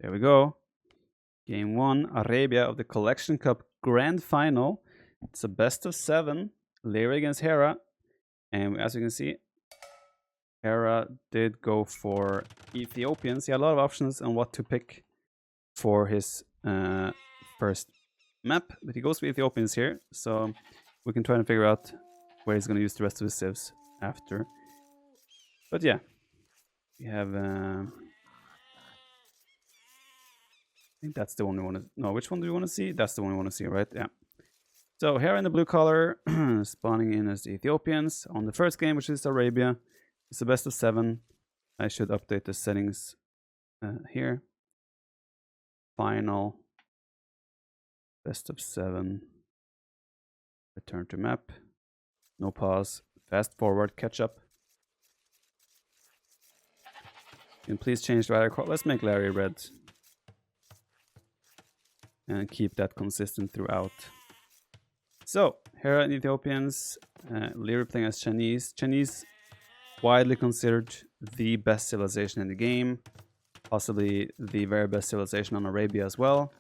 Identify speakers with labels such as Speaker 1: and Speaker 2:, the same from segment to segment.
Speaker 1: There we go. Game 1, Arabia of the Collection Cup Grand Final. It's a best of 7. Lyra against Hera. And as you can see, Hera did go for Ethiopians. He had a lot of options on what to pick for his first map. But he goes for Ethiopians here. So we can try and figure out where he's going to use the rest of his civs after. But yeah, we have... I think that's the one we want to... No, which one do we want to see? That's the one we want to see, right? Yeah. So Hera in the blue color, spawning in as the Ethiopians. On the first game, which is Arabia, it's the best of 7. I should update the settings here. Final. Best of 7. Return to map. No pause. Fast forward. Catch up. And please change the rider. Let's make Larry red. And keep that consistent throughout. So, Hera and Ethiopians, Lyra playing as Chinese. Chinese, widely considered the best civilization in the game. Possibly the very best civilization on Arabia as well.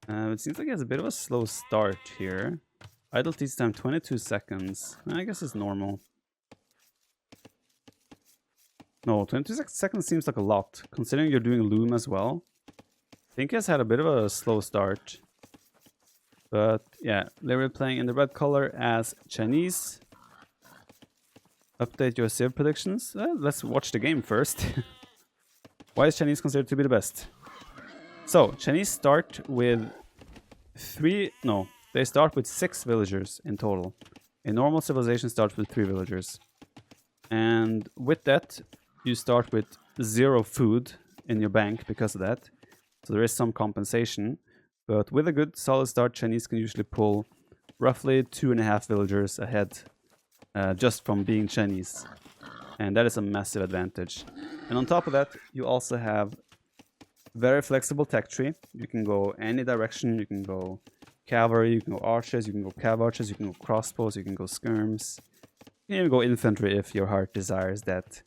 Speaker 1: It seems like he has a bit of a slow start here. Idle teach time 22 seconds. I guess it's normal. No, 22 seconds seems like a lot, considering you're doing Loom as well. I think he has had a bit of a slow start. But yeah, Lyra playing in the red color as Chinese. Update your civ predictions. Let's watch the game first. Why is Chinese considered to be the best? So, Chinese start with they start with 6 villagers in total. A normal civilization starts with 3 villagers. And with that, you start with 0 food in your bank because of that. So there is some compensation. But with a good solid start, Chinese can usually pull roughly 2.5 villagers ahead just from being Chinese. And that is a massive advantage. And on top of that, you also have very flexible tech tree. You can go any direction. You can go cavalry, you can go archers, you can go cav archers, you can go crossbows, you can go skirms. You can even go infantry if your heart desires that.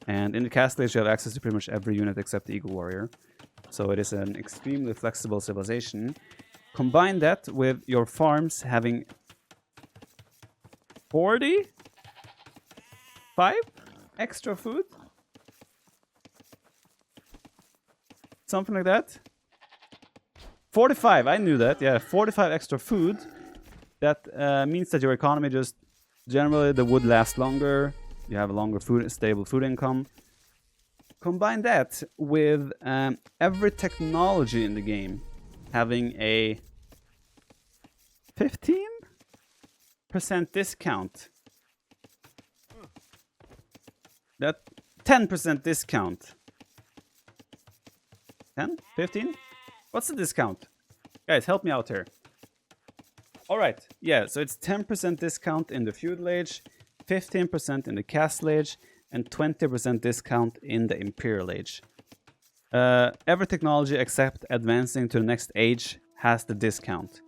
Speaker 1: And in the castle age, you have access to pretty much every unit except the Eagle Warrior. So it is an extremely flexible civilization. Combine that with your farms having 45 extra food. Something like that. 45, I knew that. Yeah, 45 extra food. That means that your economy just generally the wood lasts longer. You have a longer stable food income. Combine that with every technology in the game having a 15% discount. That 10% discount. 10? 15? What's the discount? Guys, help me out here. Alright, yeah, so it's 10% discount in the feudal age, 15% in the castle age, and 20% discount in the Imperial age. Every technology except advancing to the next age has the discount.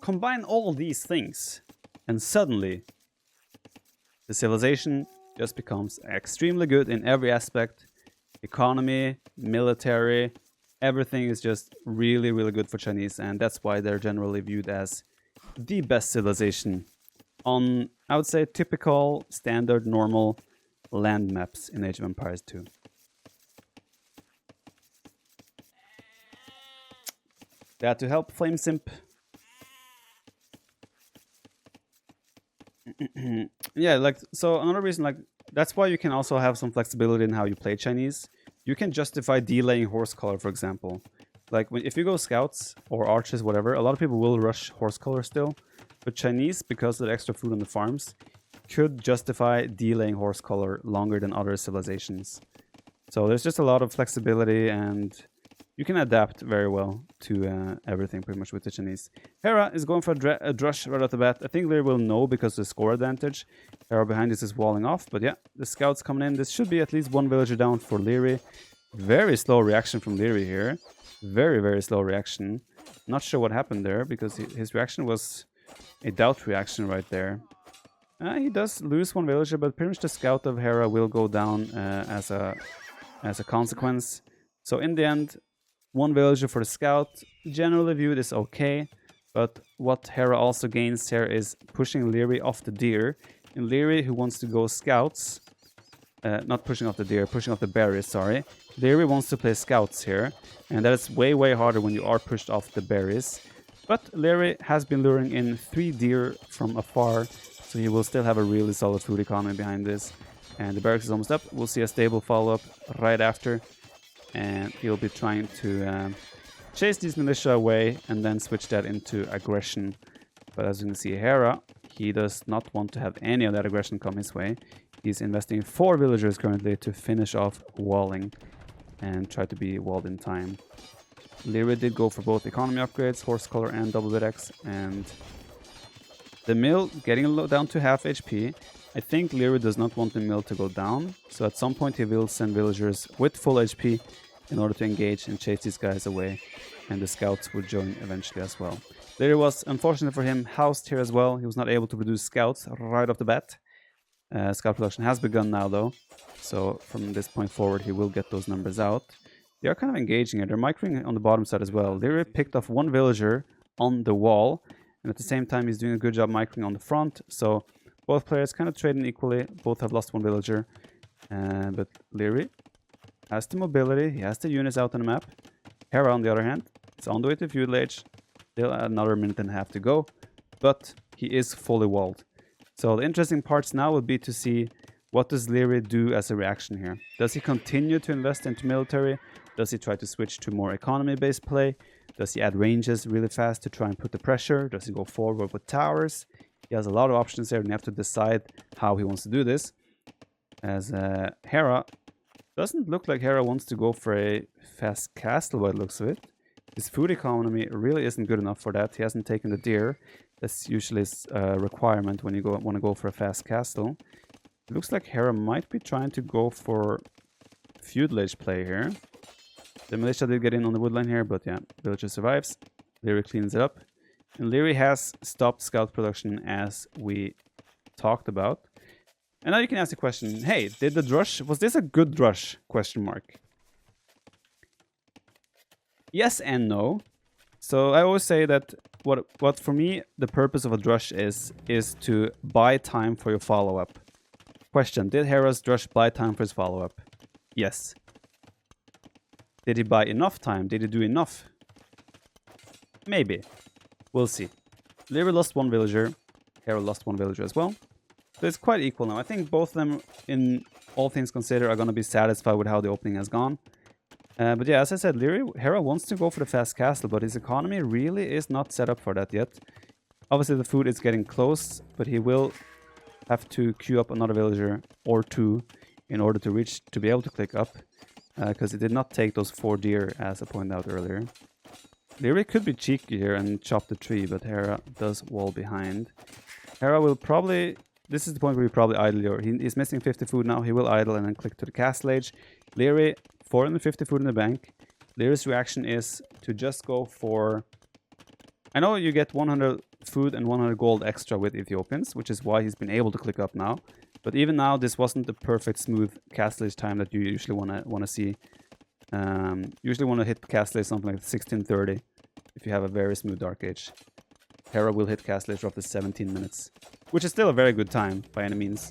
Speaker 1: Combine all these things, and suddenly the civilization just becomes extremely good in every aspect. Economy, military, everything is just really, really good for Chinese, and that's why they're generally viewed as the best civilization on, I would say, typical, standard, normal land maps in Age of Empires 2. That to help Flame Simp. Yeah, like, so another reason, like, that's why you can also have some flexibility in how you play Chinese. You can justify delaying horse color, for example. Like, if you go scouts or archers, whatever, a lot of people will rush horse color still. But Chinese, because of the extra food on the farms, could justify delaying horse color longer than other civilizations. So there's just a lot of flexibility, and you can adapt very well to everything pretty much with the Chinese. Hera is going for a drush right off the bat. I think they will know because of the score advantage. Hera behind this is walling off, but yeah, the scouts coming in. This should be at least 1 villager down for Lyra. Very slow reaction from Lyra here. Very, very slow reaction. Not sure what happened there because his reaction was a doubt reaction right there. He does lose 1 villager, but pretty much the scout of Hera will go down as a consequence. So in the end, 1 villager for the scout, generally viewed is okay, but what Hera also gains here is pushing Leary off the deer. And Leary, who wants to go scouts, not pushing off the deer, pushing off the berries, sorry. Leary wants to play scouts here, and that is way, way harder when you are pushed off the berries. But Leary has been luring in 3 deer from afar, so he will still have a really solid food economy behind this. And the barracks is almost up. We'll see a stable follow-up right after, and he'll be trying to chase these militia away and then switch that into aggression. But as you can see, Hera, he does not want to have any of that aggression come his way. He's investing 4 villagers currently to finish off walling and try to be walled in time. Leary did go for both economy upgrades, horse collar and double bit X, and the mill getting down to half HP. I think Leary does not want the mill to go down, so at some point he will send villagers with full HP in order to engage and chase these guys away, and the scouts would join eventually as well. Leary was, unfortunately for him, housed here as well. He was not able to produce scouts right off the bat. Scout production has begun now though, so from this point forward he will get those numbers out. They are kind of engaging here. They're microing on the bottom side as well. Leary picked off 1 villager on the wall, and at the same time he's doing a good job microing on the front, so both players kind of trading equally. Both have lost 1 villager, but Leary has the mobility, he has the units out on the map. Hera, on the other hand, is on the way to feudal age. Still another minute and a half to go, but he is fully walled. So the interesting parts now would be to see what does Leary do as a reaction here. Does he continue to invest into military? Does he try to switch to more economy-based play? Does he add ranges really fast to try and put the pressure? Does he go forward with towers? He has a lot of options there, and you have to decide how he wants to do this. As Hera, doesn't look like Hera wants to go for a fast castle by the looks of it. His food economy really isn't good enough for that. He hasn't taken the deer. That's usually a requirement when you want to go for a fast castle. It looks like Hera might be trying to go for feudal age play here. The militia did get in on the woodline here, but yeah, villager survives. Leary cleans it up. And Leary has stopped scout production as we talked about. And now you can ask the question, hey, did the drush, was this a good drush? Question mark. Yes and no. So I always say that what for me the purpose of a drush is to buy time for your follow-up. Question, did Hera's drush buy time for his follow-up? Yes. Did he buy enough time? Did he do enough? Maybe. We'll see. Leary lost 1 villager. Hera lost 1 villager as well. So it's quite equal now. I think both of them, in all things considered, are going to be satisfied with how the opening has gone. But yeah, as I said, Hera wants to go for the fast castle, but his economy really is not set up for that yet. Obviously the food is getting close, but he will have to queue up another villager or 2 in order to be able to click up, because he did not take those 4 deer as I pointed out earlier. Leary could be cheeky here and chop the tree, but Hera does wall behind. Hera will probably, this is the point where he probably idle, or he's missing 50 food now. He will idle and then click to the castle age. Leary, 450 food in the bank. Leary's reaction is to just go for, I know you get 100 food and 100 gold extra with Ethiopians, which is why he's been able to click up now. But even now, this wasn't the perfect smooth castle age time that you usually want to see. Usually want to hit castle age something like 1630 if you have a very smooth dark age. Hera will hit castle age after 17 minutes, which is still a very good time by any means.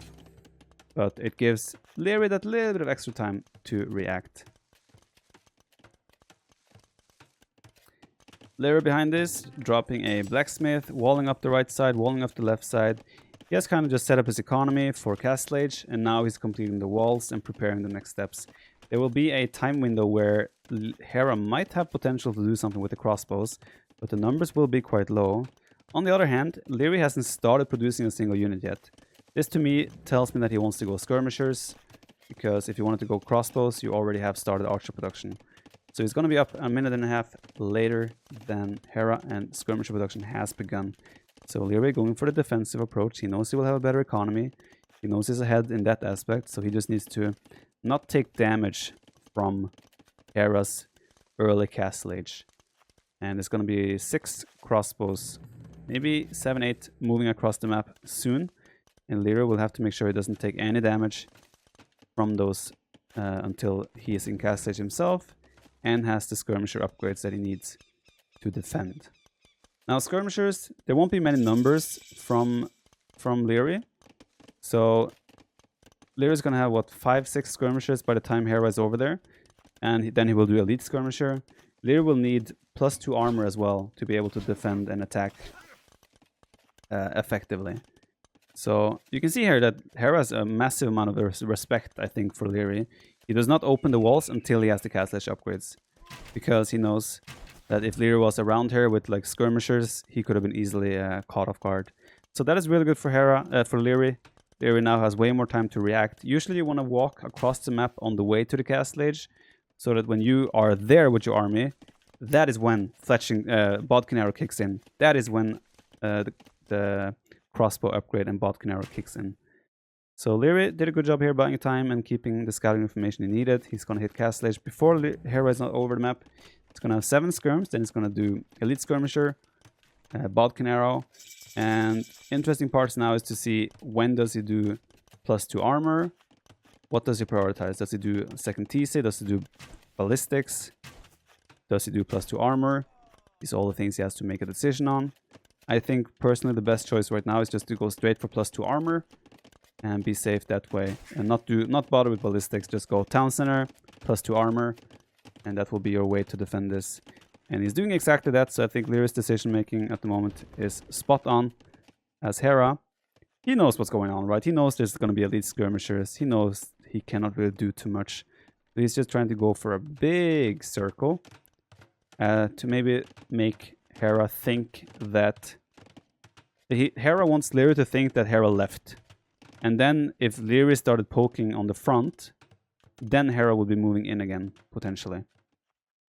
Speaker 1: But it gives Leary that little bit of extra time to react. Leary behind this, dropping a blacksmith, walling up the right side, walling up the left side. He has kind of just set up his economy for castle age, and now he's completing the walls and preparing the next steps. There will be a time window where Hera might have potential to do something with the crossbows, but the numbers will be quite low. On the other hand, Leary hasn't started producing a single unit yet. This to me tells me that he wants to go skirmishers, because if you wanted to go crossbows, you already have started archer production. So he's going to be up a minute and a half later than Hera, and skirmisher production has begun. So Leary going for the defensive approach. He knows he will have a better economy. He knows he's ahead in that aspect, so he just needs to not take damage from Hera's early castle age. And it's going to be 6 crossbows, maybe 7, 8 moving across the map soon. And Leary will have to make sure he doesn't take any damage from those until he is in castle age himself. and has the skirmisher upgrades that he needs to defend. Now skirmishers, there won't be many numbers from Leary. So Leary's gonna have what, 5-6 skirmishers by the time Hera is over there. And then he will do elite skirmisher. Leary will need +2 armor as well to be able to defend and attack effectively. So you can see here that Hera has a massive amount of respect, I think, for Leary. He does not open the walls until he has the castle edge upgrades, because he knows that if Leary was around here with like skirmishers, he could have been easily caught off guard. So that is really good for for Leary. Leary now has way more time to react. Usually you want to walk across the map on the way to the castle edge, so that when you are there with your army, that is when fletching Bodkin arrow kicks in. That is when the crossbow upgrade and Bodkin arrow kicks in. So Leary did a good job here buying time and keeping the scouting information he needed. He's going to hit castle edge before Hera is not over the map. He's going to have 7 skirms, then he's going to do elite skirmisher, Bodkin arrow. And interesting parts now is to see when does he do +2 armor. What does he prioritize? Does he do second TC? Does he do ballistics? Does he do +2 armor? These are all the things he has to make a decision on. I think personally the best choice right now is just to go straight for +2 armor and be safe that way, and not bother with ballistics. Just go town center, +2 armor, and that will be your way to defend this. And he's doing exactly that, so I think Leary's decision making at the moment is spot on. As Hera, he knows what's going on, right? He knows there's going to be elite skirmishers. He knows he cannot really do too much. So he's just trying to go for a big circle to maybe make Hera think that... Hera wants Leary to think that Hera left. And then if Leary started poking on the front, then Hera would be moving in again, potentially.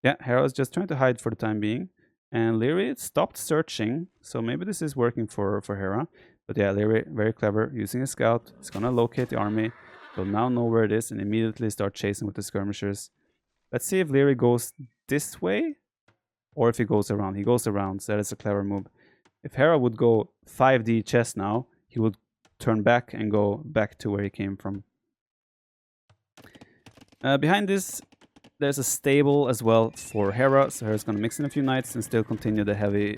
Speaker 1: Yeah, Hera is just trying to hide for the time being. And Leary stopped searching, so maybe this is working for Hera. But yeah, Leary, very clever, using a scout. He's gonna locate the army. He'll now know where it is and immediately start chasing with the skirmishers. Let's see if Leary goes this way or if he goes around. He goes around, so that is a clever move. If Hera would go 5D chess now, he would turn back and go back to where he came from. Behind this, there's a stable as well for Hera. So Hera's going to mix in a few knights and still continue the heavy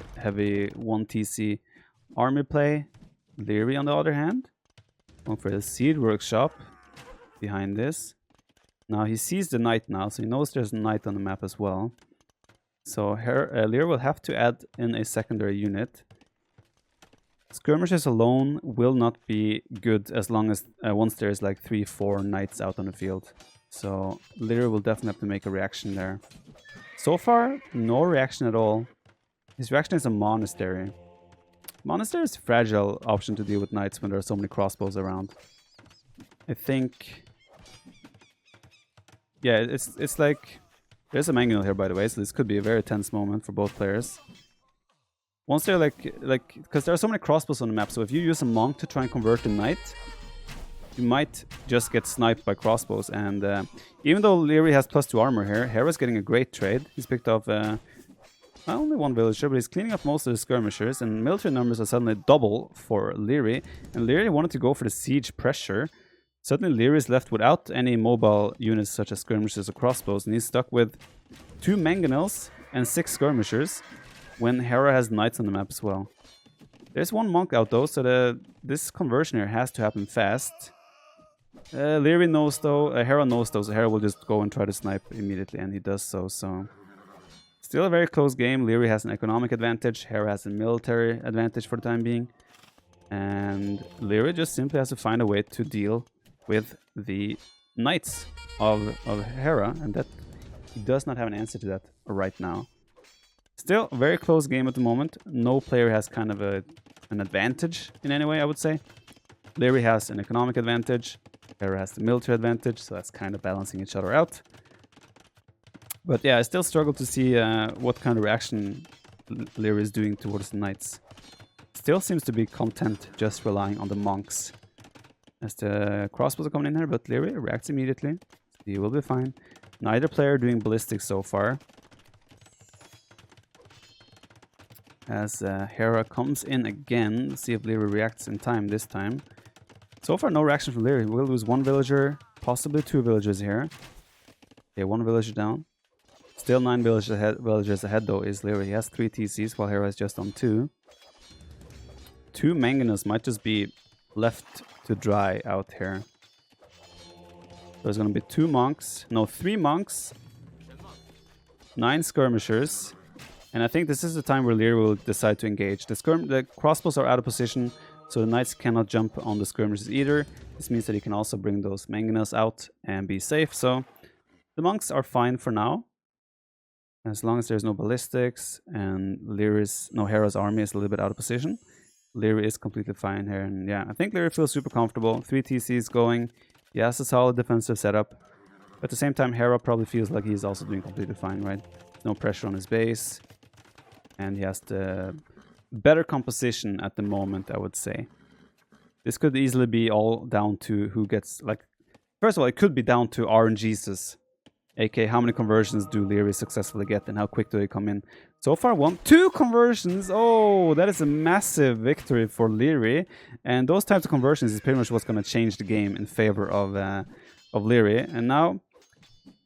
Speaker 1: 1TC army play. Leary, on the other hand, going for the seed workshop behind this. Now he sees the knight now, so he knows there's a knight on the map as well. So Leary will have to add in a secondary unit. Skirmishes alone will not be good as long as once there's like 3-4 knights out on the field. So Leary will definitely have to make a reaction there. So far, no reaction at all. His reaction is a monastery. Monastery is a fragile option to deal with knights when there are so many crossbows around. I think... Yeah, it's like... There's a mangonel here, by the way, so this could be a very tense moment for both players. Once they're because there are so many crossbows on the map, so if you use a monk to try and convert the knight, you might just get sniped by crossbows. And even though Leary has +2 armor here, Hera's getting a great trade. He's picked off not only 1 villager, but he's cleaning up most of the skirmishers, and military numbers are suddenly double for Leary. And Leary wanted to go for the siege pressure. Suddenly Leary is left without any mobile units such as skirmishers or crossbows, and he's stuck with 2 mangonels and 6 skirmishers when Hera has knights on the map as well. There's 1 monk out though, so this conversion here has to happen fast. Leary knows though, Hera knows though, so Hera will just go and try to snipe immediately, and he does so. So still a very close game. Leary has an economic advantage, Hera has a military advantage for the time being. And Leary just simply has to find a way to deal with the knights of Hera, and that he does not have an answer to that right now. Still, a very close game at the moment. No player has kind of an advantage in any way, I would say. Leary has an economic advantage, Hera has the military advantage, so that's kind of balancing each other out. But yeah, I still struggle to see what kind of reaction Leary is doing towards the knights. Still seems to be content just relying on the monks. As the crossbows are coming in here, but Leary reacts immediately. He will be fine. Neither player doing ballistics so far. As Hera comes in again, let's see if Leary reacts in time this time. So far, no reaction from Leary. We'll lose 1 villager, possibly 2 villagers here. Okay, 1 villager down. Still 9 villagers ahead though is Leary. He has 3 TCs while Hera is just on 2. 2 mangonels might just be left to dry out here. There's gonna be 2 monks, no 3 monks, 9 skirmishers, and I think this is the time where Leary will decide to engage. The crossbows are out of position, so the knights cannot jump on the skirmishers either. This means that he can also bring those mangonels out and be safe. So the monks are fine for now, as long as there's no ballistics and Hera's army is a little bit out of position. Leary is completely fine here, and yeah, I think Leary feels super comfortable. 3 TCs going. He has a solid defensive setup. But at the same time, Hera probably feels like he's also doing completely fine, right? No pressure on his base. And he has the better composition at the moment, I would say. This could easily be all down to who gets, like... First of all, it could be down to RNGesus. aka how many conversions do Leary successfully get and how quick do they come in. So far, 2 conversions. Oh, that is a massive victory for Leary. And those types of conversions is pretty much what's going to change the game in favor of Leary. And now,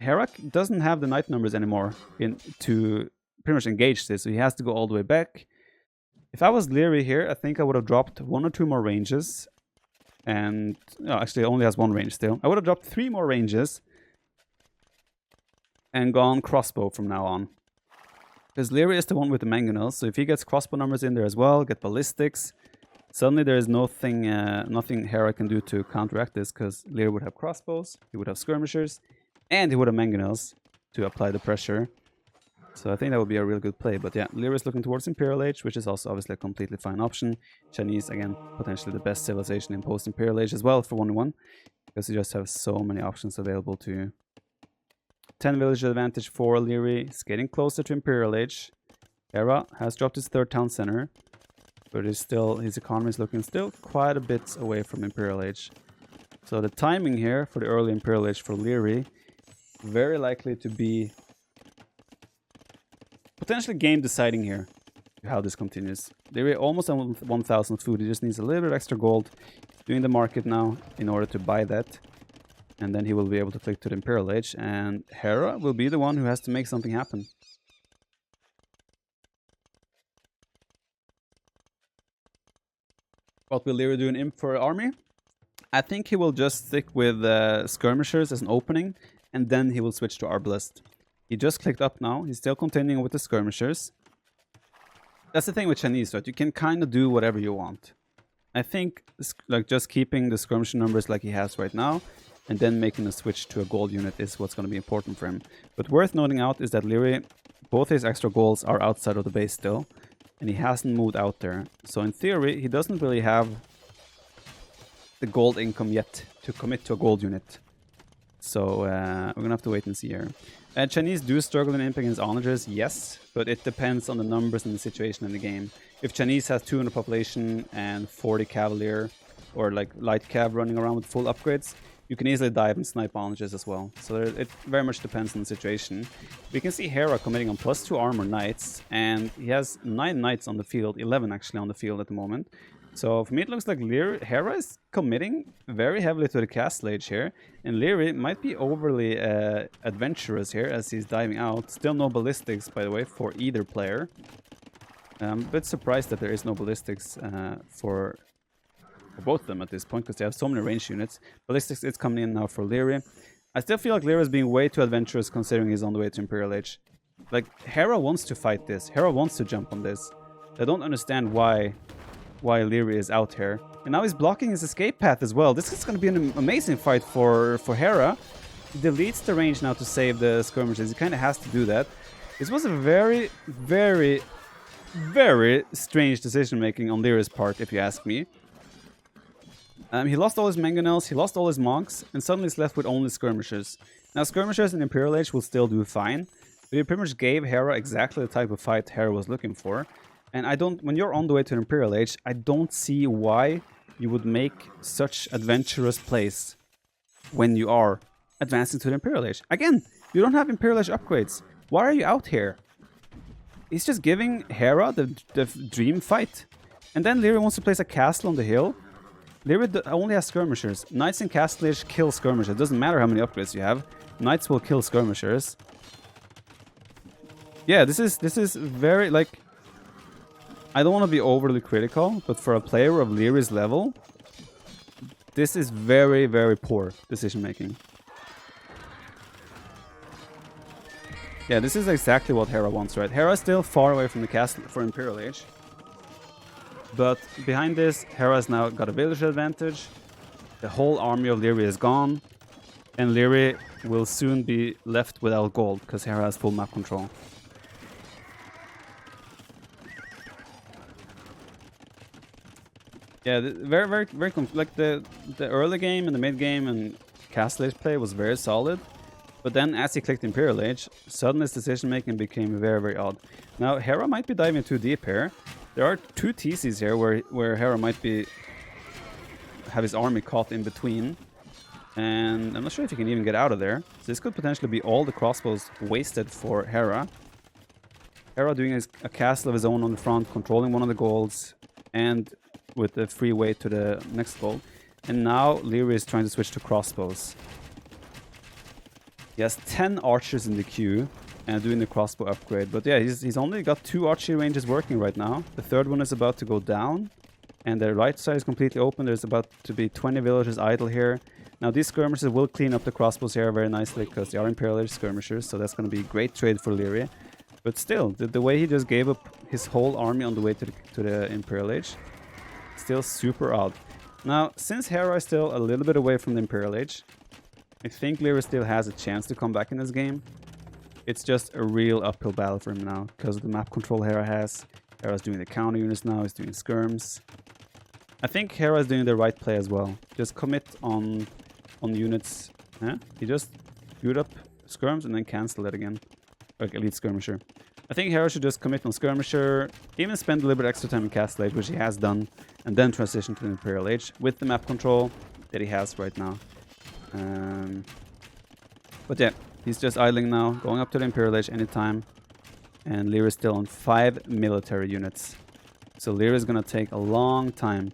Speaker 1: Hera doesn't have the knight numbers anymore to pretty much engage this. So he has to go all the way back. If I was Leary here, I think I would have dropped 1 or 2 more ranges. And, no, actually, it only has 1 range still. I would have dropped 3 more ranges. And gone crossbow from now on. Because Leary is the one with the mangonels, so if he gets crossbow numbers in there as well, get ballistics, suddenly there is nothing Hera can do to counteract this, because Leary would have crossbows, he would have skirmishers, and he would have mangonels to apply the pressure. So I think that would be a real good play. But yeah, Leary is looking towards Imperial Age, which is also obviously a completely fine option. Chinese, again, potentially the best civilization in post-Imperial Age as well for 1-1, because you just have so many options available to you. 10 village advantage for Leary. He's getting closer to Imperial Age. Hera has dropped his 3rd town center, but his economy is looking still quite a bit away from Imperial Age. So the timing here for the early Imperial Age for Leary, very likely to be potentially game deciding here, how this continues. Leary almost on 1,000 food. He just needs a little bit of extra gold. Doing the market now in order to buy that. And then he will be able to click to the Imperial Age, and Hera will be the one who has to make something happen. What will Leary do in Imp for army? I think he will just stick with skirmishers as an opening, and then he will switch to Arbalest. He just clicked up now. He's still continuing with the skirmishers. That's the thing with Chinese, right? You can kind of do whatever you want. I think like just keeping the skirmisher numbers like he has right now, and then making a switch to a gold unit is what's going to be important for him. But worth noting out is that Leary, both his extra goals are outside of the base still, and he hasn't moved out there. So in theory, he doesn't really have the gold income yet to commit to a gold unit. So we're going to have to wait and see here. Chinese do struggle in imp against onagers, yes, but it depends on the numbers and the situation in the game. If Chinese has 200 population and 40 cavalier, or like light cav running around with full upgrades, you can easily dive and snipe onagers as well. So it very much depends on the situation. We can see Hera committing on +2 armor knights, and he has 9 knights on the field, 11 actually on the field at the moment. So for me it looks like Hera is committing very heavily to the castle age here, and Leary might be overly adventurous here as he's diving out. Still no ballistics, by the way, for either player. I'm a bit surprised that there is no ballistics for both of them at this point, because they have so many range units. Ballistics is coming in now for Leary. I still feel like Leary is being way too adventurous considering he's on the way to Imperial Age. Like, Hera wants to fight this. Hera wants to jump on this. I don't understand why Leary is out here. And now he's blocking his escape path as well. This is going to be an amazing fight for Hera. He deletes the range now to save the skirmishes. He kind of has to do that. This was a very, very, very strange decision making on Leary's part, if you ask me. He lost all his mangonels, he lost all his monks, and suddenly he's left with only skirmishers. Now, skirmishers in Imperial Age will still do fine, but he pretty much gave Hera exactly the type of fight Hera was looking for. And when you're on the way to an Imperial Age, I don't see why you would make such adventurous plays when you are advancing to the Imperial Age. Again, you don't have Imperial Age upgrades. Why are you out here? He's just giving Hera the dream fight. And then Leary wants to place a castle on the hill. Leary only has skirmishers. Knights in Castle Age kill skirmishers. It doesn't matter how many upgrades you have. Knights will kill skirmishers. Yeah, this is very like, I don't want to be overly critical, but for a player of Leary's level, this is very, very poor decision making. Yeah, this is exactly what Hera wants, right? Hera's still far away from the castle for Imperial Age. But behind this, Hera's now got a village advantage. The whole army of Leary is gone. And Leary will soon be left without gold, because Hera has full map control. Yeah, very, very, very like the early game and the mid game and Castle Age play was very solid. But then as he clicked Imperial Age, suddenly his decision making became very, very odd. Now Hera might be diving too deep here. There are two TCs here where Hera might be have his army caught in between. And I'm not sure if he can even get out of there. So this could potentially be all the crossbows wasted for Hera. Hera doing a castle of his own on the front, controlling one of the golds, and with the free way to the next gold. And now Leary is trying to switch to crossbows. He has 10 archers in the queue and doing the crossbow upgrade. But yeah, he's only got 2 archery ranges working right now. The third one is about to go down. And the right side is completely open. There's about to be 20 villagers idle here. Now these skirmishers will clean up the crossbows here very nicely because they are Imperial skirmishers. So that's going to be a great trade for Leary. But still, the way he just gave up his whole army on the way to the Imperial Age, still super odd. Now, since Hera is still a little bit away from the Imperial Age, I think Leary still has a chance to come back in this game. It's just a real uphill battle for him now because of the map control Hera has. Hera's doing the counter units now, he's doing skirms. I think Hera is doing the right play as well. Just commit on units. Yeah? He just queued up skirms and then cancel it again. Like elite skirmisher. I think Hera should just commit on skirmisher, even spend a little bit extra time in Castle Age, which he has done, and then transition to the Imperial Age with the map control that he has right now. But yeah, he's just idling now, going up to the Imperial Age anytime. And Lear is still on 5 military units. So Lear is going to take a long time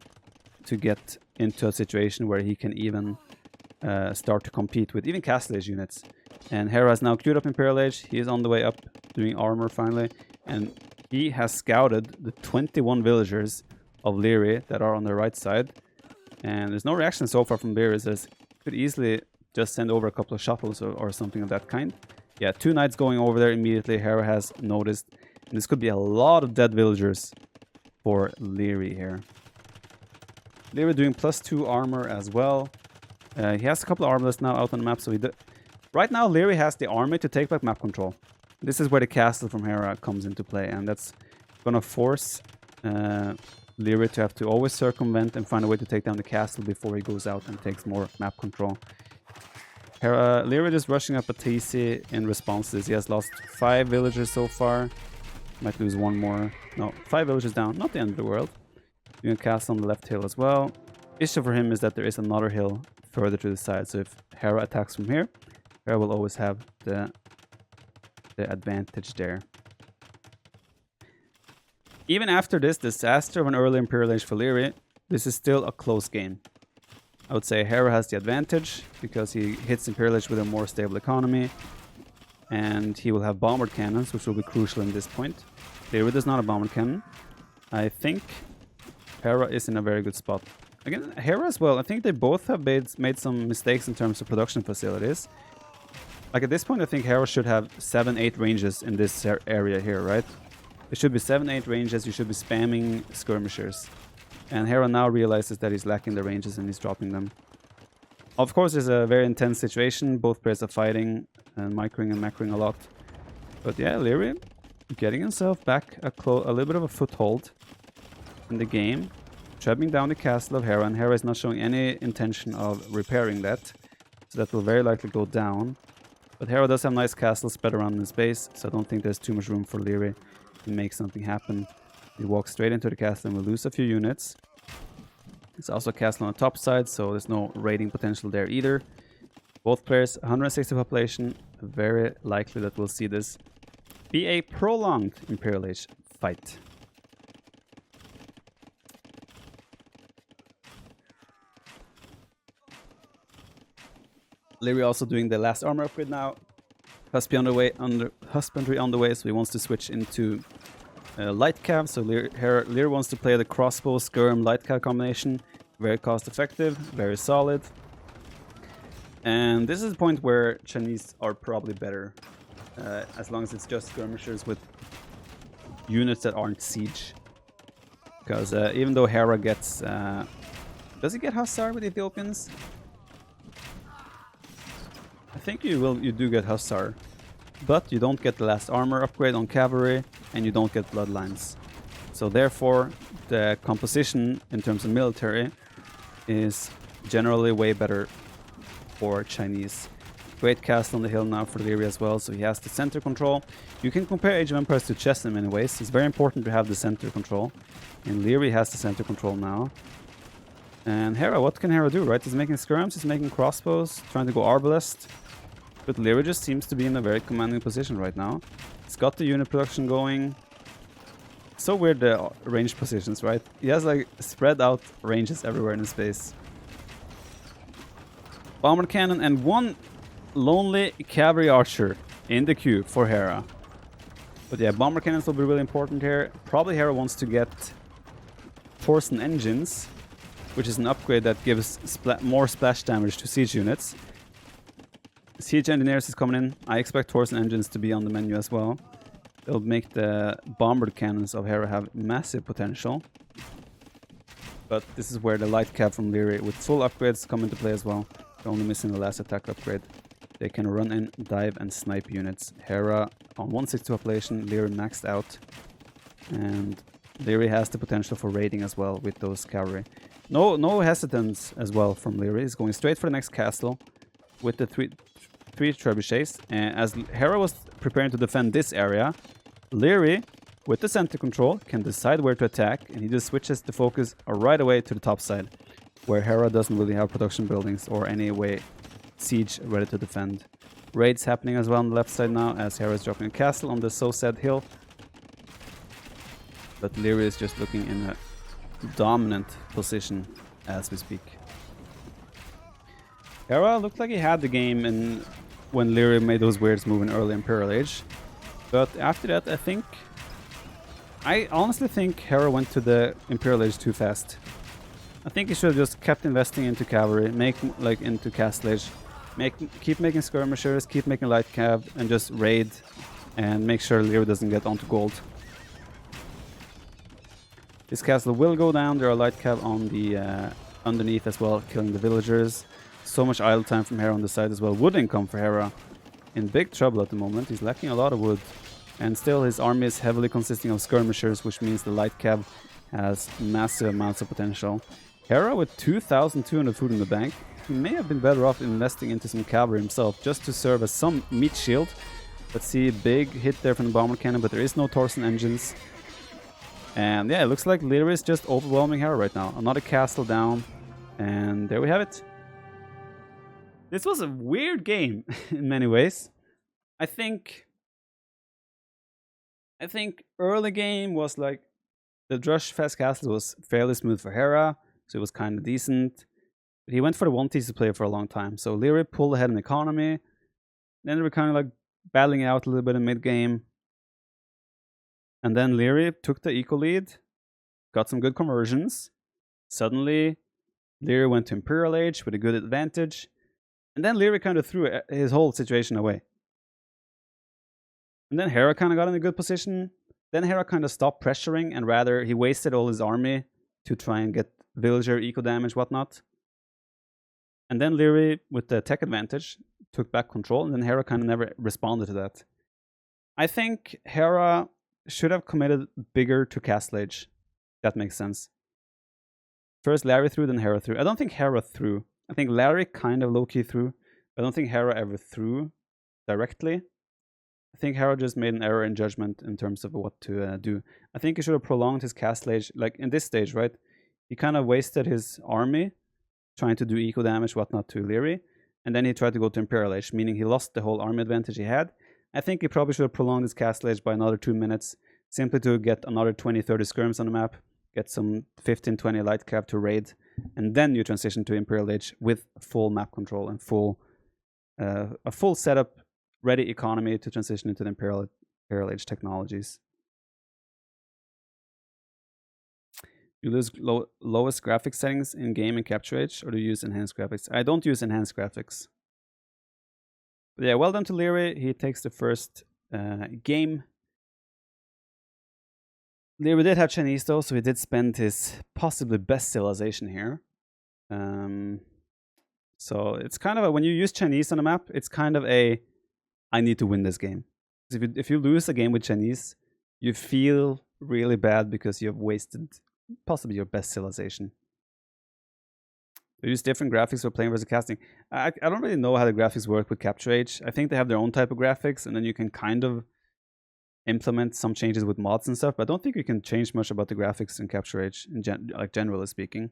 Speaker 1: to get into a situation where he can even start to compete with even Castle Age units. And Hera has now queued up Imperial Age. He is on the way up, doing armor finally. And he has scouted the 21 villagers of Leary that are on the right side. And there's no reaction so far from Leary. Says could easily just send over a couple of shuttles or something of that kind. Yeah, 2 knights going over there immediately. Hera has noticed. And this could be a lot of dead villagers for Leary here. Leary doing +2 armor as well. He has a couple of armlets now out on the map, so right now, Leary has the army to take back map control. This is where the castle from Hera comes into play, and that's gonna force Leary to have to always circumvent and find a way to take down the castle before he goes out and takes more map control. Leary is rushing up a TC in response to this. He has lost 5 villagers so far. Might lose 1 more. No, 5 villagers down. Not the end of the world. Doing a castle on the left hill as well. Issue for him is that there is another hill further to the side, so if Hera attacks from here, Hera will always have the advantage there. Even after this disaster of an early Imperial Age for Leary, this is still a close game. I would say Hera has the advantage because he hits Imperial Age with a more stable economy, and he will have bombard cannons, which will be crucial in this point. Leary does not have bombard cannon. I think Hera is in a very good spot. Again, Hera as well. I think they both have made some mistakes in terms of production facilities. Like at this point, I think Hera should have 7-8 ranges in this area here, right? It should be 7-8 ranges. You should be spamming skirmishers. And Hera now realizes that he's lacking the ranges and he's dropping them. Of course, it's a very intense situation. Both players are fighting and microing and macroing a lot. But yeah, Leary getting himself back a little bit of a foothold in the game. Trapping down the castle of Hera, and Hera is not showing any intention of repairing that. So that will very likely go down. But Hera does have nice castles spread around in his base, so I don't think there's too much room for Leary to make something happen. He walks straight into the castle and will lose a few units. There's also a castle on the top side, so there's no raiding potential there either. Both players, 160 population, very likely that we'll see this be a prolonged Imperial Age fight. Leary also doing the last armor upgrade now. husbandry on the way, so he wants to switch into light cav. So Lear wants to play the crossbow skirm light cav combination. Very cost effective, very solid. And this is the point where Chinese are probably better, as long as it's just skirmishers with units that aren't siege. Because even though Hera gets... does he get Hussar with Ethiopians? I think you do get Hussar. But you don't get the last armor upgrade on cavalry, and you don't get bloodlines. So therefore, the composition in terms of military is generally way better for Chinese. Great castle on the hill now for Leary as well, so he has the center control. You can compare Age of Empires to chess in many ways. It's very important to have the center control. And Leary has the center control now. And Hera, what can Hera do, right? He's making skirms, he's making crossbows, trying to go arbalest. But Leary just seems to be in a very commanding position right now. He's got the unit production going. So weird, the range positions, right? He has like spread out ranges everywhere in his space. Bomber cannon and one lonely cavalry archer in the queue for Hera. But yeah, bomber cannons will be really important here. Probably Hera wants to get Torsen engines, which is an upgrade that gives more splash damage to siege units. Siege engineers is coming in. I expect Torsen engines to be on the menu as well. They'll make the bomber cannons of Hera have massive potential. But this is where the light cav from Leary with full upgrades come into play as well. They're only missing the last attack upgrade. They can run in, dive, and snipe units. Hera on 160 population, Leary maxed out. And Leary has the potential for raiding as well with those cavalry. No hesitance as well from Leary. He's going straight for the next castle with the three trebuchets. And as Hera was preparing to defend this area, Leary, with the center control, can decide where to attack, and he just switches the focus right away to the top side, where Hera doesn't really have production buildings or any way siege ready to defend. Raids happening as well on the left side now, as Hera is dropping a castle on the so said hill. But Leary is just looking in a dominant position as we speak. Hera looked like he had the game when Leary made those weirds move in early Imperial Age. But after that, I honestly think Hera went to the Imperial Age too fast. I think he should have just kept investing into cavalry, into Castle Age, keep making skirmishers, keep making light cav, and just raid and make sure Leary doesn't get onto gold. This castle will go down. There are light cav on the underneath as well, killing the villagers. So much idle time from Hera on the side as well. Wood income for Hera. In big trouble at the moment. He's lacking a lot of wood. And still his army is heavily consisting of skirmishers, which means the light cav has massive amounts of potential. Hera with 2,200 food in the bank. He may have been better off investing into some cavalry himself, just to serve as some meat shield. Let's see, big hit there from the bomber cannon, but there is no Torsen engines. And yeah, it looks like Leary is just overwhelming Hera right now. Another castle down. And there we have it. This was a weird game in many ways. I think early game was like the Drush Fast Castle was fairly smooth for Hera, so it was kind of decent. But he went for the one thesis player for a long time. So Leary pulled ahead in economy. Then they were kind of like battling it out a little bit in mid game. And then Leary took the eco lead, got some good conversions. Suddenly, Leary went to Imperial Age with a good advantage. And then Leary kind of threw his whole situation away. And then Hera kind of got in a good position. Then Hera kind of stopped pressuring, and rather he wasted all his army to try and get villager eco damage, whatnot. And then Leary, with the tech advantage, took back control, and then Hera kind of never responded to that. I think Hera should have committed bigger to Castle Age. That makes sense. First Larry threw, then Hera threw. I don't think Hera threw. I think Larry kind of low-key threw. I don't think Hera ever threw directly. I think Hera just made an error in judgment in terms of what to do. I think he should have prolonged his Castle Age, like in this stage, right? He kind of wasted his army trying to do eco damage, whatnot, to Leary. And then he tried to go to Imperial Age, meaning he lost the whole army advantage he had. I think he probably should have prolonged his Castle Age by another 2 minutes, simply to get another 20-30 skirms on the map, get some 15-20 light cav to raid, and then you transition to Imperial Age with full map control and a full setup ready economy to transition into the Imperial Age technologies. You lose lowest graphics settings in game and capture age, or do you use enhanced graphics? I don't use enhanced graphics. But yeah, well done to Leary. He takes the first game. Leary did have Chinese though, so he did spend his possibly best civilization here. So it's kind of a, when you use Chinese on a map, it's kind of a I need to win this game. If you lose a game with Chinese, you feel really bad because you have wasted possibly your best civilization. They use different graphics for playing versus casting. I don't really know how the graphics work with Capture Age. I think they have their own type of graphics, and then you can kind of implement some changes with mods and stuff. But I don't think you can change much about the graphics in Capture Age, like generally speaking.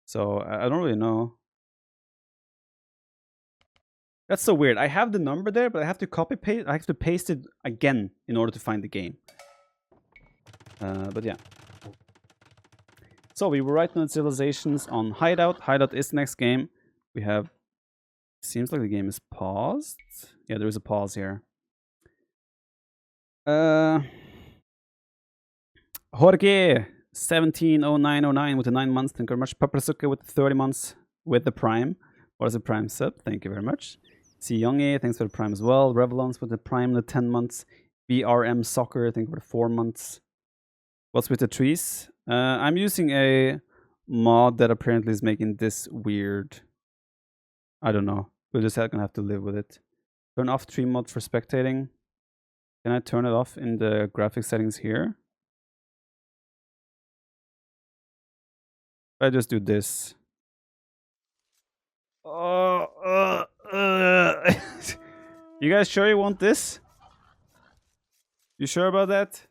Speaker 1: So I don't really know. That's so weird. I have the number there, but I have to copy paste. I have to paste it again in order to find the game. But yeah. So we were writing on civilizations on Hideout. Hideout is the next game. We have. Seems like the game is paused. Yeah, there is a pause here. Jorge 170909 with the 9 months. Thank you very much. Paprasuka with the 30 months with the Prime. What is the Prime sub? Thank you very much. C Youngie, thanks for the Prime as well. Revelons with the Prime, the 10 months. BRM Soccer, thank you for the 4 months. What's with the trees? I'm using a mod that apparently is making this weird. I don't know. We're just gonna have to live with it. Turn off tree mod for spectating. Can I turn it off in the graphic settings here? I just do this. Oh, you guys sure you want this? You sure about that?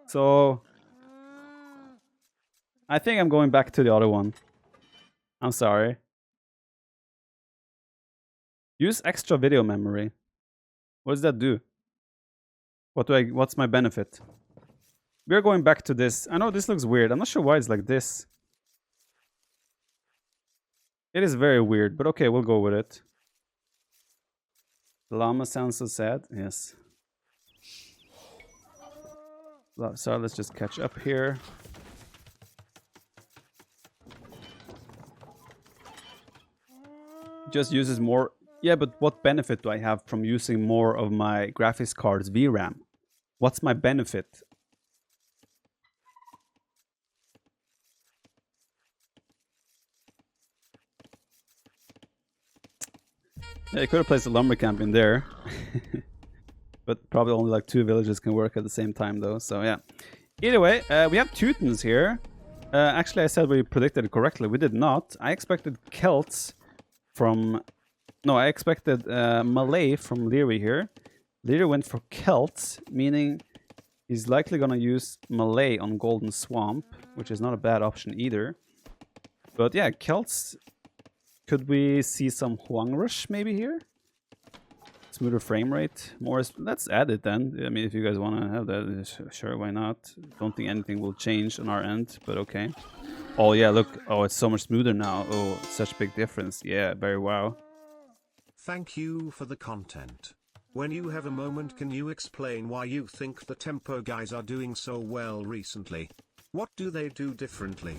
Speaker 1: So I think I'm going back to the other one. I'm sorry. Use extra video memory. What does that do? What's my benefit? We're going back to this. I know this looks weird. I'm not sure why it's like this. It is very weird, but okay, we'll go with it. The llama sounds so sad. Yes. So let's just catch up here. Just uses more. Yeah, but what benefit do I have from using more of my graphics card's VRAM? What's my benefit? Yeah, you could have placed a lumber camp in there. But probably only like 2 villages can work at the same time though, so yeah. Either way, we have Teutons here. Actually, I said we predicted it correctly. We did not. I expected Celts from... No, I expected Malay from Leary here. Leary went for Celts, meaning he's likely going to use Malay on Golden Swamp, which is not a bad option either. But yeah, Celts... Could we see some Huang Rush maybe here? Smoother frame rate. More. Let's add it then. I mean, if you guys want to have that, sure, why not? Don't think anything will change on our end, but okay. Oh yeah, look. Oh, it's so much smoother now. Oh, such a big difference. Yeah, very wow.
Speaker 2: Thank you for the content. When you have a moment, can you explain why you think the tempo guys are doing so well recently? What do they do differently?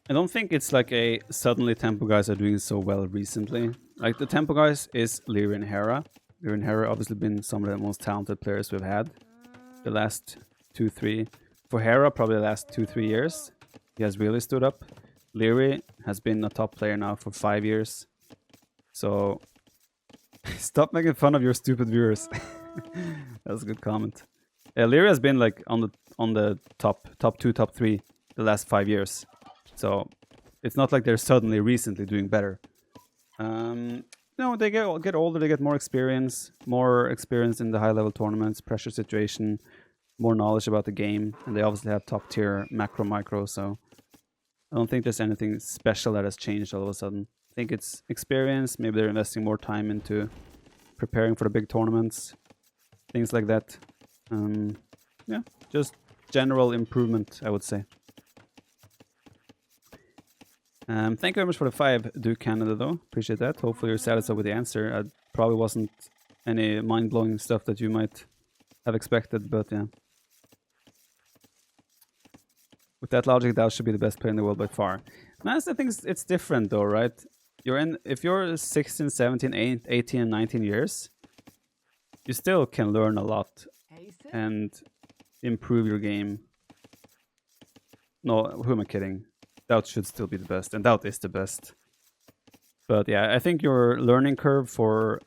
Speaker 1: I don't think it's like a suddenly tempo guys are doing so well recently. Like the tempo guys is Leary and Hera. Leary and Hera obviously been some of the most talented players we've had the last 2-3. For Hera, probably the last 2-3 years, he has really stood up. Leary has been a top player now for 5 years. So stop making fun of your stupid viewers. That's a good comment. Leary has been like on the top 2, top 3 the last 5 years. So it's not like they're suddenly recently doing better. No, they get older, they get more experience in the high level tournaments, pressure situation, more knowledge about the game, and they obviously have top tier macro micro. So I don't think there's anything special that has changed all of a sudden. I think it's experience. Maybe they're investing more time into preparing for the big tournaments, things like that. Yeah, just general improvement, I would say. Thank you very much for the 5, Duke Canada, though. Appreciate that. Hopefully you're satisfied with the answer. It probably wasn't any mind-blowing stuff that you might have expected, but yeah. With that logic, that should be the best player in the world by far. Now, I think it's different, though, right? If you're 16, 17, 18, and 19 years, you still can learn a lot and improve your game. No, who am I kidding? Doubt should still be the best, and Doubt is the best. But yeah, I think your learning curve for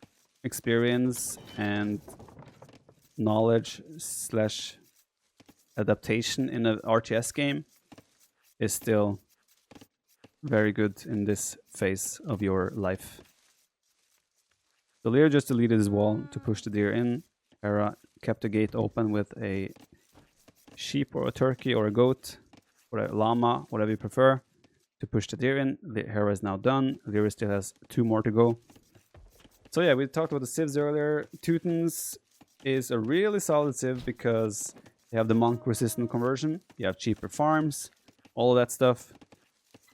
Speaker 1: experience and knowledge / adaptation in an RTS game is still very good in this phase of your life. The Lear just deleted his wall to push the deer in. Hera kept the gate open with a sheep or a turkey or a goat or a llama, whatever you prefer, to push the deer in. The Hera is now done. Lear still has 2 more to go. So yeah, we talked about the civs earlier. Teutons is a really solid civ because you have the monk resistant conversion, you have cheaper farms, all of that stuff.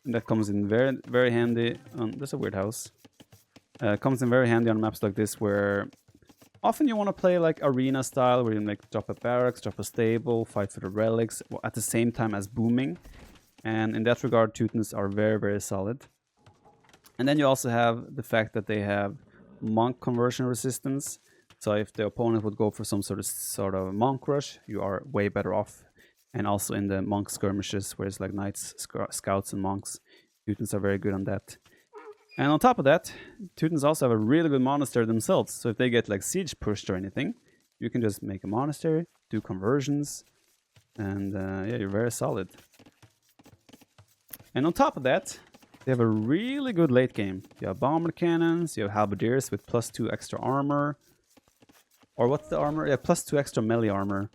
Speaker 1: And that comes in very, very handy. That's a weird house. Comes in very handy on maps like this where often you want to play like arena style where you like drop a barracks, drop a stable, fight for the relics at the same time as booming. And in that regard, Teutons are very, very solid. And then you also have the fact that they have monk conversion resistance. So if the opponent would go for some sort of monk rush, you are way better off. And also in the monk skirmishes, where it's like knights, scouts, and monks, Teutons are very good on that. And on top of that, Teutons also have a really good monastery themselves. So if they get like siege pushed or anything, you can just make a monastery, do conversions, and yeah, you're very solid. And on top of that, they have a really good late game. You have bomber cannons, you have halberdiers with +2 extra armor. Or what's the armor? Yeah, +2 extra melee armor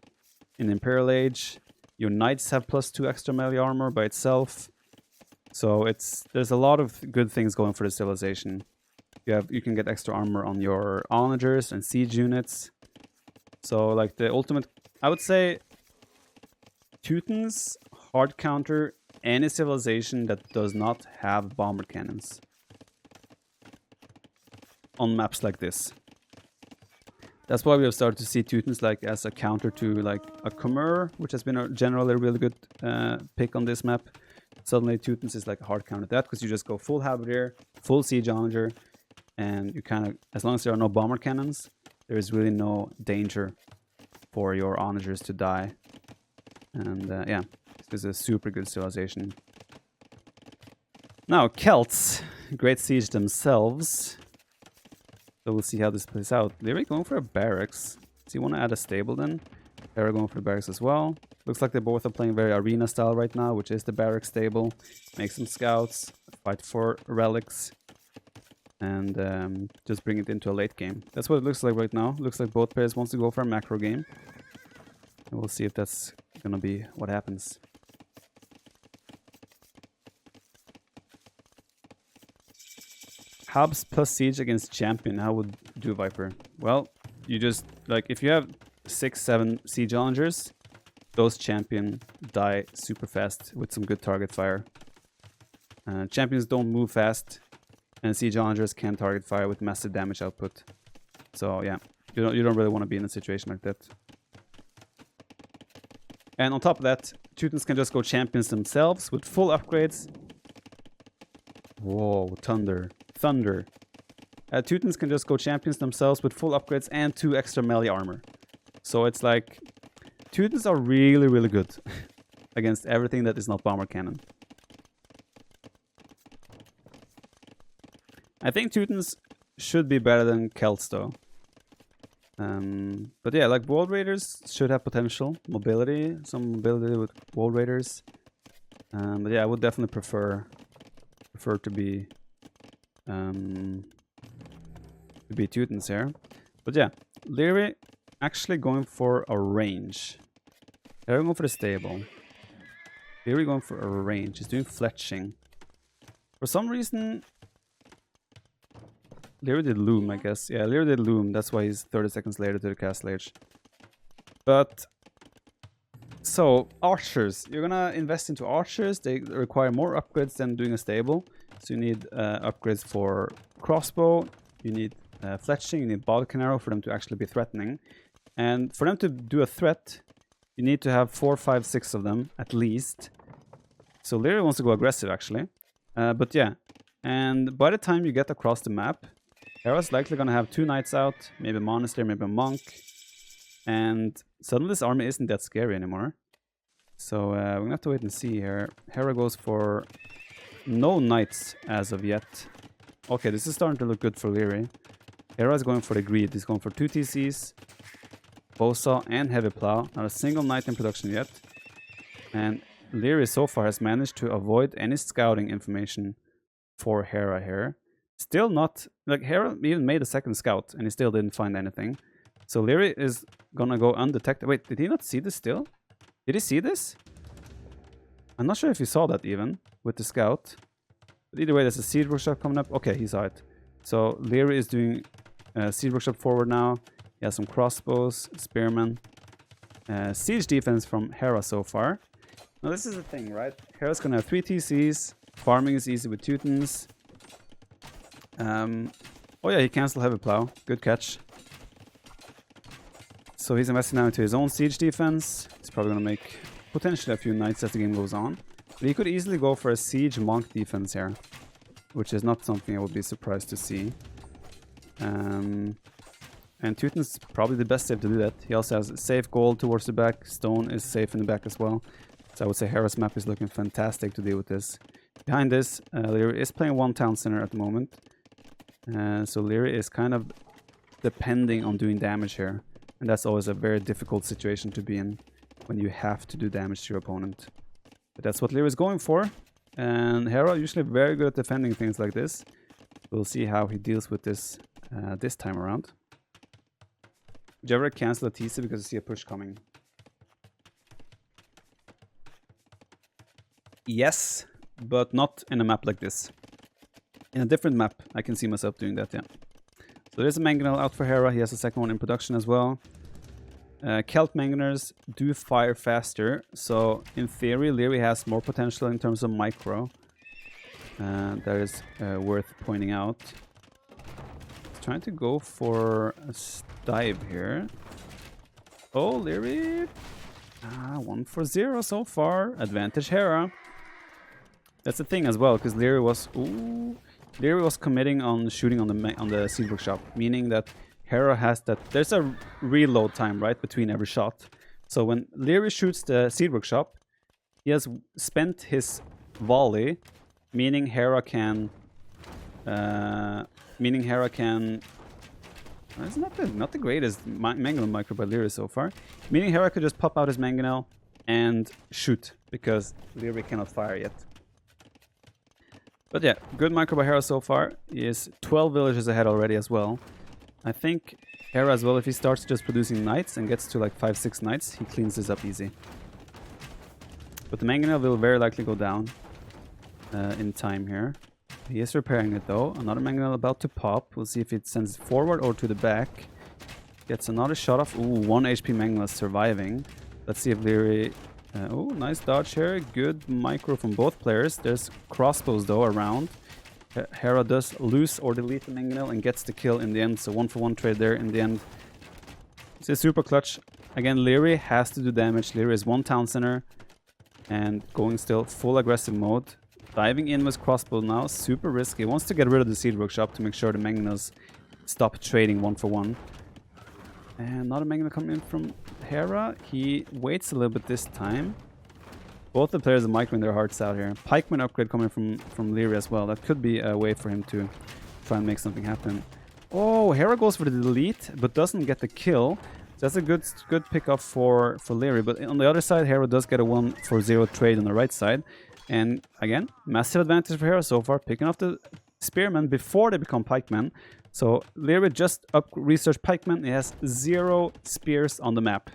Speaker 1: in Imperial Age. Your knights have +2 extra melee armor by itself. So there's a lot of good things going for the civilization. You can get extra armor on your onagers and siege units. So like the ultimate, I would say Teutons hard counter any civilization that does not have bomber cannons on maps like this. That's why we have started to see Teutons like as a counter to like a Khmer, which has been a generally really good pick on this map. Suddenly Teutons is like a hard counter to that because you just go full halberdier, full siege onager, and you kind of, as long as there are no bomber cannons, there is really no danger for your onagers to die. And yeah, this is a super good civilization. Now, Celts, great siege themselves. So we'll see how this plays out. Lyric going for a barracks. So you want to add a stable then? Hera going for the barracks as well. Looks like they both are playing very arena style right now, which is the barrack stable. Make some scouts, fight for relics, and just bring it into a late game. That's what it looks like right now. Looks like both players wants to go for a macro game. And we'll see if that's gonna be what happens. Hubs plus siege against champion. How would do Viper? Well, you just like if you have 6-7 siege onagers, those champion die super fast with some good target fire. Champions don't move fast, and siege onagers can target fire with massive damage output. So yeah, you don't really want to be in a situation like that. And on top of that, Teutons can just go champions themselves with full upgrades. Whoa, thunder. Teutons can just go champions themselves with full upgrades and 2 extra melee armor. So it's like, Teutons are really, really good against everything that is not bomber cannon. I think Teutons should be better than Celts though. But yeah, like World Raiders should have potential. Mobility, some mobility with World Raiders. But yeah, I would definitely prefer to be Teutons here. But yeah, Leary actually going for a range. They're going for the stable. Leary going for a range. He's doing fletching. For some reason, Leary did loom, I guess. Yeah, Leary did loom. That's why he's 30 seconds later to the castle age. But So archers, you're gonna invest into archers. They require more upgrades than doing a stable. So you need upgrades for crossbow, you need fletching, you need Balkan arrow for them to actually be threatening. And for them to do a threat, you need to have 4, 5, 6 of them at least. So Leary wants to go aggressive actually. But yeah, and by the time you get across the map, Hera's likely gonna have 2 knights out, maybe a monastery, maybe a monk. And suddenly this army isn't that scary anymore. So we're gonna have to wait and see here. Hera goes for no knights as of yet. Okay, this is starting to look good for Leary. Hera is going for the greed. He's going for 2 TCs, bowsaw, and heavy plow. Not a single knight in production yet. And Leary so far has managed to avoid any scouting information for Hera here. Still not, like Hera even made a second scout and he still didn't find anything. So Leary is gonna go undetected. Wait, did he not see this still? Did he see this? I'm not sure if he saw that even with the scout. But either way, there's a siege workshop coming up. Okay, he saw it. So Leary is doing siege workshop forward now. He has some crossbows, spearmen. Siege defense from Hera so far. Now this is the thing, right? Hera's gonna have 3 TCs. Farming is easy with Teutons. Oh yeah, he canceled heavy plow. Good catch. So he's investing now into his own siege defense. He's probably going to make potentially a few knights as the game goes on. But he could easily go for a siege monk defense here, which is not something I would be surprised to see. And Teuton's probably the best save to do that. He also has safe gold towards the back. Stone is safe in the back as well. So I would say Hera's map is looking fantastic to deal with this. Behind this, Leary is playing 1 town center at the moment. So Leary is kind of depending on doing damage here. And that's always a very difficult situation to be in when you have to do damage to your opponent. But that's what Leary is going for. And Hera usually very good at defending things like this. We'll see how he deals with this this time around. Would you ever cancel a TC because you see a push coming? Yes, but not in a map like this. In a different map, I can see myself doing that, yeah. So there's a mangonel out for Hera. He has a second one in production as well. Kelt mangoners do fire faster. So in theory, Leary has more potential in terms of micro. That is worth pointing out. He's trying to go for a dive here. Oh, Leary. 1 for 0 so far. Advantage Hera. That's the thing as well, because Leary was... Ooh, Leary was committing on shooting on the siege workshop, meaning that Hera has that. There's a reload time right between every shot. So when Leary shoots the siege workshop, he has spent his volley, meaning Hera can. It's not the greatest mangonel micro by Leary so far. Meaning Hera could just pop out his mangonel and shoot because Leary cannot fire yet. But yeah, good micro by Hera so far. He is 12 villages ahead already as well. I think Hera as well, if he starts just producing knights and gets to like 5, 6 knights, he cleans this up easy. But the mangonel will very likely go down in time here. He is repairing it though. Another mangonel about to pop. We'll see if it sends it forward or to the back. Gets another shot off. Ooh, 1 HP mangonel surviving. Let's see if Leary... oh, nice dodge here. Good micro from both players. There's crossbows though around. Hera does lose or delete the mangonel and gets the kill in the end. So 1-for-1 trade there in the end. This is super clutch. Again, Leary has to do damage. Leary is 1 town center and going still full aggressive mode. Diving in with crossbow now. Super risky. Wants to get rid of the siege workshop to make sure the mangonels stop trading 1-for-1. And another mangonel coming in from Hera. He waits a little bit this time. Both the players are microing their hearts out here. Pikeman upgrade coming from Leary as well. That could be a way for him to try and make something happen. Oh, Hera goes for the delete, but doesn't get the kill. So that's a good pickup for Leary. But on the other side, Hera does get a 1-for-0 trade on the right side. And again, massive advantage for Hera so far. Picking off the spearmen before they become pikemen. So Leary just researched pikemen. He has 0 spears on the map.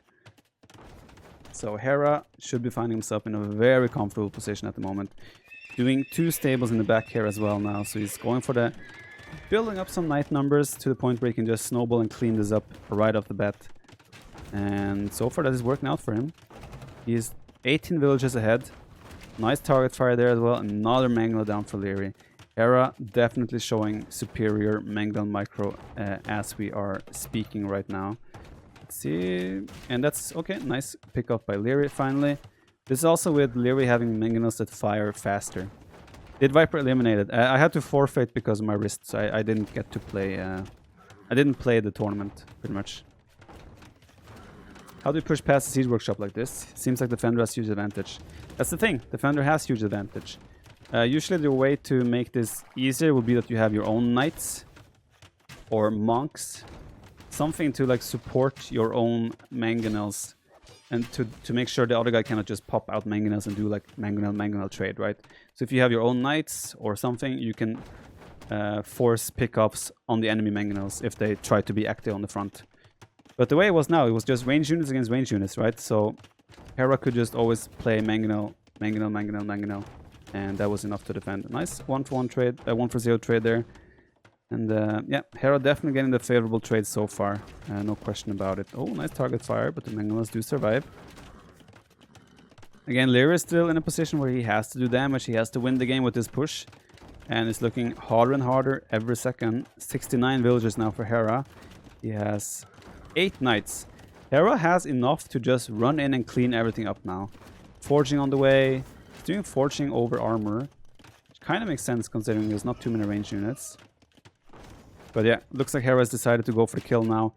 Speaker 1: So Hera should be finding himself in a very comfortable position at the moment. Doing 2 stables in the back here as well now. So he's going for the... building up some knight numbers to the point where he can just snowball and clean this up right off the bat. And so far that is working out for him. He's 18 villages ahead. Nice target fire there as well. Another Mangonel down for Leary. Hera definitely showing superior Mangonel micro as we are speaking right now. Let's see. And that's okay. Nice pick up by Leary finally. This is also with Leary having Mangonels that fire faster. Did Viper eliminated? I had to forfeit because of my wrist, so I didn't get to play. I didn't play the tournament pretty much. How do you push past the Siege Workshop like this? Seems like Defender has huge advantage. That's the thing. Defender has huge advantage. Usually the way to make this easier would be that you have your own knights or monks. Something to like support your own mangonels and to make sure the other guy cannot just pop out mangonels and do like mangonel trade, right? So if you have your own knights or something, you can force pickups on the enemy mangonels if they try to be active on the front. But the way it was now, it was just range units against range units, right? So Hera could just always play mangonel, and that was enough to defend. Nice 1-for-1 trade, 1-for-0 trade there. And yeah, Hera definitely getting the favorable trade so far. No question about it. Oh, nice target fire, but the mangonels do survive. Again, Lear is still in a position where he has to do damage. He has to win the game with this push. And it's looking harder and harder every second. 69 villagers now for Hera. He has 8 knights. Hera has enough to just run in and clean everything up now. Forging on the way. He's doing forging over armor. Which kind of makes sense considering there's not too many range units. But yeah, looks like Hera has decided to go for the kill now.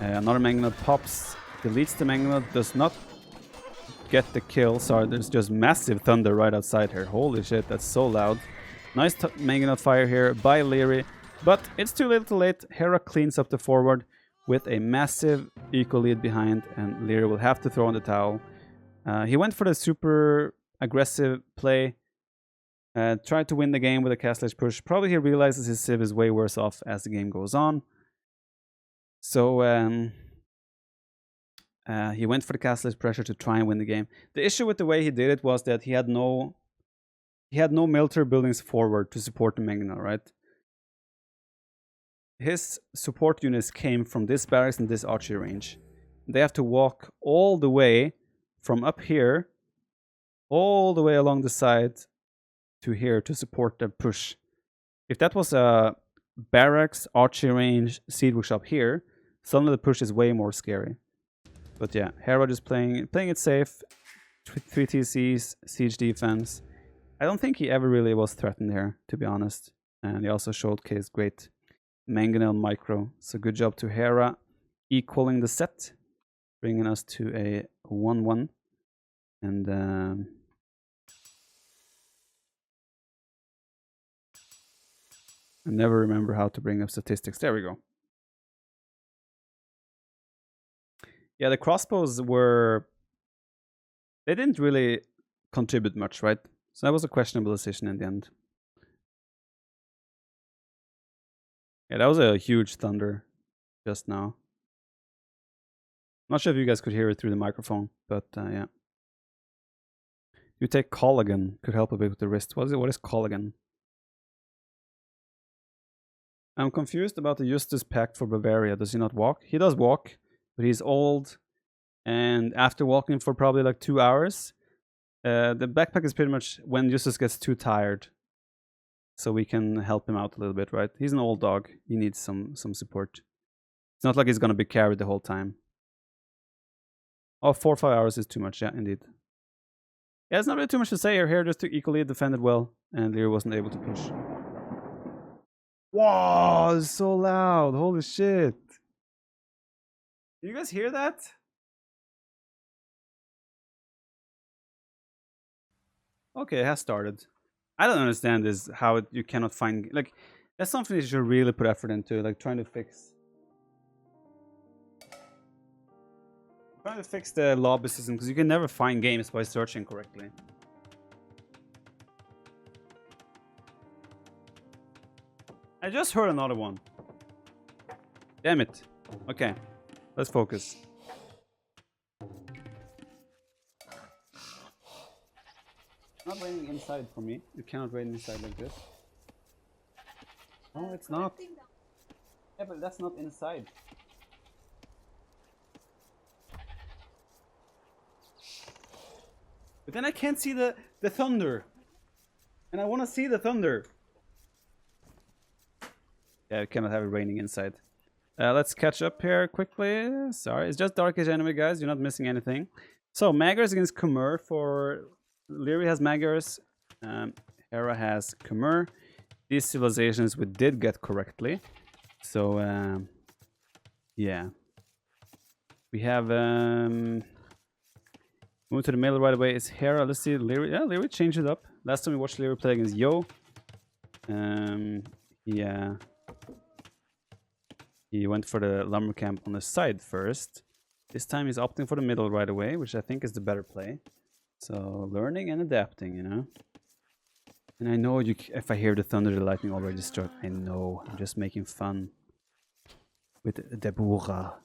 Speaker 1: Another Mangonel pops. Deletes the Mangonel. Does not get the kill. Sorry, there's just massive thunder right outside here. Holy shit, that's so loud. Nice Mangonel fire here by Leary. But it's too little too late. Hera cleans up the forward with a massive eco lead behind, and Leary will have to throw in the towel. He went for the super aggressive play, tried to win the game with a cast-edge push. Probably he realizes his civ is way worse off as the game goes on. So he went for the cast-edge pressure to try and win the game. The issue with the way he did it was that he had no military buildings forward to support the Mangonel, right? His support units came from this barracks and this archery range. They have to walk all the way from up here, all the way along the side to here to support the push. If that was a barracks, archery range, siege workshop here, suddenly the push is way more scary. But yeah, Hera just playing it safe. 3 TCs, siege defense. I don't think he ever really was threatened here, to be honest. And he also showcased great Mangonel micro. So good job to Hera equaling the set, bringing us to a 1-1. And I never remember how to bring up statistics. There we go. Yeah, the crossbows were... They didn't really contribute much, right? So that was a questionable decision in the end. Yeah, that was a huge thunder just now. Not sure if you guys could hear it through the microphone, but yeah. You take collagen, could help a bit with the wrist. What is it? What is collagen? I'm confused about the Justus Pact for Bavaria. Does he not walk? He does walk, but he's old. And after walking for probably like 2 hours, the backpack is pretty much when Justus gets too tired. So we can help him out a little bit, right? He's an old dog. He needs some support. It's not like he's going to be carried the whole time. Oh, 4 or 5 hours is too much. Yeah, indeed. Yeah, it's not really too much to say here. Just to equally defended well. And Lear wasn't able to push. Wow, it's so loud. Holy shit. Did you guys hear that? Okay, it has started. I don't understand this, how you cannot find... Like, that's something you should really put effort into. Like, trying to fix the lobby system, because you can never find games by searching correctly. I just heard another one. Damn it. Okay, let's focus. Not raining inside for me. You cannot rain inside like this. No, it's not. Yeah, but that's not inside. But then I can't see the thunder. And I want to see the thunder. Yeah, we cannot have it raining inside. Let's catch up here quickly. Sorry, it's just Dark Age enemy, guys. You're not missing anything. So, Magars against Khmer for... Leary has Magars. Hera has Khmer. These civilizations we did get correctly. So, yeah. We have... Move to the middle right away. It's Hera. Let's see. Leary. Yeah, Leary changed it up. Last time we watched Leary play against Yo. Yeah. He went for the lumber camp on the side first. This time he's opting for the middle right away, which I think is the better play. So learning and adapting, you know. And I know if I hear the thunder, the lightning already struck. I know. I'm just making fun with Deborah.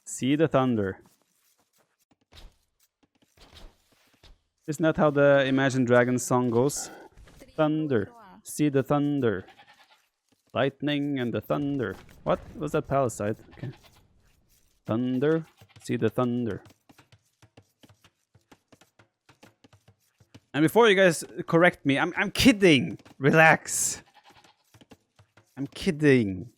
Speaker 1: See the thunder. Isn't that how the Imagine Dragons song goes? Thunder. See the thunder. Lightning and the thunder. What? Was that Palisade? Okay. Thunder. See the thunder. And before you guys correct me, I'm kidding. Relax. I'm kidding.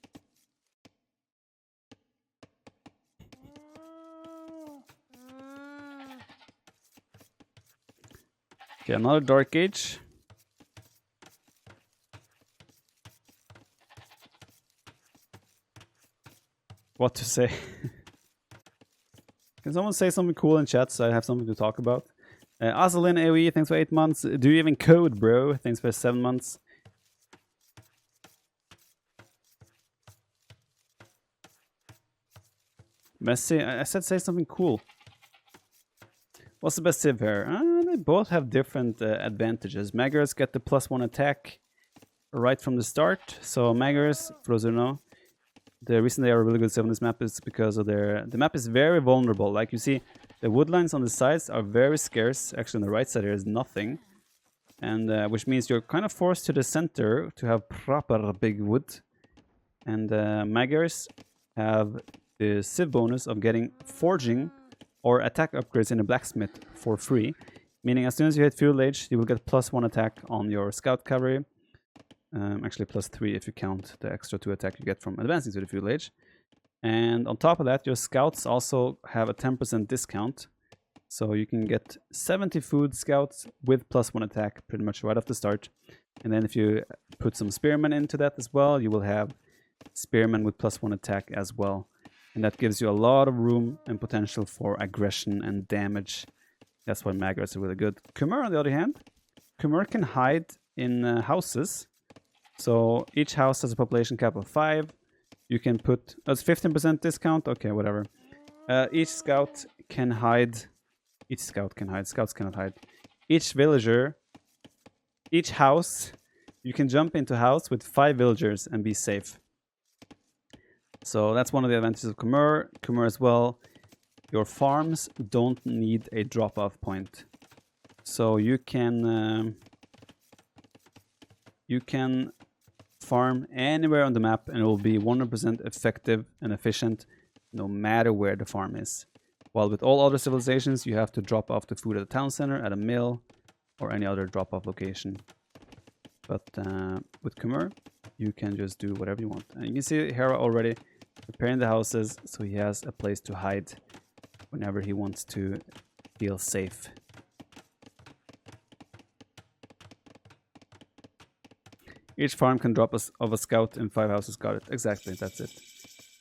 Speaker 1: Okay, another Dark Age. What to say? Can someone say something cool in chat so I have something to talk about? Azalin AoE, thanks for 8 months. Do you even code, bro? Thanks for 7 months. Messi, I said say something cool. What's the best civ here? They both have different advantages. Magars get the +1 attack right from the start. So Magars, for those who know, the reason they are a really good civ on this map is because of the map is very vulnerable. Like you see, the woodlines on the sides are very scarce. Actually, on the right side there is nothing. And which means you're kind of forced to the center to have proper big wood. And Magars have the civ bonus of getting forging or attack upgrades in a blacksmith for free. Meaning as soon as you hit fuel age, you will get +1 attack on your scout cavalry. Actually +3 if you count the extra 2 attack you get from advancing to the fuel age. And on top of that, your scouts also have a 10% discount. So you can get 70 food scouts with +1 attack pretty much right off the start. And then if you put some spearmen into that as well, you will have spearmen with +1 attack as well. And that gives you a lot of room and potential for aggression and damage. That's why Magars are really good. Khmer, on the other hand, Khmer can hide in houses. So each house has a population cap of 5. You can put... That's 15% discount? Okay, whatever. Each scout can hide... Each scout can hide. Scouts cannot hide. Each villager... Each house... You can jump into a house with 5 villagers and be safe. So that's one of the advantages of Khmer. Khmer as well. Your farms don't need a drop-off point. So you can farm anywhere on the map and it will be 100% effective and efficient no matter where the farm is. While with all other civilizations, you have to drop off the food at a town center, at a mill, or any other drop-off location. But with Khmer, you can just do whatever you want. And you can see Hera already preparing the houses, so he has a place to hide whenever he wants to feel safe. Each farm can drop a scout in 5 houses. Got it. Exactly, that's it.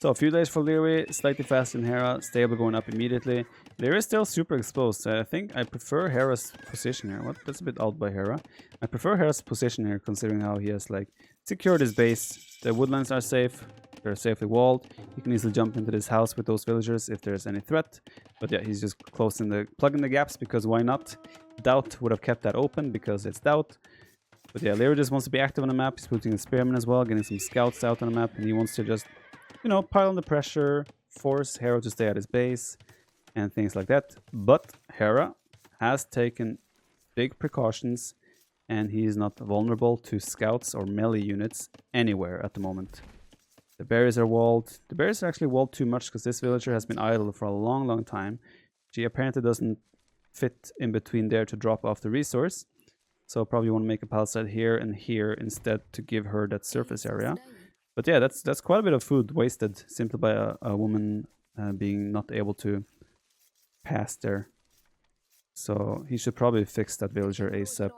Speaker 1: So a few days for Leary, slightly faster than Hera, stable going up immediately. Leary is still super exposed. I think I prefer Hera's position here. What? That's a bit out by Hera. I prefer Hera's position here, considering how he has like secured his base. The woodlands are safe. They're safely walled. He can easily jump into this house with those villagers if there's any threat. But yeah, he's just plugging the gaps because why not? Doubt would have kept that open because it's Doubt. But yeah, Leary just wants to be active on the map. He's putting a spearman as well, getting some scouts out on the map, and he wants to just, you know, pile on the pressure, force Hera to stay at his base, and things like that. But Hera has taken big precautions, and he is not vulnerable to scouts or melee units anywhere at the moment. The berries are walled. The berries are actually walled too much because this villager has been idle for a long, long time. She apparently doesn't fit in between there to drop off the resource. So probably want to make a palisade here and here instead to give her that surface area. But yeah, that's quite a bit of food wasted simply by a woman being not able to pass there. So he should probably fix that villager ASAP.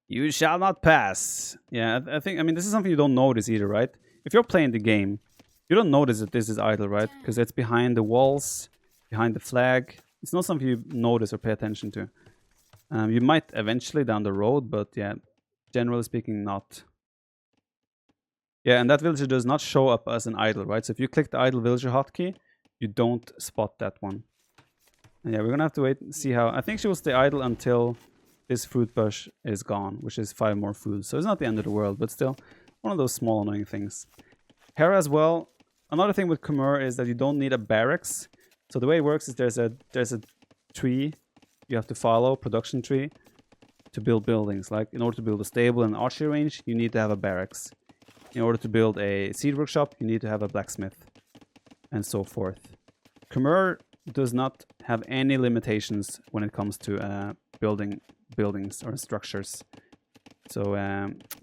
Speaker 1: You shall not pass. Yeah, I think, I mean, this is something you don't notice either, right? If you're playing the game, you don't notice that this is idle, right? Because it's behind the walls, behind the flag. It's not something you notice or pay attention to. You might eventually down the road, but yeah, generally speaking, not. Yeah, and that villager does not show up as an idle, right? So if you click the idle villager hotkey, you don't spot that one. And yeah, we're gonna have to wait and see how. I think she will stay idle until this fruit bush is gone, which is 5 more food. So it's not the end of the world, but still one of those small annoying things. Hera as well. Another thing with Khmer is that you don't need a barracks. So the way it works is there's a tree you have to follow, production tree, to build buildings. Like in order to build a stable and archery range, you need to have a barracks. In order to build a seed workshop, you need to have a blacksmith, and so forth. Khmer does not have any limitations when it comes to building buildings or structures. So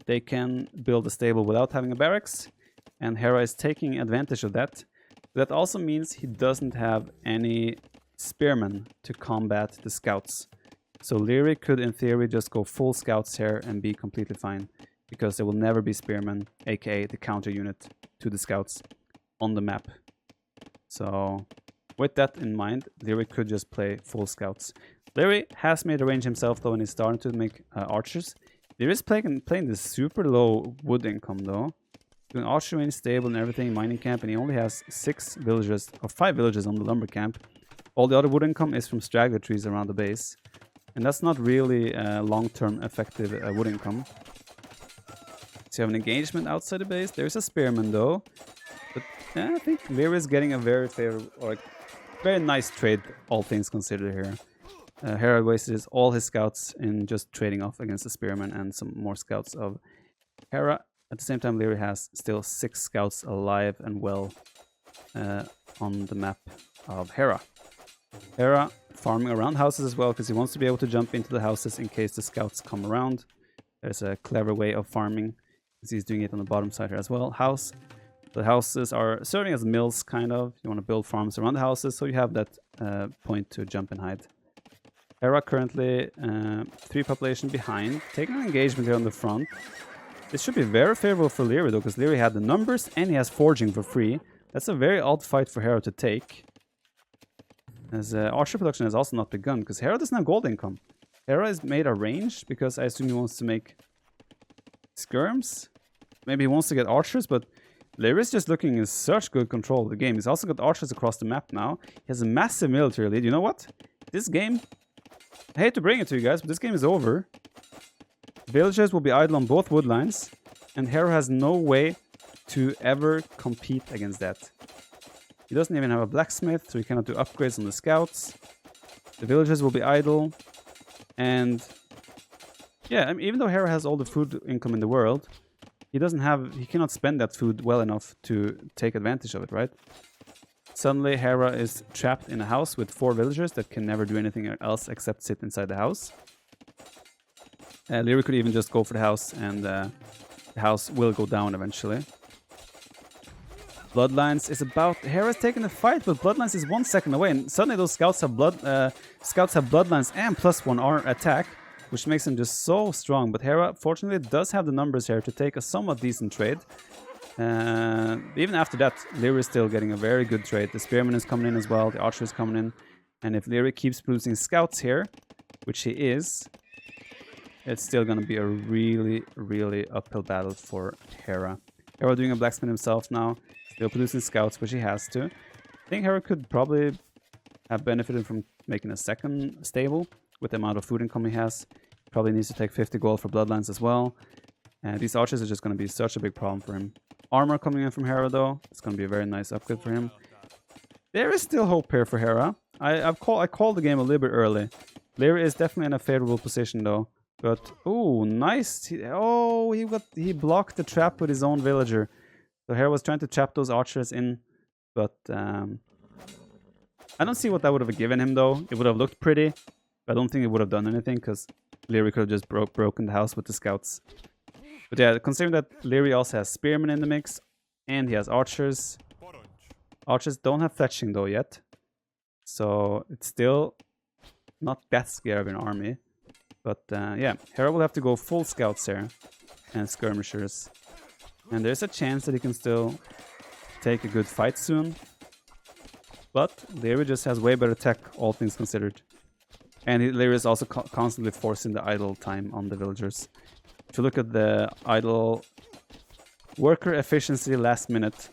Speaker 1: they can build a stable without having a barracks, and Hera is taking advantage of that. That also means he doesn't have any spearmen to combat the scouts. So Lyric could, in theory, just go full scouts here and be completely fine, because there will never be spearmen, aka the counter unit to the scouts, on the map. So with that in mind, Lyric could just play full scouts. Lyric has made a range himself though, and he's starting to make archers. Lyric is playing this super low wood income though. Doing archer range, stable and everything, mining camp, and he only has 6 villages, or 5 villages on the lumber camp. All the other wood income is from straggler trees around the base. And that's not really long-term effective wood income. So you have an engagement outside the base. There's a spearman though. But I think Lyric is getting a very favorable, or very nice trade, all things considered here. Hera wasted all his scouts in just trading off against the spearman and some more scouts of Hera. At the same time, Lyric has still 6 scouts alive and well on the map of Hera. Hera farming around houses as well, because he wants to be able to jump into the houses in case the scouts come around. There's a clever way of farming, because he's doing it on the bottom side here as well. The houses are serving as mills, kind of. You want to build farms around the houses, so you have that point to jump and hide. Hera currently 3 population behind, taking an engagement here on the front. This should be very favorable for Lyric though, because Lyric had the numbers and he has forging for free. That's a very odd fight for Hera to take. As archer production has also not begun, because Hera doesn't have gold income. Hera has made a range, because I assume he wants to make skirms. Maybe he wants to get archers, but Lyric is just looking in such good control of the game. He's also got archers across the map now. He has a massive military lead. You know what? This game, I hate to bring it to you guys, but this game is over. Villagers will be idle on both wood lines, and Hera has no way to ever compete against that. He doesn't even have a blacksmith, so he cannot do upgrades on the scouts. The villagers will be idle, and yeah, I mean, even though Hera has all the food income in the world, he cannot spend that food well enough to take advantage of it, right? Suddenly, Hera is trapped in a house with 4 villagers that can never do anything else except sit inside the house. Lyric could even just go for the house, and the house will go down eventually. Bloodlines is about... Hera's taking the fight, but Bloodlines is 1 second away, and suddenly those scouts have Bloodlines and +1 attack, which makes them just so strong. But Hera, fortunately, does have the numbers here to take a somewhat decent trade. Even after that, Lyric is still getting a very good trade. The Spearman is coming in as well, the Archer is coming in. And if Lyric keeps producing scouts here, which he is, it's still going to be a really, really uphill battle for Hera. Hera doing a blacksmith himself now, still producing scouts, which he has to. I think Hera could probably have benefited from making a second stable with the amount of food income he has. Probably needs to take 50 gold for Bloodlines as well. And these archers are just going to be such a big problem for him. Armor coming in from Hera though, it's going to be a very nice upgrade for him. There is still hope here for Hera. I called the game a little bit early. Lyric is definitely in a favorable position though. But, oh, nice. He blocked the trap with his own villager. So Hera was trying to trap those archers in, but I don't see what that would have given him though. It would have looked pretty, but I don't think it would have done anything because Leary could have just broken the house with the scouts. But yeah, considering that Leary also has spearmen in the mix and he has archers. Archers don't have fletching though yet, so it's still not that scary of an army. But yeah, Hera will have to go full scouts here and skirmishers. And there's a chance that he can still take a good fight soon. But Leary just has way better tech, all things considered. And Leary is also constantly forcing the idle time on the villagers. If you look at the idle worker efficiency last minute,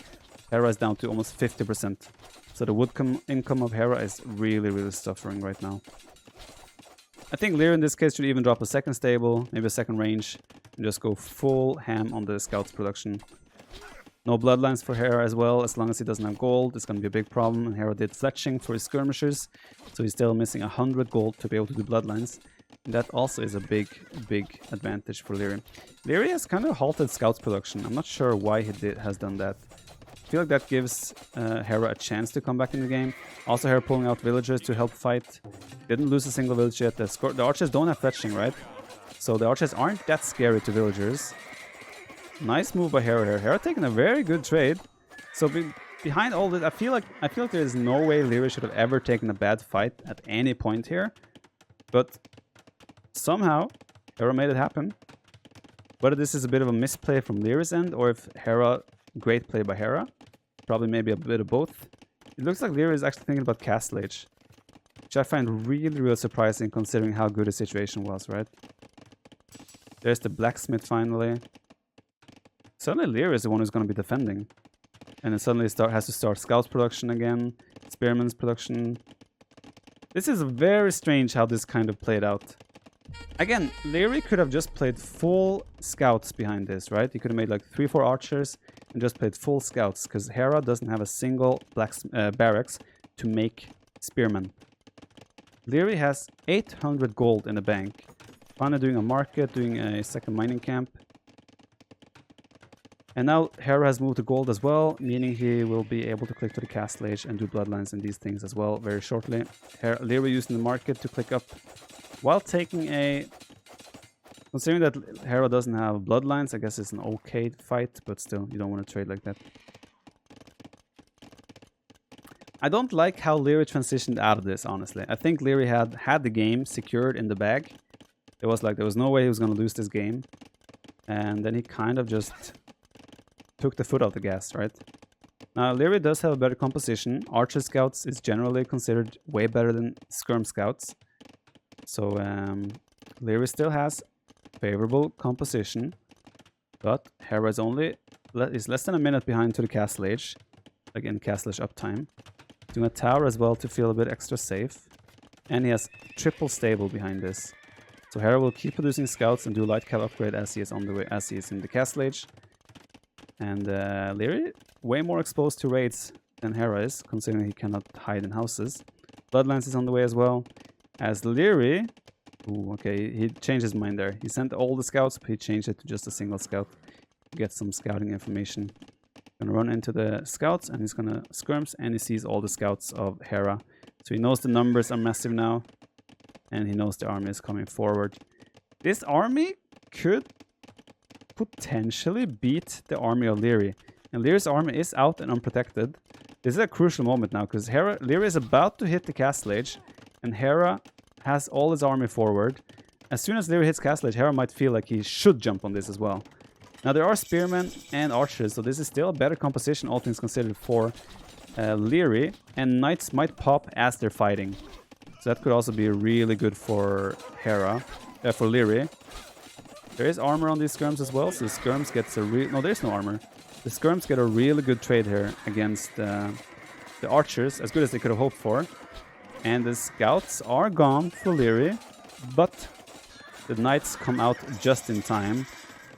Speaker 1: Hera is down to almost 50%. So the wood income of Hera is really, really suffering right now. I think Lear in this case should even drop a second stable, maybe a second range, and just go full ham on the scouts production. No bloodlines for Hera as well, as long as he doesn't have gold, it's going to be a big problem. And Hera did fletching for his skirmishers, so he's still missing 100 gold to be able to do bloodlines. And that also is a big, big advantage for Leary. Leary has kind of halted scouts production. I'm not sure why he has done that. I feel like that gives Hera a chance to come back in the game. Also Hera pulling out villagers to help fight. Didn't lose a single village yet. The archers don't have fetching, right? So the archers aren't that scary to villagers. Nice move by Hera here. Hera taking a very good trade. So behind all this, I feel like there is no way Leary should have ever taken a bad fight at any point here. But somehow Hera made it happen. Whether this is a bit of a misplay from Leary's end or if Hera, great play by Hera. Probably maybe a bit of both. It looks like Leary is actually thinking about Castle Age, which I find really, really surprising considering how good the situation was, right? There's the blacksmith finally. Suddenly Leary is the one who's going to be defending. And then suddenly has to start scouts production again, spearmen's production. This is very strange how this kind of played out. Again, Leary could have just played full scouts behind this, right? He could have made like 3-4 archers and just played full scouts because Hera doesn't have a single barracks to make spearmen. Leary has 800 gold in the bank. Finally doing a market, doing a second mining camp. And now Hera has moved to gold as well, meaning he will be able to click to the Castle Age and do bloodlines and these things as well very shortly. Leary using the market to click up while taking a... Considering that Hera doesn't have bloodlines, I guess it's an okay fight, but still, you don't want to trade like that. I don't like how Leary transitioned out of this, honestly. I think Leary had the game secured in the bag. It was like there was no way he was going to lose this game. And then he kind of just took the foot off the gas, right? Now, Leary does have a better composition. Archer Scouts is generally considered way better than Skirm Scouts. So, Leary still has favorable composition, but Hera is less than a minute behind to the Castle Age. Again, Castle Age uptime. Doing a tower as well to feel a bit extra safe. And he has triple stable behind this. So Hera will keep producing scouts and do light cal upgrade as he is on the way, as he is in the Castle Age. And Leary, way more exposed to raids than Hera is, considering he cannot hide in houses. Bloodlines is on the way as well. As Leary... Ooh, okay, he changed his mind there. He sent all the scouts, but he changed it to just a single scout to get some scouting information. Gonna run into the scouts, and he's gonna skirms, and he sees all the scouts of Hera. So he knows the numbers are massive now, and he knows the army is coming forward. This army could potentially beat the army of Leary. And Leary's army is out and unprotected. This is a crucial moment now, because Leary is about to hit the Castle Age, and Hera has all his army forward. As soon as Leary hits Castle Age, Hera might feel like he should jump on this as well. Now there are spearmen and archers, so this is still a better composition, all things considered, for Leary. And knights might pop as they're fighting. So that could also be really good for for Leary. There is armor on these skirms as well, so the skirms gets a no, there's no armor. The skirms get a really good trade here against the archers, as good as they could have hoped for. And the scouts are gone for Leary, but the knights come out just in time.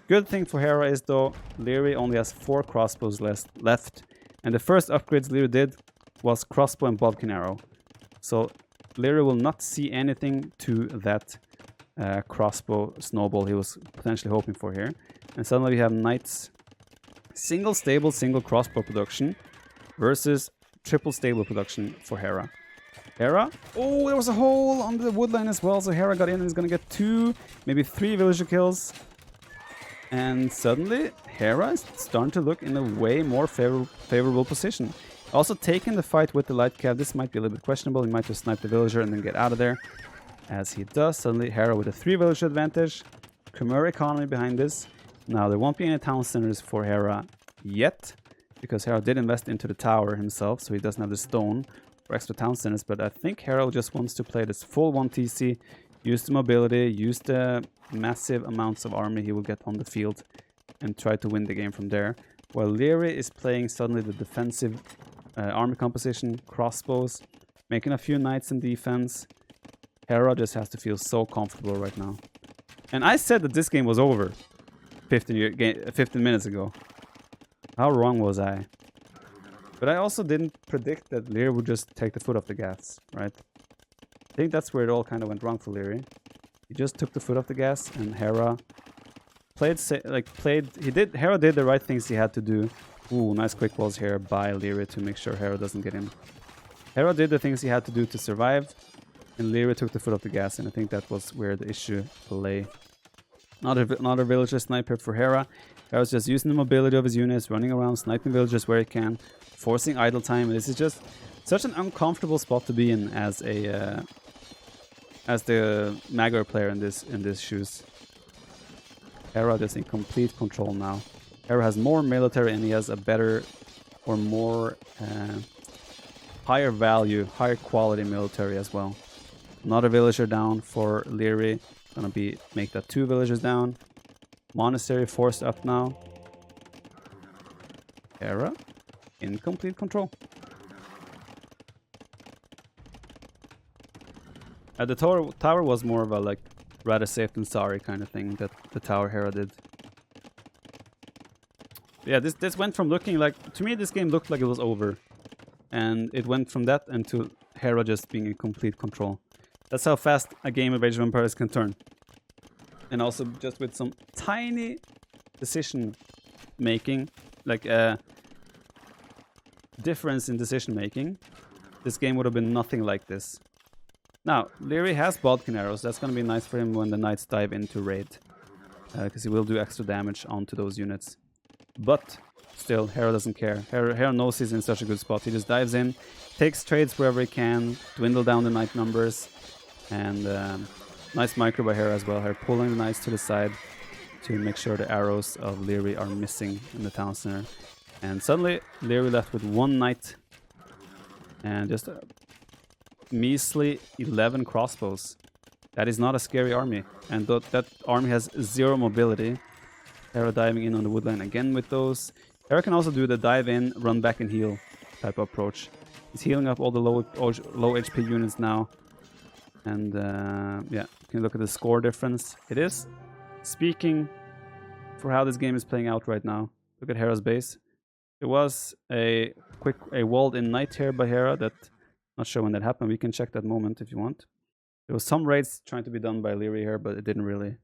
Speaker 1: Good thing for Hera is, though, Leary only has 4 crossbows left. And the first upgrades Leary did was crossbow and bodkin arrow. So Leary will not see anything to that crossbow snowball he was potentially hoping for here. And suddenly we have knights Single stable, single crossbow production versus triple stable production for Hera. Hera, oh, there was a hole on the wood line as well, so Hera got in and is gonna get 2, maybe 3 villager kills. And suddenly, Hera is starting to look in a way more favorable position. Also taking the fight with the light cav, this might be a little bit questionable. He might just snipe the villager and then get out of there. As he does, suddenly Hera with a 3 villager advantage. Khmer economy behind this. Now, there won't be any town centers for Hera yet, because Hera did invest into the tower himself, so he doesn't have the stone for extra town centers. But I think Hera just wants to play this full 1 TC, use the mobility, use the massive amounts of army he will get on the field, and try to win the game from there. While Leary is playing suddenly the defensive army composition, crossbows, making a few knights in defense. Hera just has to feel so comfortable right now. And I said that this game was over 15 minutes ago. How wrong was I? But I also didn't predict that Leary would just take the foot off the gas, right? I think that's where it all kind of went wrong for Leary. He just took the foot off the gas, and Hera Hera did the right things he had to do. Ooh, nice quick walls here by Leary to make sure Hera doesn't get in. Hera did the things he had to do to survive, and Leary took the foot off the gas, and I think that was where the issue lay. Another villager sniper for Hera. Hera's just using the mobility of his units, running around, sniping villagers where he can, forcing idle time. This is just such an uncomfortable spot to be in as a as the Magyar player in this shoes. Hera is in complete control now. Hera has more military and he has a better or more higher value, higher quality military as well. Another villager down for Leary. Gonna make that 2 villagers down. Monastery forced up now. Hera in complete control. The tower was more of a like rather safe than sorry kind of thing that the tower Hera did. Yeah, this went from looking like, to me this game looked like it was over, and it went from that into Hera just being in complete control. That's how fast a game of Age of Empires can turn. And also just with some tiny decision making, like a difference in decision making, this game would have been nothing like this. Now, Leary has Bodkin arrows. That's going to be nice for him when the knights dive into raid, because he will do extra damage onto those units. But still, Hera doesn't care. Hera knows he's in such a good spot. He just dives in, takes trades wherever he can, dwindle down the knight numbers, and nice micro by Hera as well. Hera pulling the knights to the side to make sure the arrows of Leary are missing in the town center. And suddenly, Leary left with 1 knight and just a measly 11 crossbows. That is not a scary army, and that army has 0 mobility. Hera diving in on the woodline again with those. Hera can also do the dive in, run back and heal type of approach. He's healing up all the low HP units now. And yeah, you can look at the score difference. It is speaking for how this game is playing out right now. Look at Hera's base. It was a walled in knight here by Hera. That, not sure when that happened. We can check that moment if you want. There was some raids trying to be done by Leary here, but it didn't really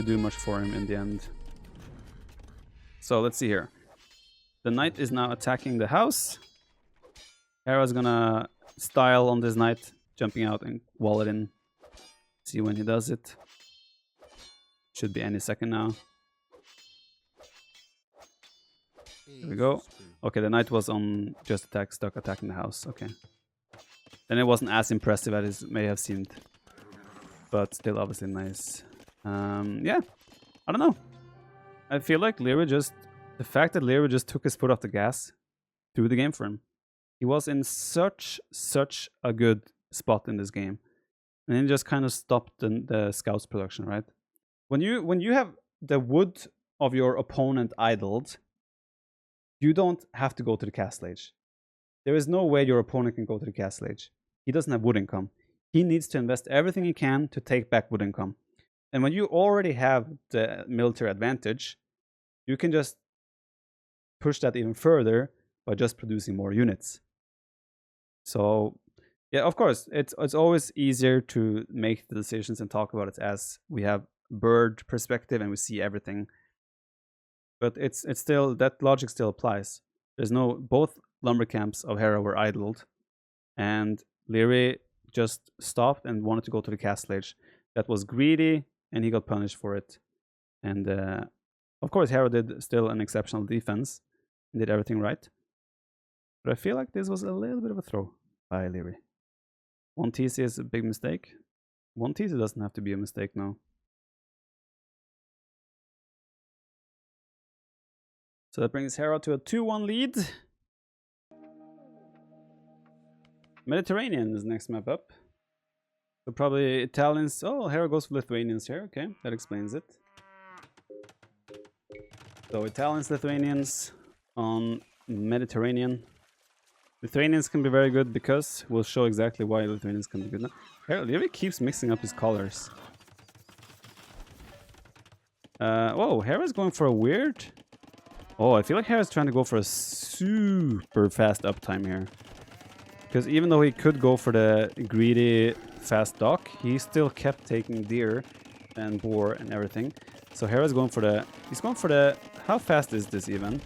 Speaker 1: do much for him in the end. So let's see here. The knight is now attacking the house. Hera's gonna style on this knight, jumping out and wall it in. See when he does it. Should be any second now. There we go. Okay, the knight was on just stuck attacking the house. Okay. Then it wasn't as impressive as it may have seemed. But still obviously nice. Yeah, I don't know. I feel like the fact that Leary just took his foot off the gas threw the game for him. He was in such a good spot in this game. And then just kind of stopped the scouts production, right? When you have the wood of your opponent idled, you don't have to go to the castle age. There is no way your opponent can go to the castle age. He doesn't have wood income. He needs to invest everything he can to take back wood income. And when you already have the military advantage, you can just push that even further by just producing more units. So, yeah, of course, it's always easier to make the decisions and talk about it as we have bird perspective and we see everything. But it's still, that logic still applies. There's no, both lumber camps of Hera were idled, and Leary just stopped and wanted to go to the castle age. That was greedy, and he got punished for it. And of course, Hera did still an exceptional defense and did everything right. But I feel like this was a little bit of a throw by Leary. 1 TC is a big mistake. 1 TC doesn't have to be a mistake now. So that brings Hera to a 2-1 lead. Mediterranean is next map up. So probably Italians. Oh, Hera goes for Lithuanians here. Okay, that explains it. So Italians, Lithuanians on Mediterranean. Lithuanians can be very good because we'll show exactly why Lithuanians can be good now. Hera really keeps mixing up his colors. Whoa, Hera's going for a weird... Oh, I feel like Hera's trying to go for a super fast uptime here. Because even though he could go for the greedy fast dock, he still kept taking deer and boar and everything. So Hera's going for the... He's going for the... How fast is this even?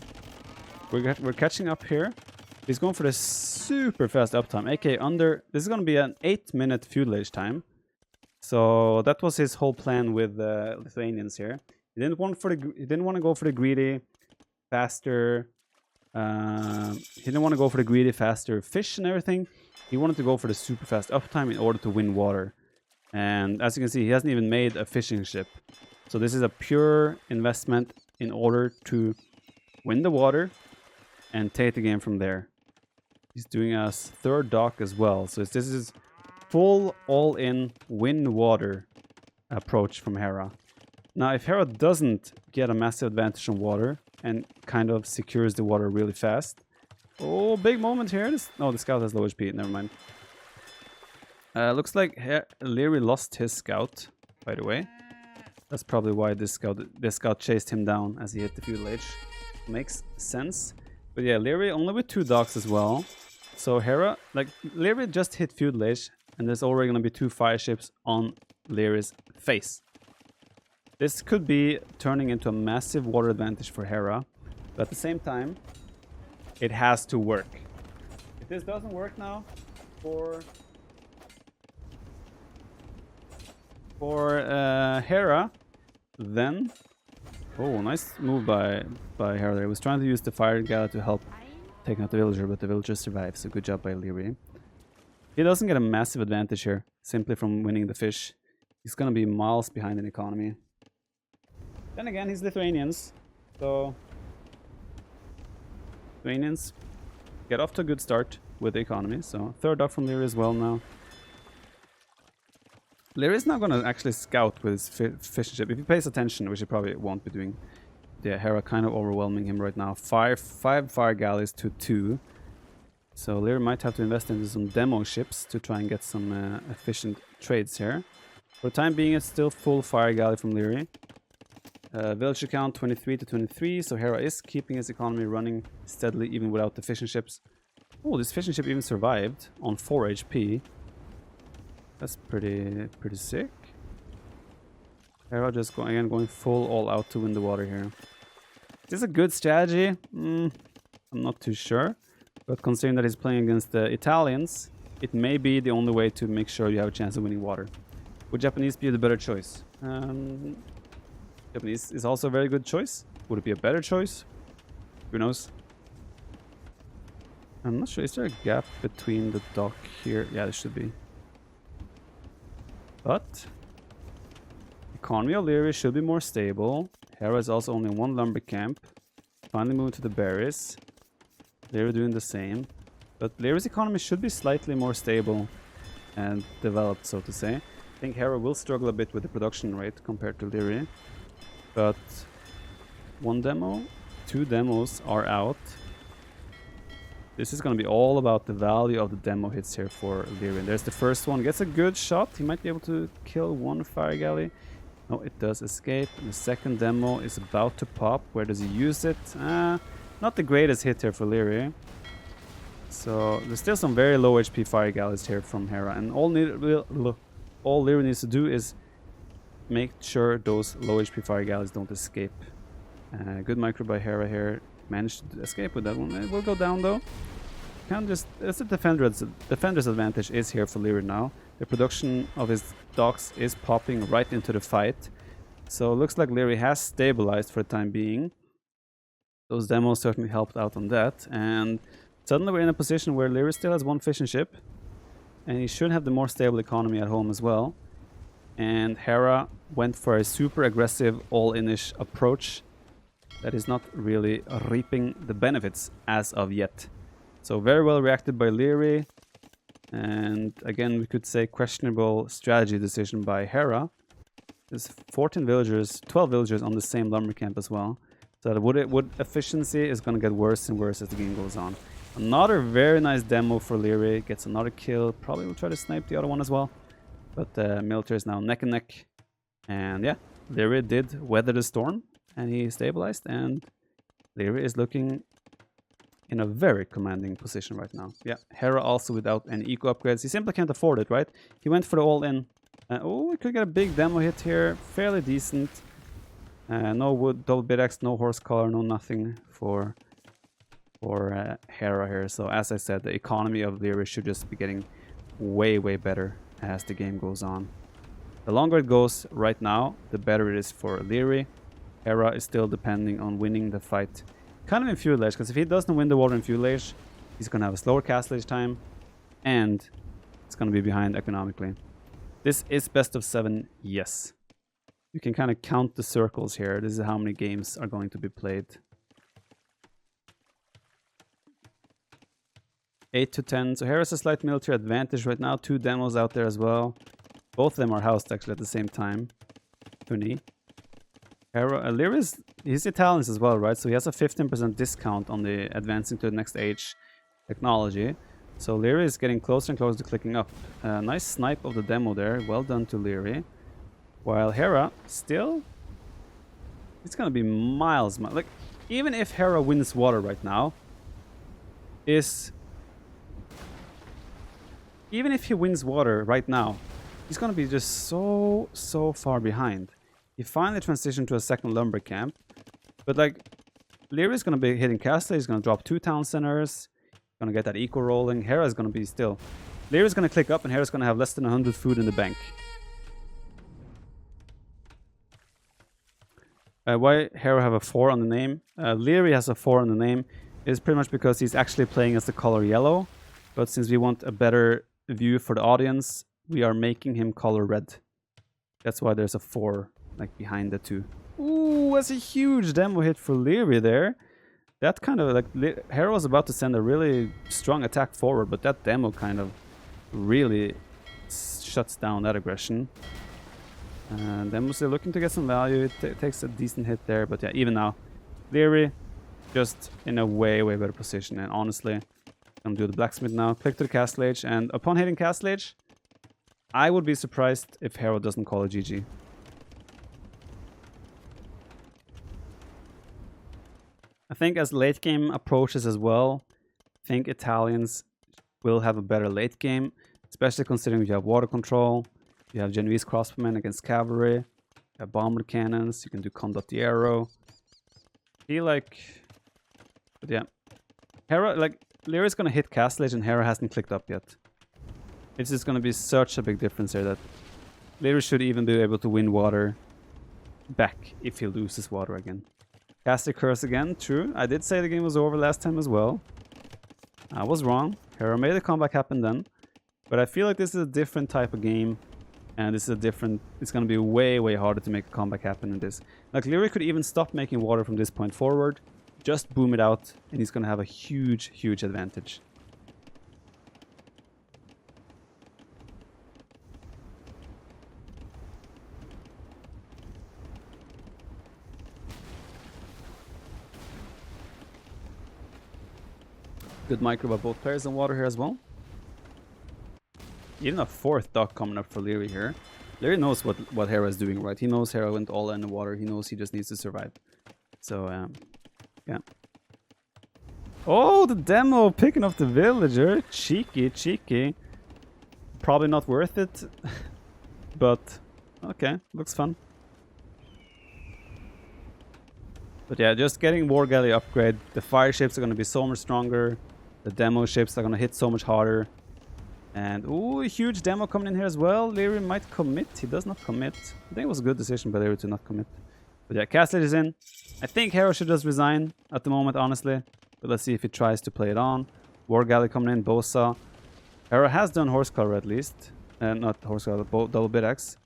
Speaker 1: We're catching up here. He's going for the super fast uptime. AK under... This is going to be an 8-minute feudalage time. So that was his whole plan with the Lithuanians here. He didn't want to go for the greedy, faster... he didn't want to go for the greedy, faster fish and everything. He wanted to go for the super fast uptime in order to win water. And as you can see, he hasn't even made a fishing ship. So this is a pure investment in order to win the water and take the game from there. He's doing a third dock as well. So this is full all-in win water approach from Hera. Now, if Hera doesn't get a massive advantage on water and kind of secures the water really fast. Oh, big moment here. No, the scout has low HP. Never mind. Looks like Leary lost his scout, by the way. That's probably why this scout chased him down as he hit the feudal age. Makes sense. But yeah, Leary only with 2 docks as well. So Hera, like, Leary just hit feudal age, and there's already going to be 2 fire ships on Leary's face. This could be turning into a massive water advantage for Hera, but at the same time, it has to work. If this doesn't work now for Hera, then... Oh, nice move by Hera there. He was trying to use the fire gala to help take out the villager, but the villager survives. So good job by Leary. He doesn't get a massive advantage here, simply from winning the fish. He's gonna be miles behind in economy. Then again, he's Lithuanians, so Lithuanians get off to a good start with the economy. So third dock from Leary as well now. Leary is not going to actually scout with his fishing ship. If he pays attention, which he probably won't be doing. Yeah, Hera kind of overwhelming him right now. 5 fire galleys to 2. So Leary might have to invest into some demo ships to try and get some efficient trades here. For the time being, it's still full fire galley from Leary. Villager count 23 to 23, so Hera is keeping his economy running steadily even without the fishing ships. Oh, this fishing ship even survived on 4 HP. That's pretty sick. Hera just going full all out to win the water here. Is this a good strategy? I'm not too sure. But considering that he's playing against the Italians, it may be the only way to make sure you have a chance of winning water. Would Japanese be the better choice? Japanese is also a very good choice. Would it be a better choice? Who knows? I'm not sure. Is there a gap between the dock here? Yeah, there should be. But economy of Leary should be more stable. Hera is also only 1 lumber camp. Finally moved to the berries. Leary doing the same. But Leary's economy should be slightly more stable and developed, so to say. I think Hera will struggle a bit with the production rate compared to Leary. But 1 demo, 2 demos are out. This is going to be all about the value of the demo hits here for Leary. There's the first one. Gets a good shot. He might be able to kill 1 fire galley. No, it does escape. And the second demo is about to pop. Where does he use it? Not the greatest hit here for Leary. So there's still some very low HP fire galleys here from Hera. And all Leary needs to do is make sure those low HP fire galleys don't escape. Good micro by Hera here. Managed to escape with that one. It will go down though. Can't just... It's a defender's advantage is here for Lyra now. The production of his docks is popping right into the fight. So it looks like Lyra has stabilized for the time being. Those demos certainly helped out on that. And suddenly we're in a position where Lyra still has one fishing ship. And he should have the more stable economy at home as well. And Hera went for a super aggressive all-in-ish approach that is not really reaping the benefits as of yet. So very well reacted by Lyra. And again, we could say questionable strategy decision by Hera. There's 14 villagers, 12 villagers on the same lumber camp as well. So the wood efficiency is going to get worse and worse as the game goes on. Another very nice demo for Lyra. Gets another kill. Probably will try to snipe the other one as well. But the military is now neck and neck. And yeah, Lyra did weather the storm. And he stabilized. And Lyra is looking in a very commanding position right now. Yeah, Hera also without any eco upgrades. He simply can't afford it, right? He went for the all-in. Oh, we could get a big demo hit here. Fairly decent. No wood, double bit X, no horse collar, no nothing for Hera here. So as I said, the economy of Lyra should just be getting way, way better as the game goes on. The longer it goes right now, the better it is for Lyra. Hera is still depending on winning the fight kind of in fuel age, because if he doesn't win the water in fuel age, he's going to have a slower castle age time, and it's going to be behind economically. This is best of 7, yes. You can kind of count the circles here. This is how many games are going to be played. 8 to 10. So here is a slight military advantage right now. 2 demos out there as well. Both of them are housed actually at the same time. Huni. Lyra is... He's Italians as well, right? So he has a 15% discount on the advancing to the next age technology. So Lyra is getting closer and closer to clicking up. Nice snipe of the demo there. Well done to Lyra. While Hera still... It's gonna be miles... Like, even if Hera wins water right now... Even if he wins water right now... He's gonna be just so far behind. He finally transitioned to a second lumber camp. But like... Lyra is gonna be hitting castle. He's gonna drop 2 town centers. Gonna get that eco rolling. Hera is gonna be still... Lyra is gonna click up and Hera's gonna have less than 100 food in the bank. Why Hera have a 4 on the name? Lyra has a 4 on the name. Is pretty much because he's actually playing as the color yellow. But since we want a better view for the audience, we are making him color red. That's why there's a 4 like behind the 2. Ooh, that's a huge demo hit for Lyra there. That kind of like... Hera was about to send a really strong attack forward, but that demo kind of really shuts down that aggression. And then we're looking to get some value. It takes a decent hit there, but yeah, even now, Lyra just in a way better position. And honestly, I'm gonna do the blacksmith now. Click to the castle age, and upon hitting castle age, I would be surprised if Hera doesn't call a GG. I think as late game approaches as well, I think Italians will have a better late game, especially considering you have water control. You have Genoese crossbowmen against cavalry. You have bomber cannons. You can do combat the arrow. I feel like... But yeah. Hera, like, Lyra is going to hit castle age and Hera hasn't clicked up yet. It's just going to be such a big difference here that Lyra should even be able to win water back if he loses water again. Caster curse again, true. I did say the game was over last time as well. I was wrong. Hera made the comeback happen then. But I feel like this is a different type of game. And this is a different... It's going to be way harder to make a comeback happen in this. Like, Lyra could even stop making water from this point forward. Just boom it out. And he's going to have a huge advantage. Good micro by both players on water here as well. Even a 4th dock coming up for Lyra here. Lyra knows what Hera is doing, right? He knows Hera went all in the water. He knows he just needs to survive. So, yeah. Oh, the demo picking up the villager. Cheeky. Probably not worth it. But, okay. Looks fun. But yeah, just getting War Galley upgrade. The fire ships are going to be so much stronger. The demo ships are going to hit so much harder. And, ooh, a huge demo coming in here as well. Leary might commit. He does not commit. I think it was a good decision by Leary to not commit. But yeah, Castle is in. I think Hero should just resign at the moment, honestly. But let's see if he tries to play it on. War Galley coming in, Bosa. Hero has done Horse Color at least. Not Horse Color, Double Bit X.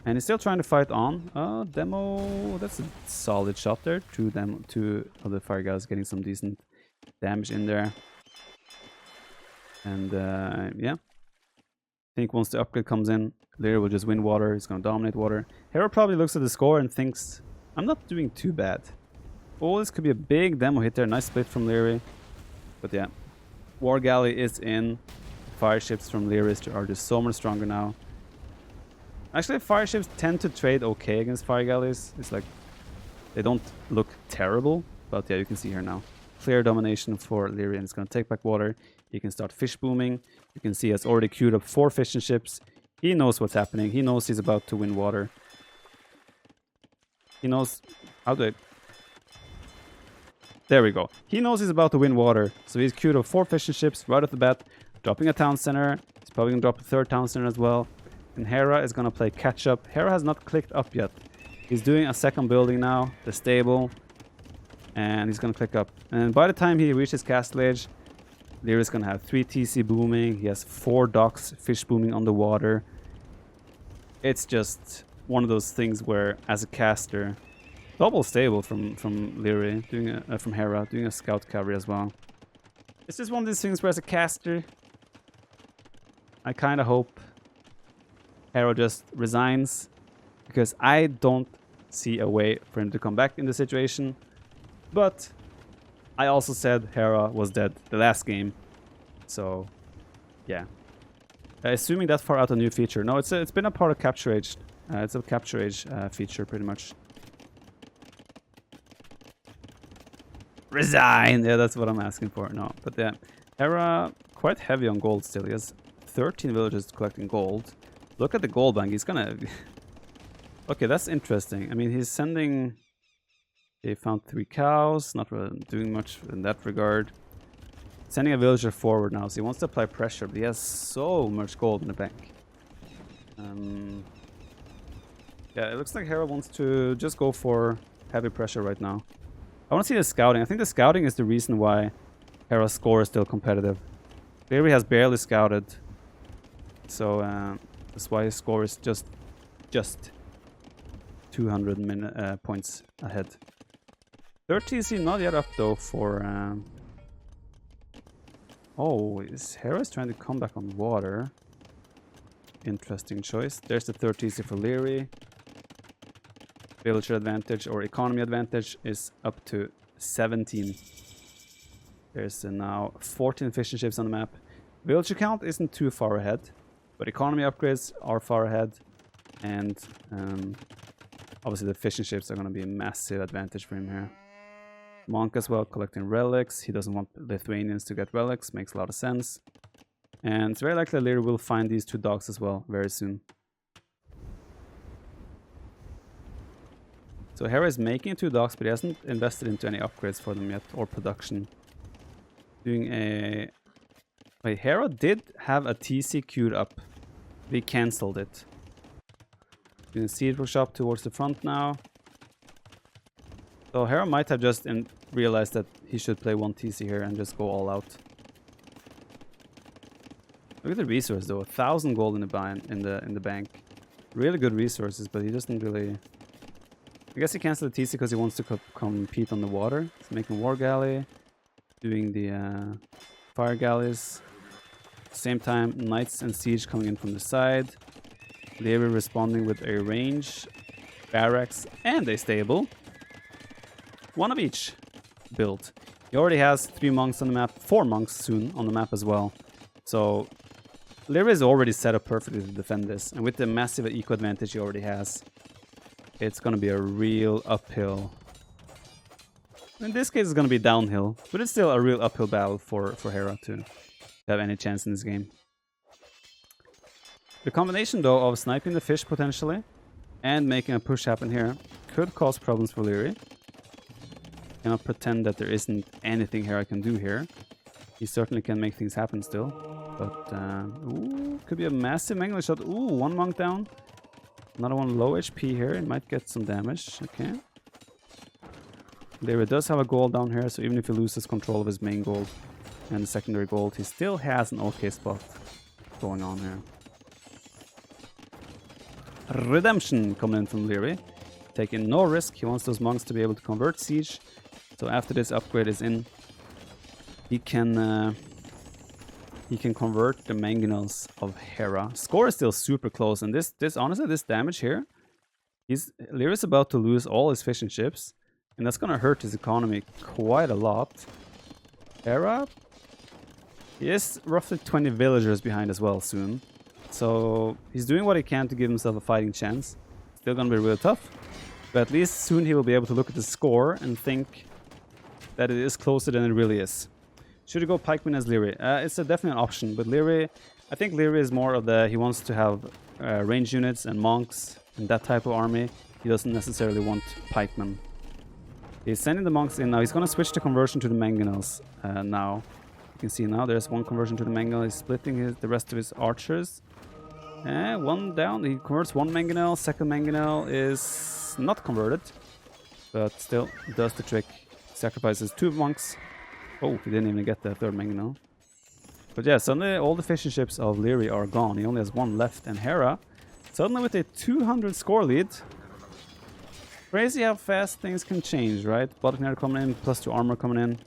Speaker 1: And he's still trying to fight on. Demo, that's a solid shot there. Two other fire guys getting some decent damage in there. And yeah. I think once the upgrade comes in, Leary will just win water. He's going to dominate water. Hero probably looks at the score and thinks, I'm not doing too bad. Oh, this could be a big demo hit there. Nice split from Leary. But yeah, War Galley is in. Fire ships from Leary are just so much stronger now. Actually, fire ships tend to trade okay against fire galleys. It's like they don't look terrible, but yeah, you can see here now. Clear domination for Leary, and it's going to take back water. He can start fish booming. You can see he has already queued up 4 fishing ships. He knows what's happening. He knows he's about to win water. He knows how to... There we go. He knows he's about to win water. So he's queued up 4 fishing ships right off the bat, dropping a town center. He's probably going to drop a 3rd town center as well. And Hera is going to play catch up. Hera has not clicked up yet. He's doing a 2nd building now, the stable. And he's going to click up. And by the time he reaches Castle Age, Leary's going to have 3 TC booming. He has 4 docks, fish booming on the water. It's just one of those things where, as a caster, double stable from Leary, from Hera, doing a scout cavalry as well. It's just one of these things where, as a caster, I kind of hope Hero just resigns, because I don't see a way for him to come back in the situation. But I also said Hera was dead the last game, so yeah. Assuming that far out a new feature. No, it's been a part of Capture Age. It's a Capture Age feature pretty much. Resign! Yeah, that's what I'm asking for. No, but yeah, Hera quite heavy on gold still. He has 13 villages collecting gold. Look at the gold bank. He's gonna... Okay, that's interesting. I mean, he's sending... He found 3 cows. Not really doing much in that regard. Sending a villager forward now. So he wants to apply pressure, but he has so much gold in the bank. Yeah, it looks like Hera wants to just go for heavy pressure right now. I want to see the scouting. I think the scouting is the reason why Hera's score is still competitive. Leary has barely scouted. So... that's why his score is just 200 points ahead. 30C not yet up though for... Oh, Hera's trying to come back on water. Interesting choice. There's the 30C for Leary. Villager advantage or economy advantage is up to 17. There's now 14 fishing ships on the map. Villager count isn't too far ahead. But economy upgrades are far ahead, and obviously the fishing ships are going to be a massive advantage for him here. Monk as well, collecting relics. He doesn't want Lithuanians to get relics, makes a lot of sense. And it's very likely Leary will find these 2 dogs as well very soon. So Hera is making 2 dogs, but he hasn't invested into any upgrades for them yet, or production. Doing a... Wait, Hera did have a TC queued up. We cancelled it. Doing a seed workshop towards the front now. So Hera might have just realized that he should play 1 TC here and just go all out. Look at the resource though, 1,000 gold in the bank. Really good resources, but he doesn't really... I guess he canceled the TC because he wants to compete on the water. He's making War Galley, doing the Fire Galleys. Same time, Knights and Siege coming in from the side. Leary responding with a range, barracks, and a stable. 1 of each build. He already has 3 monks on the map, 4 monks soon on the map as well. So Leary is already set up perfectly to defend this. And with the massive eco advantage he already has, it's going to be a real uphill. In this case it's going to be downhill, but it's still a real uphill battle for Hera to have any chance in this game. The combination though of sniping the fish potentially and making a push happen here could cause problems for Leary. Cannot pretend that there isn't anything Hera can do here. He certainly can make things happen still. But, ooh, could be a massive angle shot. Ooh, one monk down. Another one low HP here. It might get some damage. Okay. Leary does have a gold down here, so even if he loses control of his main gold and the secondary gold, he still has an okay spot going on here. Redemption coming in from Leary. Taking no risk. He wants those monks to be able to convert siege. So after this upgrade is in, he can convert the mangonels of Hera. Score is still super close, and this honestly, this damage here, Leary's about to lose all his fishing ships, and that's gonna hurt his economy quite a lot. Hera, he is roughly 20 villagers behind as well soon, so he's doing what he can to give himself a fighting chance. Still gonna be really tough, but at least soon he will be able to look at the score and think that it is closer than it really is. Should he go pikeman as Leary? It's definitely an option, but Leary, I think Leary is more of the, he wants to have range units and monks and that type of army. He doesn't necessarily want pikemen. He's sending the monks in now. He's going to switch the conversion to the mangonels now. You can see now there's one conversion to the mangonel. He's splitting the rest of his archers. One down. He converts one mangonel. Second mangonel is not converted, but still does the trick. Sacrifices 2 monks. Oh, he didn't even get the third mangonel. But yeah, suddenly all the fishing ships of Leary are gone. He only has one left. And Hera, suddenly with a 200 score lead. Crazy how fast things can change, right? Bottleneck coming in, +2 armor coming in.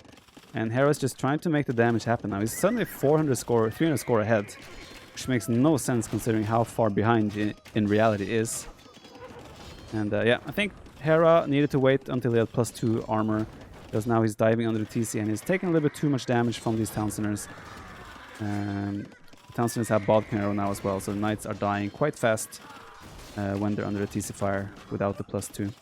Speaker 1: And Hera's just trying to make the damage happen now. He's suddenly 300 score ahead. Which makes no sense considering how far behind in reality is. And yeah, I think Hera needed to wait until he had +2 armor. Because now he's diving under the TC and he's taking a little bit too much damage from these town centers. Town centers have Bodkin arrow now as well, so the knights are dying quite fast when they're under the TC fire without the +2.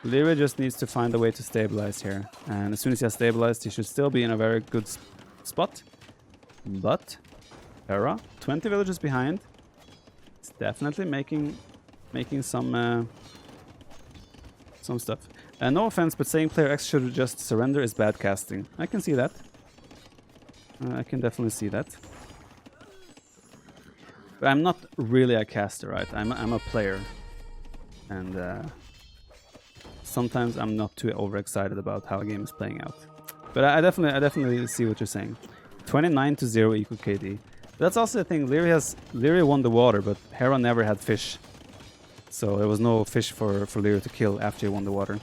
Speaker 1: Leary just needs to find a way to stabilize here, and as soon as he has stabilized, he should still be in a very good spot. But Hera, 20 villagers behind, it's definitely making some stuff. No offense, but saying player X should just surrender is bad casting. I can see that. I can definitely see that. But I'm not really a caster, right? I'm a player. And sometimes I'm not too overexcited about how a game is playing out. But I definitely see what you're saying. 29-0 equal KD. That's also the thing. Leary won the water, but Hera never had fish. So there was no fish for Leary to kill after he won the water.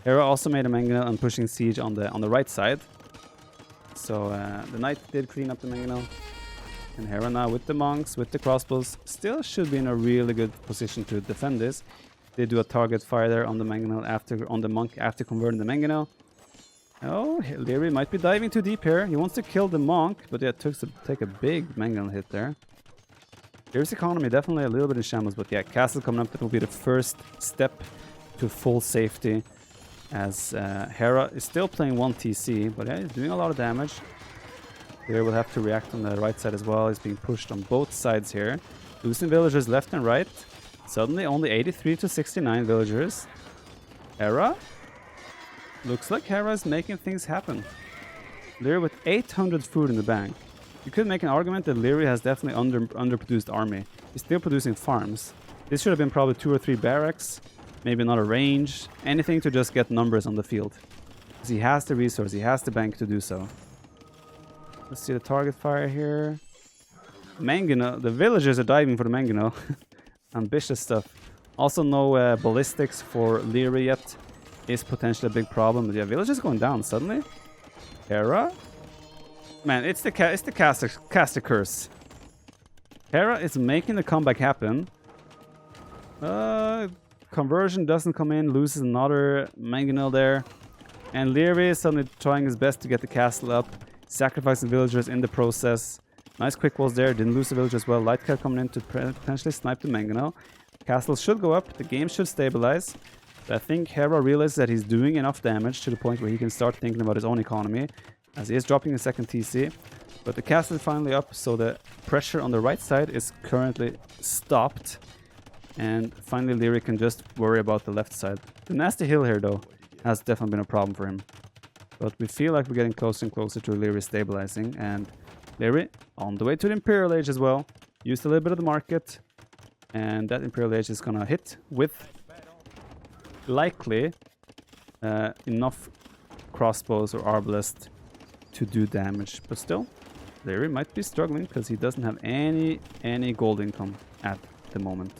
Speaker 1: Hera also made a mangonel and pushing siege on the right side. So the knight did clean up the mangonel. And Hera now with the monks, with the crossbows, still should be in a really good position to defend this. They do a target fire there on the mangonel on the monk after converting the mangonel. Oh, Leary might be diving too deep here. He wants to kill the monk, but yeah, it took to take a big mangonel hit there. Leary's economy definitely a little bit in shambles, but yeah, castle coming up, that will be the first step to full safety. As Hera is still playing 1 TC, but yeah, he's doing a lot of damage. Leary will have to react on the right side as well. He's being pushed on both sides here. Losing villagers left and right. Suddenly only 83 to 69 villagers. Hera? Looks like Hera is making things happen. Leary with 800 food in the bank. You could make an argument that Leary has definitely underproduced army. He's still producing farms. This should have been probably 2 or 3 barracks. Maybe another range, anything to just get numbers on the field. Because he has the resource, he has the bank to do so. Let's see the target fire here. Mangonel, the villagers are diving for the mangonel. Ambitious stuff. Also no ballistics for Leary yet. Is potentially a big problem. But yeah, villagers going down suddenly. Hera? Man, it's the caster curse. Hera is making the comeback happen. Conversion doesn't come in, loses another mangonel there. And Leary is suddenly trying his best to get the castle up, sacrificing villagers in the process. Nice quick walls there, didn't lose the village as well. Light cat coming in to potentially snipe the mangonel. Castle should go up, the game should stabilize. But I think Hera realizes that he's doing enough damage to the point where he can start thinking about his own economy, as he is dropping a second TC. But the castle is finally up, so the pressure on the right side is currently stopped. And finally Leary can just worry about the left side. The nasty hill here though. has definitely been a problem for him. But we feel like we're getting closer and closer to Leary stabilizing, and Leary on the way to the Imperial Age as well. Used a little bit of the market, and that Imperial Age is gonna hit with likely enough crossbows or arbalest to do damage. But still, Leary might be struggling because he doesn't have any gold income at the moment.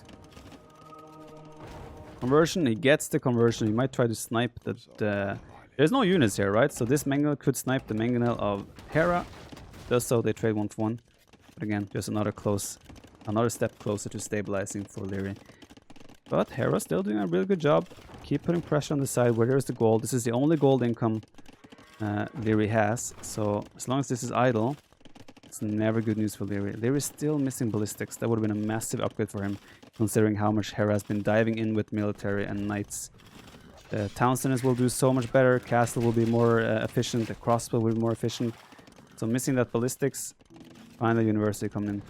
Speaker 1: Conversion, he gets the conversion. He might try to snipe the... There's no units here, right? So this mangonel could snipe the mangonel of Hera. Does so, they trade 1-for-1. But again, just another step closer to stabilizing for Leary. But Hera's still doing a really good job. Keep putting pressure on the side where there's the gold. This is the only gold income Leary has. So as long as this is idle, it's never good news for Leary. Leary's still missing ballistics. That would have been a massive upgrade for him, considering how much Hera has been diving in with military and knights. The town centers will do so much better. Castle will be more efficient. The crossbow will be more efficient. So missing that ballistics, finally university coming in,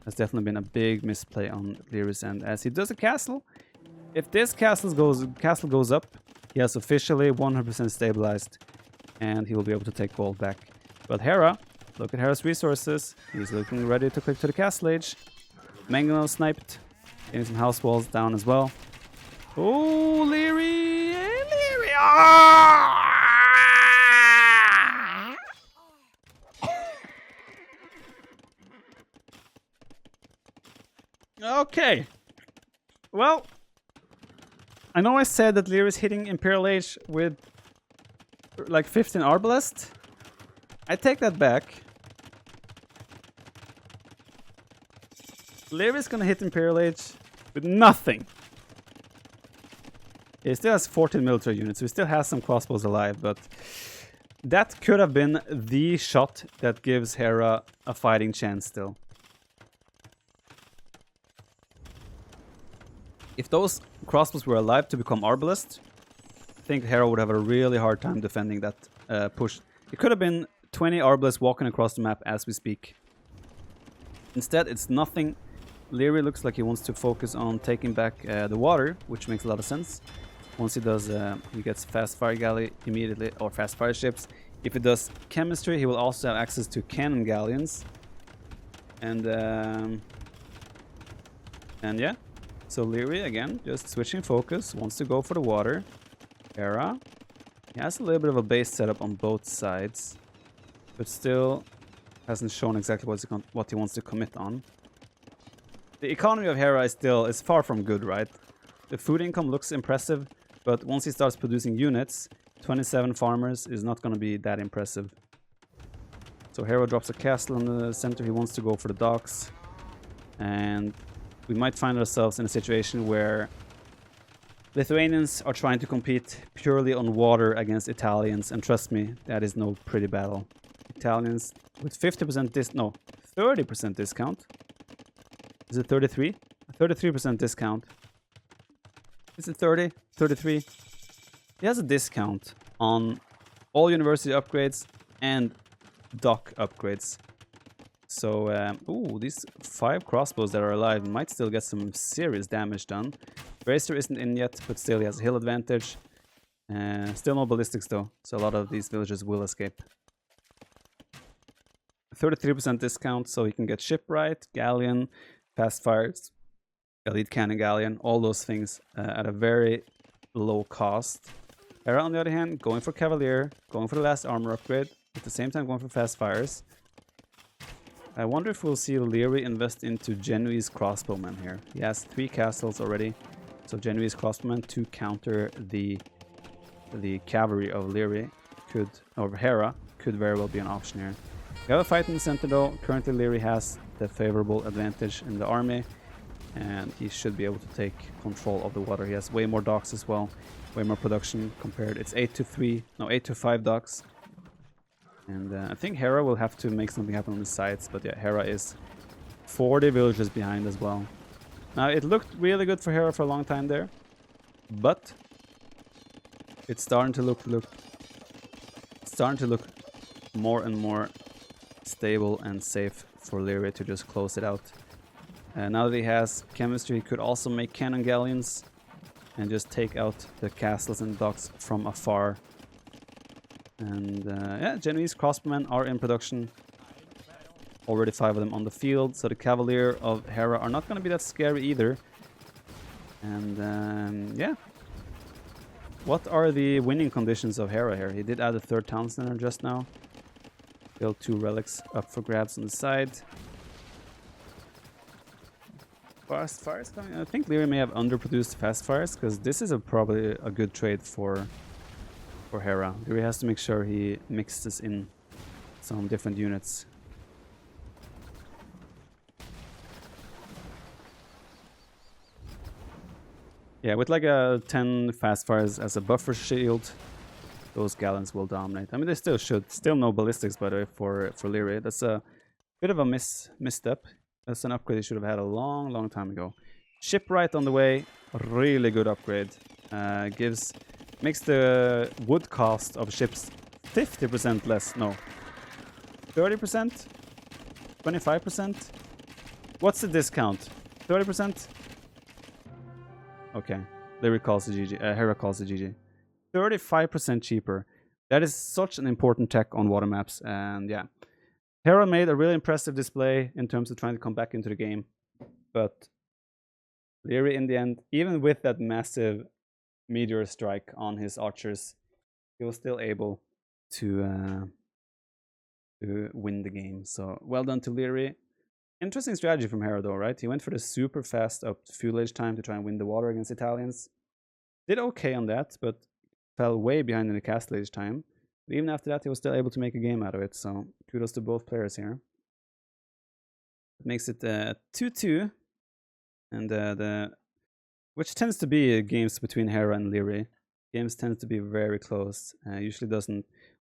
Speaker 1: has definitely been a big misplay on Leary's end. As he does a castle, if this castle goes up, he has officially 100% stabilized, and he will be able to take gold back. But Hera, look at Hera's resources. He's looking ready to click to the castle age. Mangonel sniped, getting some house walls down as well. Oh, Leary! Leary! Ah! Okay. Well, I know I said that Leary's hitting Imperial Age with like 15 Arbalest. I take that back. Leary's gonna hit Imperial Age with nothing. He still has 14 military units, so he still has some crossbows alive, but that could have been the shot that gives Hera a fighting chance still. If those crossbows were alive to become Arbalest, I think Hera would have a really hard time defending that push. It could have been 20 Arbalests walking across the map as we speak. Instead, it's nothing. Leary looks like he wants to focus on taking back the water, which makes a lot of sense. Once he does, he gets fast fire galley immediately, or fast fire ships. If he does chemistry, he will also have access to cannon galleons. And yeah. So Leary, again, just switching focus, wants to go for the water. Hera, he has a little bit of a base setup on both sides, but still hasn't shown exactly what he wants to commit on. The economy of Hera is far from good, right? The food income looks impressive, but once he starts producing units, 27 farmers is not going to be that impressive. So Hera drops a castle in the center. He wants to go for the docks, and we might find ourselves in a situation where Lithuanians are trying to compete purely on water against Italians, and trust me, that is no pretty battle. Italians with 30% discount. Is it 33? 33% discount. Is it 30? 33? He has a discount on all university upgrades and dock upgrades. So, ooh, these 5 crossbows that are alive might still get some serious damage done. Bracer isn't in yet, but still he has a hill advantage. Still no ballistics though, so a lot of these villagers will escape. 33% discount, so he can get shipwright, galleon, fast fires, elite cannon galleon, all those things at a very low cost. Hera, on the other hand, going for cavalier, going for the last armor upgrade, at the same time going for fast fires. I wonder if we'll see Leary invest into Genoese crossbowmen here. He has 3 castles already, so Genoese crossbowmen to counter the cavalry of Leary or Hera could very well be an option here. We have a fight in the center though. Currently Leary has the favorable advantage in the army, and he should be able to take control of the water. He has way more docks as well, way more production compared. It's 8 to 5 docks. And I think Hera will have to make something happen on the sides, but yeah, Hera is 40 villagers behind as well. Now, it looked really good for Hera for a long time there, but it's starting to look more and more stable and safe for Leary to just close it out. Now that he has chemistry, he could also make cannon galleons. and just take out the castles and docks from afar. And yeah, Genoese crossbowmen are in production. Already 5 of them on the field, so the Cavalier of Hera are not going to be that scary either. And yeah. What are the winning conditions of Hera here? He did add a 3rd town center just now. Build 2 relics up for grabs on the side. Fast fires coming. I think Lyria may have underproduced fast fires, because this is probably a good trade for Hera. Lyria has to make sure he mixes in some different units. Yeah, with like a 10 fast fires as a buffer shield, those gallons will dominate. I mean, they still should. Still no ballistics, by the way, for Lyria. That's a bit of a misstep. That's an upgrade they should have had a long time ago. Shipwright on the way. Really good upgrade. Makes the wood cost of ships 50% less. No. 30%? 25%? What's the discount? 30%? Okay. Lyria calls the GG. Hera calls the GG. 35% cheaper. That is such an important tech on water maps. And yeah. Hera made a really impressive display in terms of trying to come back into the game. But Lyria in the end, even with that massive meteor strike on his archers, he was still able to win the game. So well done to Lyria. Interesting strategy from Hera though, right? He went for the super fast up fuel age time to try and win the water against Italians. Did okay on that, but fell way behind in the castle age time. But even after that, he was still able to make a game out of it. So kudos to both players here. It makes it 2-2, and which tends to be games between Hera and Lyria. Games tend to be very close. Usually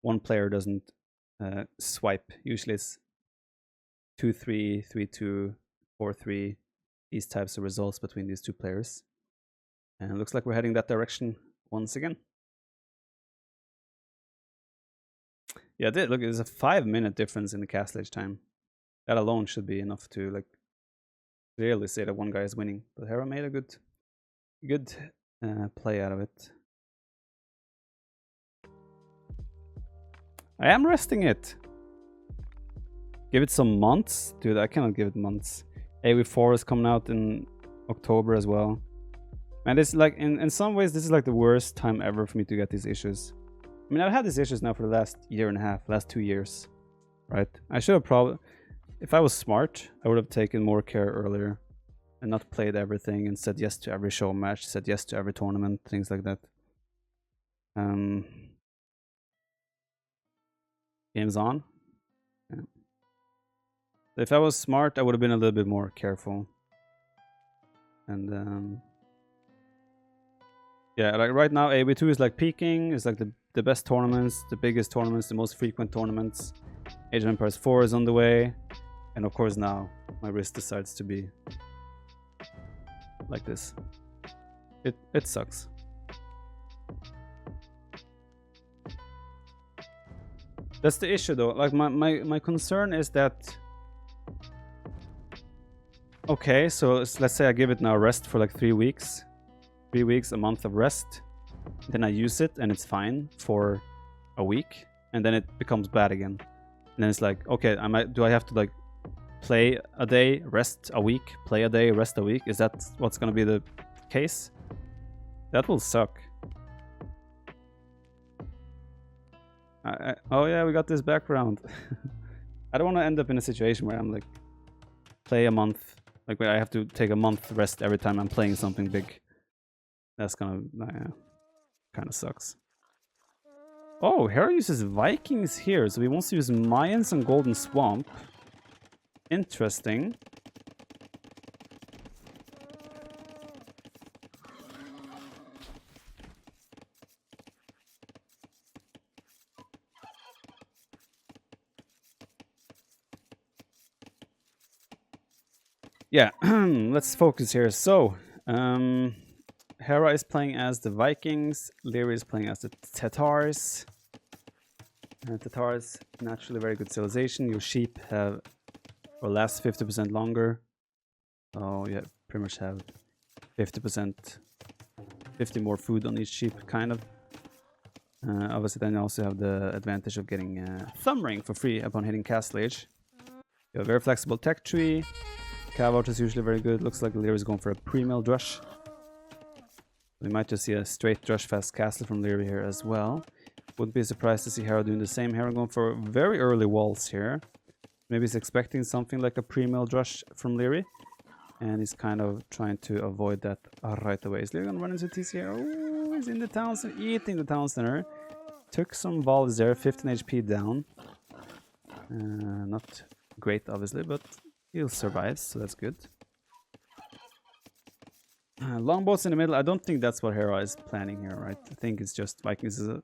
Speaker 1: one player doesn't swipe. Usually it's 2-3, 3-2, 4-3. These types of results between these two players. And it looks like we're heading that direction once again. Yeah, look, there's a 5-minute difference in the castle age time. That alone should be enough to like clearly say that one guy is winning. But Hera made a good play out of it. I am resting it. Give it some months? Dude, I cannot give it months. AV4 is coming out in October as well. And it's like, in some ways, this is like the worst time ever for me to get these issues. I mean, I've had these issues now for the last year and a half, last 2 years, right? I should have probably, if I was smart, I would have taken more care earlier and not played everything and said yes to every show match, said yes to every tournament, things like that. Game's on. Yeah. If I was smart, I would have been a little bit more careful. And yeah, like right now, AB2 is like peaking. It's like the best tournaments, the biggest tournaments, the most frequent tournaments. Age of Empires 4 is on the way. And of course now, my wrist decides to be like this. It sucks. That's the issue though. Like my concern is that, okay, so let's say I give it now rest for like 3 weeks. 3 weeks, a month of rest. Then I use it and it's fine for a week. And then it becomes bad again. And then it's like, okay, do I have to like play a day, rest a week, play a day, rest a week? Is that what's gonna be the case? That will suck. Oh yeah, we got this background. I don't want to end up in a situation where I'm like, play a month, like where I have to take a month rest every time I'm playing something big. That's gonna, kind of sucks. Oh, Hera uses Vikings here, so he wants to use Mayans and Golden Swamp. Interesting. Yeah, let's focus here. So, Hera is playing as the Vikings, Lyria is playing as the Tatars. Tatars, naturally very good civilization. Your sheep will last 50% longer. Oh yeah, pretty much have 50% 50 more food on each sheep, kind of. Obviously, then you also have the advantage of getting Thumb Ring for free upon hitting Castle Age. You have a very flexible tech tree. Cav is usually very good. Looks like Leary is going for a pre-mill Drush. We might just see a straight Drush fast castle from Leary here as well. Wouldn't be surprised to see Hera doing the same. Hera going for very early walls here. Maybe he's expecting something like a pre-mill Drush from Leary. And he's kind of trying to avoid that right away. Is Leary going to run into TC here? Oh, he's in the town center, eating the town center. Took some volleys there, 15 HP down. Not great, obviously, but he'll survive, so that's good. Longbows in the middle. I don't think that's what Hera is planning here, right? I think it's just Vikings is a...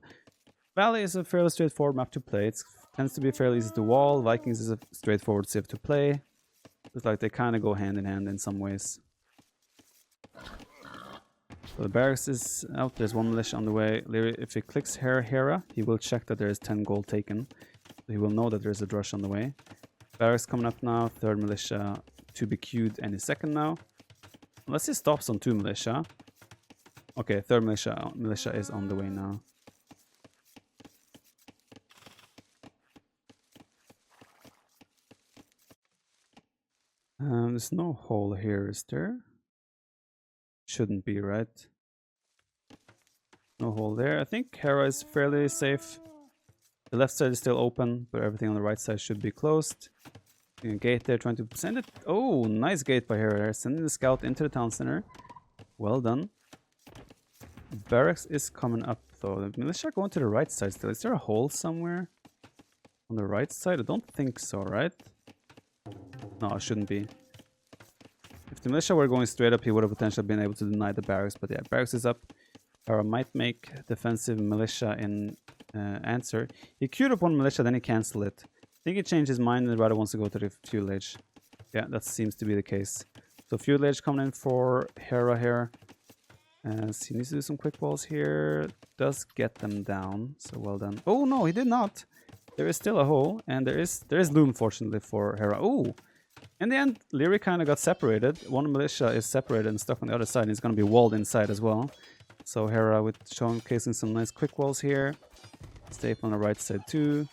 Speaker 1: Valley is a fairly straightforward map to play. It tends to be fairly easy to wall. Vikings is a straightforward civ to play. Looks like they kind of go hand in hand in some ways. So the barracks is out. There's one militia on the way. Leary, if he clicks Hera, he will check that there is 10 gold taken. So he will know that there's a Drush on the way. Barracks coming up now. Third militia to be queued any second now. Unless he stops on 2 militia. Okay, third militia is on the way now. There's no hole here, is there? Shouldn't be, right? No hole there. I think Hera is fairly safe. The left side is still open, but everything on the right side should be closed. Gate there, trying to send it. Oh, nice gate by Hera there. Sending the scout into the town center. Well done. Barracks is coming up, though. The militia going to the right side still. Is there a hole somewhere on the right side? I don't think so, right? No, it shouldn't be. If the militia were going straight up, he would have potentially been able to deny the barracks. But yeah, barracks is up. Hera might make defensive militia in answer. He queued up one militia, then he cancelled it. I think he changed his mind and rather wants to go to the fuel age. Yeah, that seems to be the case. So fuel age coming in for Hera here. So he needs to do some quick balls here. Does get them down. So well done. Oh no, he did not. There is still a hole, and there is loom fortunately for Hera. Oh, in the end, Leary kind of got separated. One militia is separated and stuck on the other side. And he's going to be walled inside as well. So Hera with showcasing some nice quick walls here. Stay on the right side too.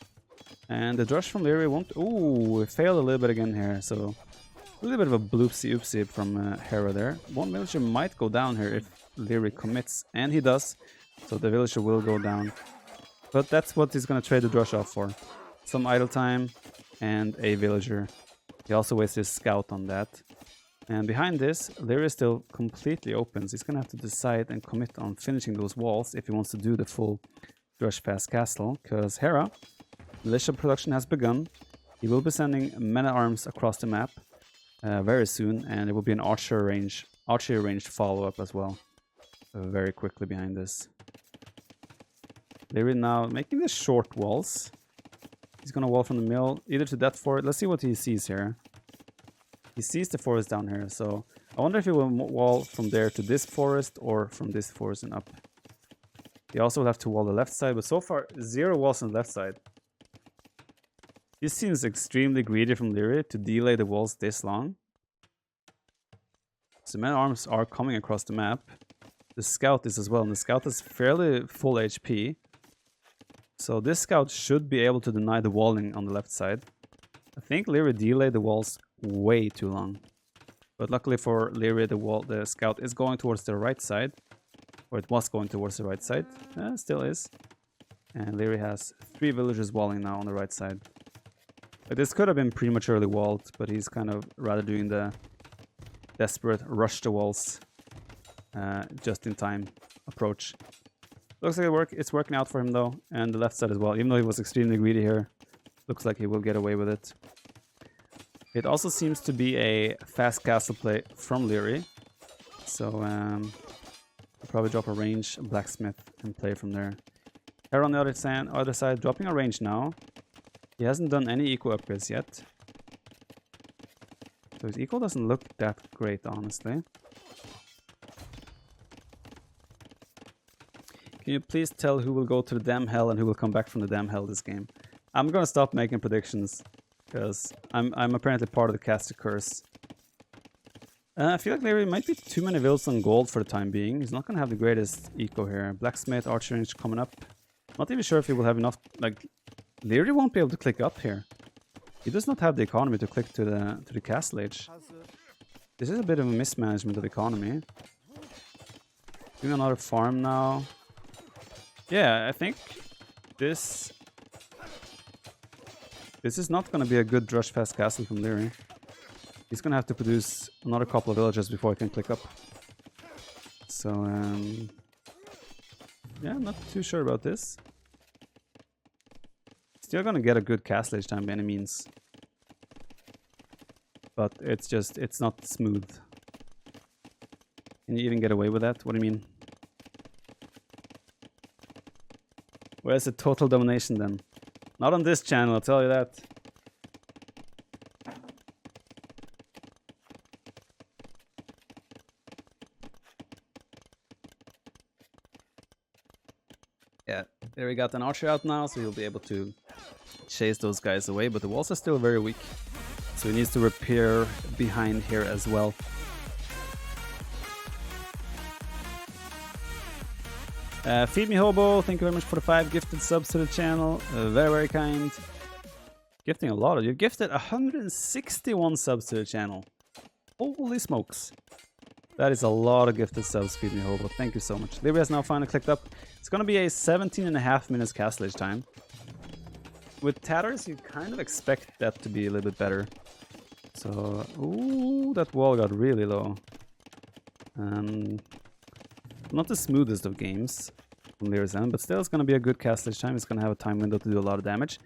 Speaker 1: And the Drush from Leary won't... Ooh, it failed a little bit again here. So a little bit of a bloopsy oopsie from Hera there. One villager might go down here if Leary commits. And he does. So the villager will go down. But that's what he's going to trade the Drush off for. Some idle time and a villager. He also wastes his scout on that. And behind this, Leary is still completely open. So he's going to have to decide and commit on finishing those walls if he wants to do the full Drush fast castle. Because Hera, militia production has begun. He will be sending men-at-arms across the map very soon. And it will be an archery ranged follow-up as well. Very quickly behind this. Leary now making the short walls. He's going to wall from the mill, either to that forest. Let's see what he sees here. He sees the forest down here, so I wonder if he will wall from there to this forest or from this forest and up. He also will have to wall the left side, but so far, 0 walls on the left side. This seems extremely greedy from Leary to delay the walls this long. So men-at-arms are coming across the map. The scout is as well, and the scout is fairly full HP. So this scout should be able to deny the walling on the left side. I think Leary delayed the walls way too long. But luckily for Leary, the scout is going towards the right side. Or it was going towards the right side. Still is. And Leary has 3 villagers walling now on the right side. Like, this could have been prematurely walled, but he's kind of rather doing the desperate rush the walls just in time approach. Looks like it's working out for him though, and the left side as well. Even though he was extremely greedy here, looks like he will get away with it. It also seems to be a fast castle play from Leary, so I'll probably drop a range blacksmith and play from there. Hera on the other side, dropping a range now. He hasn't done any eco upgrades yet, so his eco doesn't look that great, honestly. Can you please tell who will go to the damn hell and who will come back from the damn hell this game? I'm gonna stop making predictions because I'm apparently part of the caster curse. I feel like there might be too many builds on gold for the time being. He's not going to have the greatest eco here. Blacksmith, archer range coming up. Not even sure if he will have enough. Like, Leary won't be able to click up here. He does not have the economy to click to the castle age. This is a bit of a mismanagement of economy. Doing another farm now. Yeah, I think this is not going to be a good rush past castle from Leary. He's going to have to produce another couple of villages before he can click up. So, yeah, I'm not too sure about this. Still going to get a good castle age time by any means. But it's not smooth. Can you even get away with that? What do you mean? Where's the total domination then? Not on this channel, I'll tell you that. Yeah, there we got an archer out now, so he'll be able to chase those guys away, but the walls are still very weak. So he needs to repair behind here as well. Feed me Hobo, thank you very much for the 5 gifted subs to the channel. Very, very kind. Gifting a lot. You've gifted 161 subs to the channel. Holy smokes. That is a lot of gifted subs, Feed me Hobo. Thank you so much. Libya has now finally clicked up. It's going to be a 17.5 minutes castle age time. With Tatters, you kind of expect that to be a little bit better. So, ooh, that wall got really low. Not the smoothest of games from Leary's end, but still it's going to be a good castle age time. It's going to have a time window to do a lot of damage.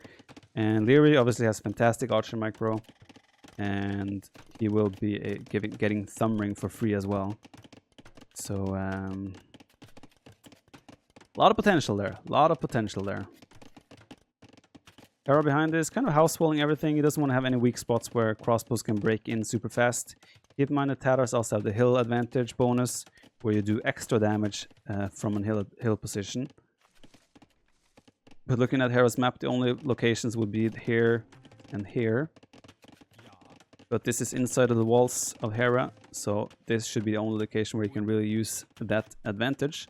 Speaker 1: And Leary obviously has fantastic archer micro. And he will be getting Thumb Ring for free as well. So, a lot of potential there. A lot of potential there. Arrow behind this, kind of house walling everything. He doesn't want to have any weak spots where crossbows can break in super fast. Keep in mind that Tatters also have the hill advantage bonus, where you do extra damage from a hill position. But looking at Hera's map, the only locations would be here and here. But this is inside of the walls of Hera, so this should be the only location where you can really use that advantage.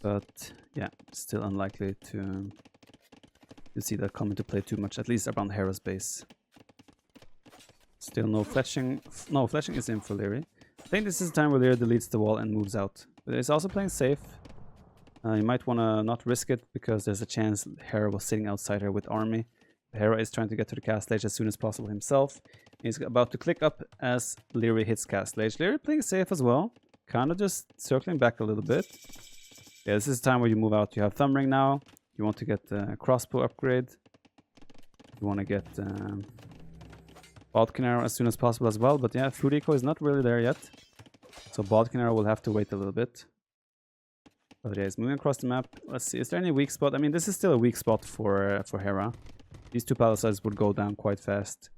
Speaker 1: But yeah, still unlikely to see that come into play too much, at least around Hera's base. Still no fletching. No, fletching is in for Leary. I think this is the time where Leary deletes the wall and moves out. But he's also playing safe. You might want to not risk it, because there's a chance Hera was sitting outside her with army. Hera is trying to get to the castle age as soon as possible himself. He's about to click up as Leary hits castle age. Leary playing safe as well. Kind of just circling back a little bit. Yeah, this is the time where you move out. You have Thumb Ring now. You want to get the crossbow upgrade. You want to get Bodkin Arrow as soon as possible as well. But yeah, Food Eco is not really there yet. So Bodkin Arrow will have to wait a little bit. But yeah, he's moving across the map. Let's see, is there any weak spot? I mean, this is still a weak spot for Hera. These two palisades would go down quite fast.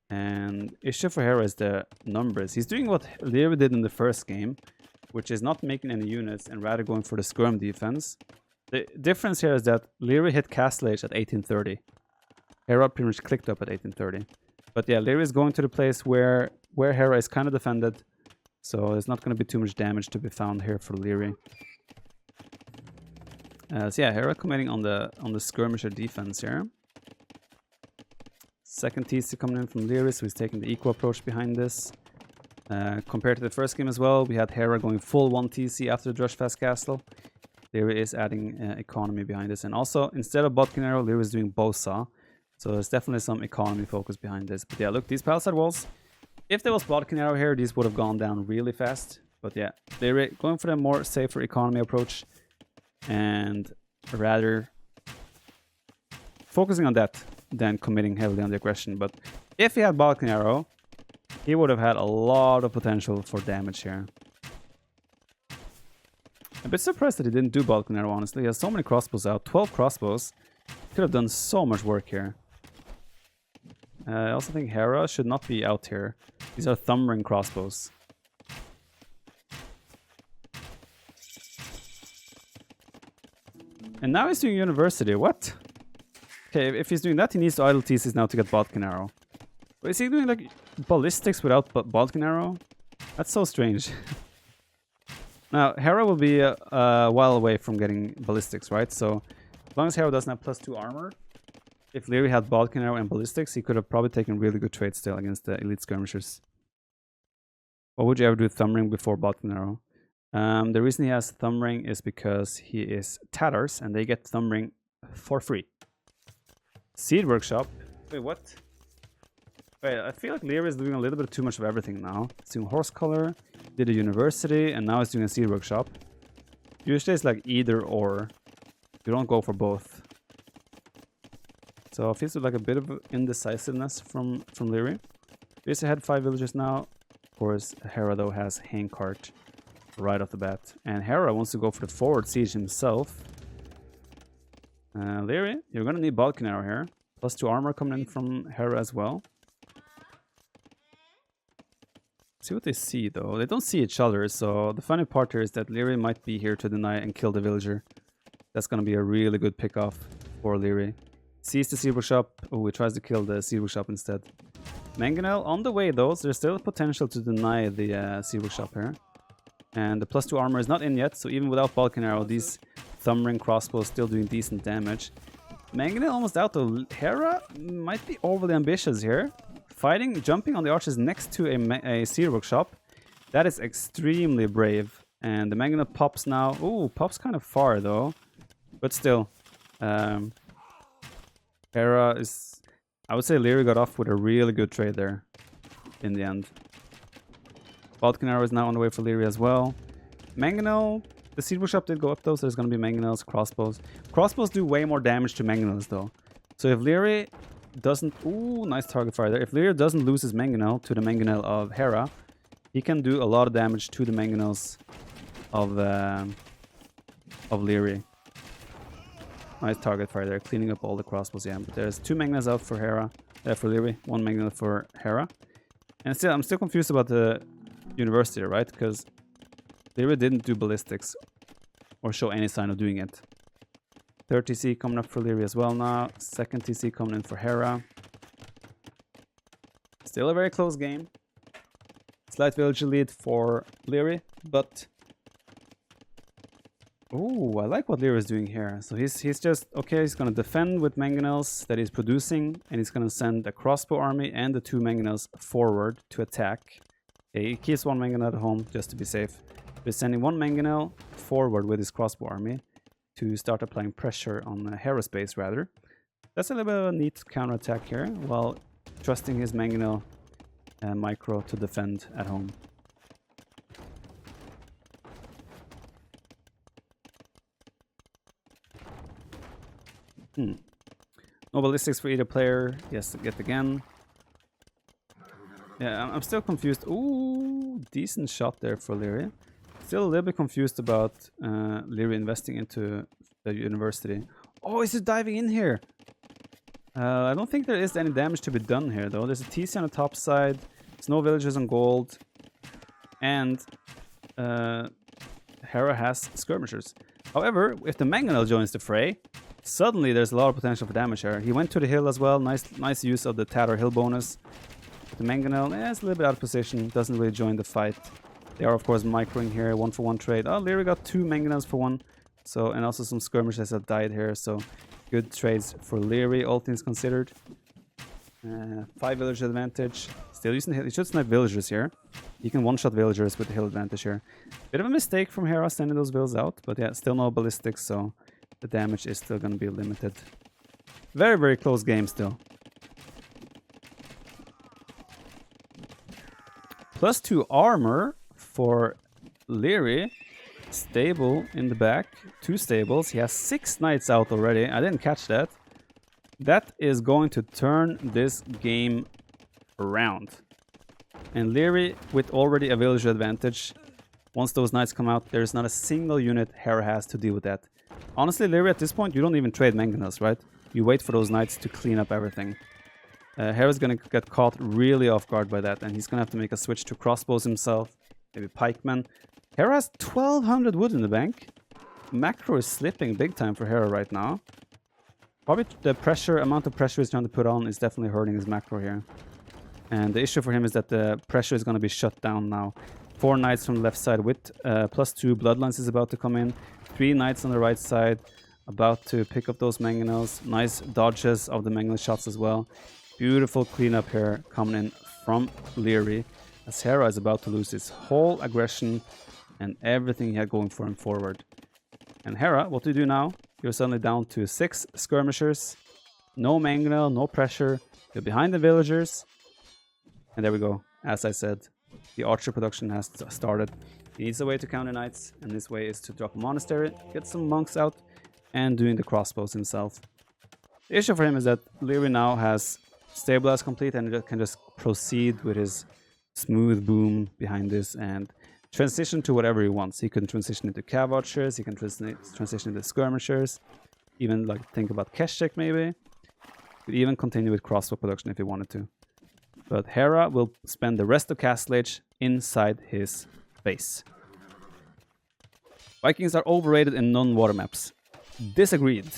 Speaker 1: And issue for Hera is the numbers. He's doing what Leary did in the first game, which is not making any units and rather going for the skirm defense. The difference here is that Leary hit castle age at 1830. Hera pretty much clicked up at 1830. But yeah, Leary is going to the place where Hera is kind of defended. So there's not going to be too much damage to be found here for Leary. So yeah, Hera committing on the skirmisher defense here. Second TC coming in from Leary, so he's taking the eco approach behind this. Compared to the first game as well, we had Hera going full 1 TC after the Drushfast Castle. Leary is adding economy behind this. And also, instead of Bodkin Arrow, Leary is doing Bowsaw. So there's definitely some economy focus behind this. But yeah, look, these palisade walls, if there was Bodkin Arrow here, these would have gone down really fast. But yeah, they're going for the more safer economy approach. And rather focusing on that than committing heavily on the aggression. But if he had Bodkin Arrow, he would have had a lot of potential for damage here. I'm a bit surprised that he didn't do Bodkin Arrow, honestly. He has so many crossbows out. 12 crossbows. Could have done so much work here. I also think Hera should not be out here. These are Thumb Ring crossbows. And now he's doing University. What? Okay, if he's doing that, he needs to idle TCs now to get Bodkin Arrow. But is he doing like ballistics without Balkan arrow? That's so strange. Now, Hera will be a while away from getting ballistics, right? So, as long as Hera doesn't have +2 armor, if Leary had Balkan arrow and ballistics, he could have probably taken really good trades still against the elite skirmishers. What would you ever do thumb ring before Balkan arrow? The reason he has thumb ring is because he is Tatars, and they get thumb ring for free. Seed workshop. Wait, what? Wait, I feel like Leary is doing a little bit too much of everything now. He's doing horse color, did a university, and now he's doing a seed workshop. Usually it's like either or. You don't go for both. So it feels like a bit of indecisiveness from Leary. He's ahead 5 villagers now. Of course, Hera though has handcart right off the bat. And Hera wants to go for the forward siege himself. Leary, you're gonna need Balkan arrow here. +2 armor coming in from Hera as well. See what they see though. They don't see each other, so the funny part here is that Leary might be here to deny and kill the villager. That's gonna be a really good pick off for Leary. Sees the seed workshop. Oh, he tries to kill the seed workshop instead. Mangonel on the way though, so there's still potential to deny the seed workshop here. And the +2 armor is not in yet, so even without Balkan arrow, these thumb ring crossbows still doing decent damage. Mangonel almost out though. Hera might be overly ambitious here. Jumping on the archers next to a seed workshop. That is extremely brave. And the Mangonel pops now. Ooh, pops kind of far though. But still. Hera is... I would say Leary got off with a really good trade there. In the end. Balkan arrow is now on the way for Leary as well. Mangonel... The seed workshop did go up though, so there's going to be Mangonels, crossbows. Crossbows do way more damage to Mangonels though. So if Leary doesn't... Ooh, nice target fire there. If Leary doesn't lose his Mangonel to the Mangonel of Hera, he can do a lot of damage to the Mangonels of Leary. Nice target fire there, cleaning up all the crossbows. Yeah, but there's 2 Mangonels out for Hera, for Leary, 1 Mangonel for Hera. And still, I'm still confused about the university, right? Because Leary didn't do ballistics or show any sign of doing it. 3rd TC coming up for Leary as well now. 2nd TC coming in for Hera. Still a very close game. Slight villager lead for Leary, but... Ooh, I like what Leary is doing here. So he's just... Okay, he's going to defend with Mangonels that he's producing, and he's going to send a crossbow army and the 2 Mangonels forward to attack. Okay, he keeps 1 Mangonel at home just to be safe. He's sending 1 Mangonel forward with his crossbow army to start applying pressure on Hera's base, rather. That's a little bit of a neat counterattack here, while trusting his Mangonel micro to defend at home. No ballistics for either player. Yes, yet again. Yeah, I'm still confused. Ooh, decent shot there for Leary. Still a little bit confused about Leary investing into the university. Oh, is he diving in here? I don't think there is any damage to be done here, though. There's a TC on the top side. There's no villagers on gold. And Hera has skirmishers. However, if the Mangonel joins the fray, suddenly there's a lot of potential for damage here. He went to the hill as well. Nice use of the Tatar hill bonus. The Mangonel is a little bit out of position. Doesn't really join the fight. They are, of course, microing here. 1-for-1 trade. Oh, Leary got 2 Mangonels for 1. So, and also some skirmishers have died here. So, good trades for Leary, all things considered. 5 villager advantage. Still using the hill. He should snipe villagers here. He can one-shot villagers with the hill advantage here. Bit of a mistake from Hera sending those vills out. But yeah, still no ballistics. So, the damage is still going to be limited. Very, very close game still. +2 armor for Leary. Stable in the back. 2 stables. He has 6 knights out already. I didn't catch that. That is going to turn this game around. And Leary with already a villager advantage. Once those knights come out, there's not a single unit Hera has to deal with that. Honestly, Leary, at this point, you don't even trade Mangonels, right? You wait for those knights to clean up everything. Hera's gonna get caught really off guard by that, and he's gonna have to make a switch to crossbows himself, maybe pikemen. Hera has 1200 wood in the bank. Macro is slipping big time for Hera right now. Probably the amount of pressure he's trying to put on is definitely hurting his macro here. And the issue for him is that the pressure is going to be shut down now. 4 knights from the left side with +2 bloodlines is about to come in. 3 knights on the right side about to pick up those mangonels. Nice dodges of the mangonel shots as well. Beautiful cleanup here coming in from Leary, as Hera is about to lose his whole aggression and everything he had going for him forward. And Hera, what do you do now? You're suddenly down to 6 skirmishers. No mangonel, no pressure. You're behind the villagers. And there we go. As I said, the archer production has started. He needs a way to counter knights, and this way is to drop a monastery, get some monks out, and doing the crossbows himself. The issue for him is that Leary now has stabilized complete and can just proceed with his smooth boom behind this and transition to whatever he wants. He can transition into cav archers, he can transition into skirmishers, even like think about Keshik maybe. Could even continue with crossbow production if he wanted to. But Hera will spend the rest of Castle Age inside his base. Vikings are overrated in non-water maps. Disagreed.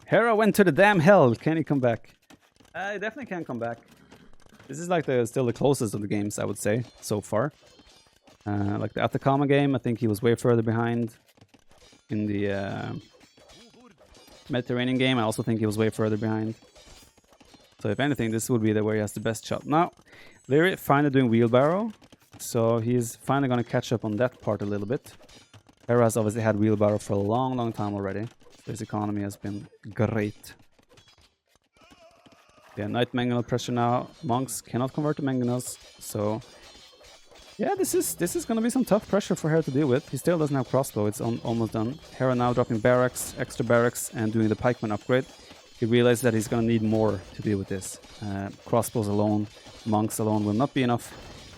Speaker 1: Hera went to the damn hell. Can he come back? He definitely can come back. This is like still the closest of the games, I would say, so far. Like the Atacama game, I think he was way further behind. In the Mediterranean game, I also think he was way further behind. So if anything, this would be the where he has the best shot. Now, Leary finally doing wheelbarrow. So he's finally going to catch up on that part a little bit. Hera has obviously had wheelbarrow for a long, long time already. So his economy has been great. Yeah, Knight Mangonel pressure now. Monks cannot convert to Mangonels. So yeah, this is going to be some tough pressure for Hera to deal with. He still doesn't have crossbow. It's almost done. Hera now dropping barracks, extra barracks, and doing the pikeman upgrade. He realized that he's going to need more to deal with this. Crossbows alone, monks alone will not be enough,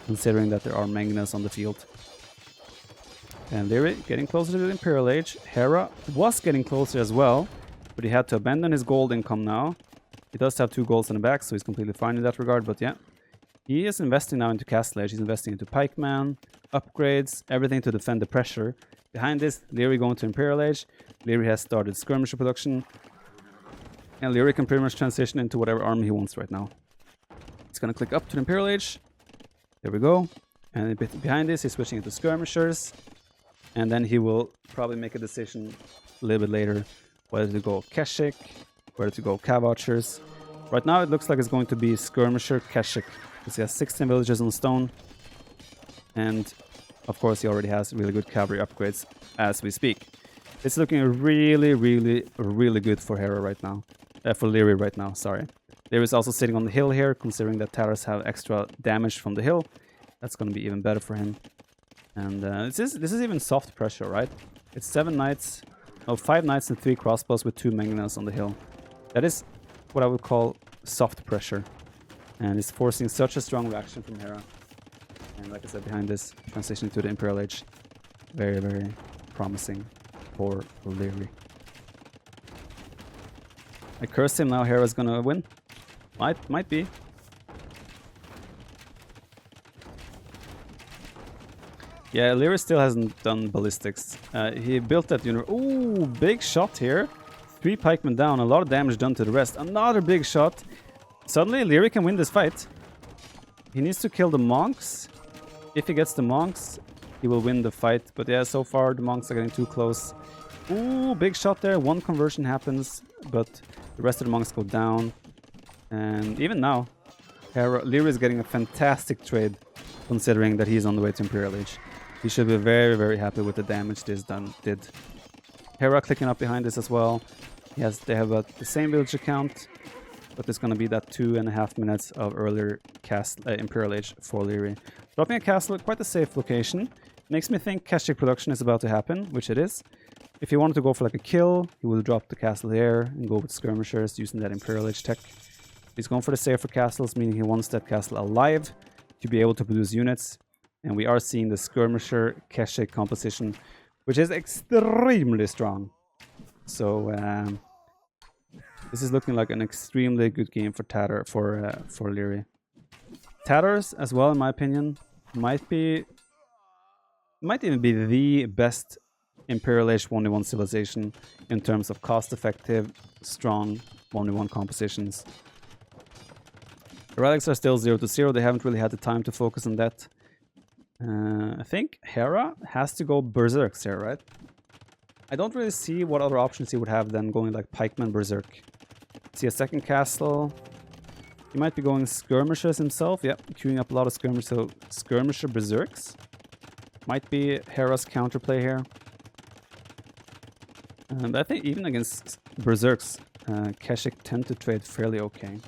Speaker 1: considering that there are mangonels on the field. And Leary getting closer to the Imperial Age. Hera was getting closer as well, but he had to abandon his gold income now. He does have 2 golds in the back, so he's completely fine in that regard, but yeah. He is investing now into Castle Age. He's investing into pikeman, upgrades, everything to defend the pressure. Behind this, Leary going to Imperial Age. Leary has started skirmisher production. And Leary can pretty much transition into whatever army he wants right now. He's going to click up to the Imperial Age. There we go. And a bit behind this, he's switching into skirmishers. And then he will probably make a decision a little bit later whether to go Keshik, whether to go cav archers. Right now, it looks like it's going to be skirmisher Keshik. Because he has 16 villages on stone. And of course he already has really good cavalry upgrades as we speak. It's looking really, really, really good for Hera right now. For Leary right now, sorry. Leary is also sitting on the hill here, considering that Taras have extra damage from the hill. That's going to be even better for him. And this is even soft pressure, right? It's 7 knights, no, 5 knights and 3 crossbows with 2 mangonels on the hill. That is what I would call soft pressure. And it's forcing such a strong reaction from Hera. And like I said, behind this, transition to the Imperial Age. Very, very promising for Leary. I curse him now, Hera's gonna win. Might be. Yeah, Leary still hasn't done ballistics. He built that unit. Ooh, big shot here. 3 pikemen down, a lot of damage done to the rest. Another big shot. Suddenly, Leary can win this fight. He needs to kill the monks. If he gets the monks, he will win the fight. But yeah, so far, the monks are getting too close. Ooh, big shot there. 1 conversion happens, but the rest of the monks go down. And even now, Leary is getting a fantastic trade, considering that he's on the way to Imperial Age. He should be very, very happy with the damage this did. Hera clicking up behind this as well. They have the same villager count. But there's going to be that 2.5 minutes of earlier Imperial Age for Leary. Dropping a castle at quite a safe location. Makes me think Keshik production is about to happen, which it is. If he wanted to go for like a kill, he will drop the castle here and go with skirmishers using that Imperial Age tech. He's going for the safer castles, meaning he wants that castle alive to be able to produce units. And we are seeing the skirmisher Keshik composition, which is extremely strong. So this is looking like an extremely good game for for Leary. Tatters as well, in my opinion, might even be the best Imperial Age 1v1 civilization in terms of cost-effective, strong 1v1 compositions. The relics are still 0 to 0. They haven't really had the time to focus on that. I think Hera has to go Berserks here, right? I don't really see what other options he would have than going like Pikeman Berserk. See a second castle. He might be going Skirmishers himself. Yep, queuing up a lot of Skirmishers. So Skirmisher Berserks might be Hera's counterplay here. But I think even against Berserks, Keshik tend to trade fairly okay.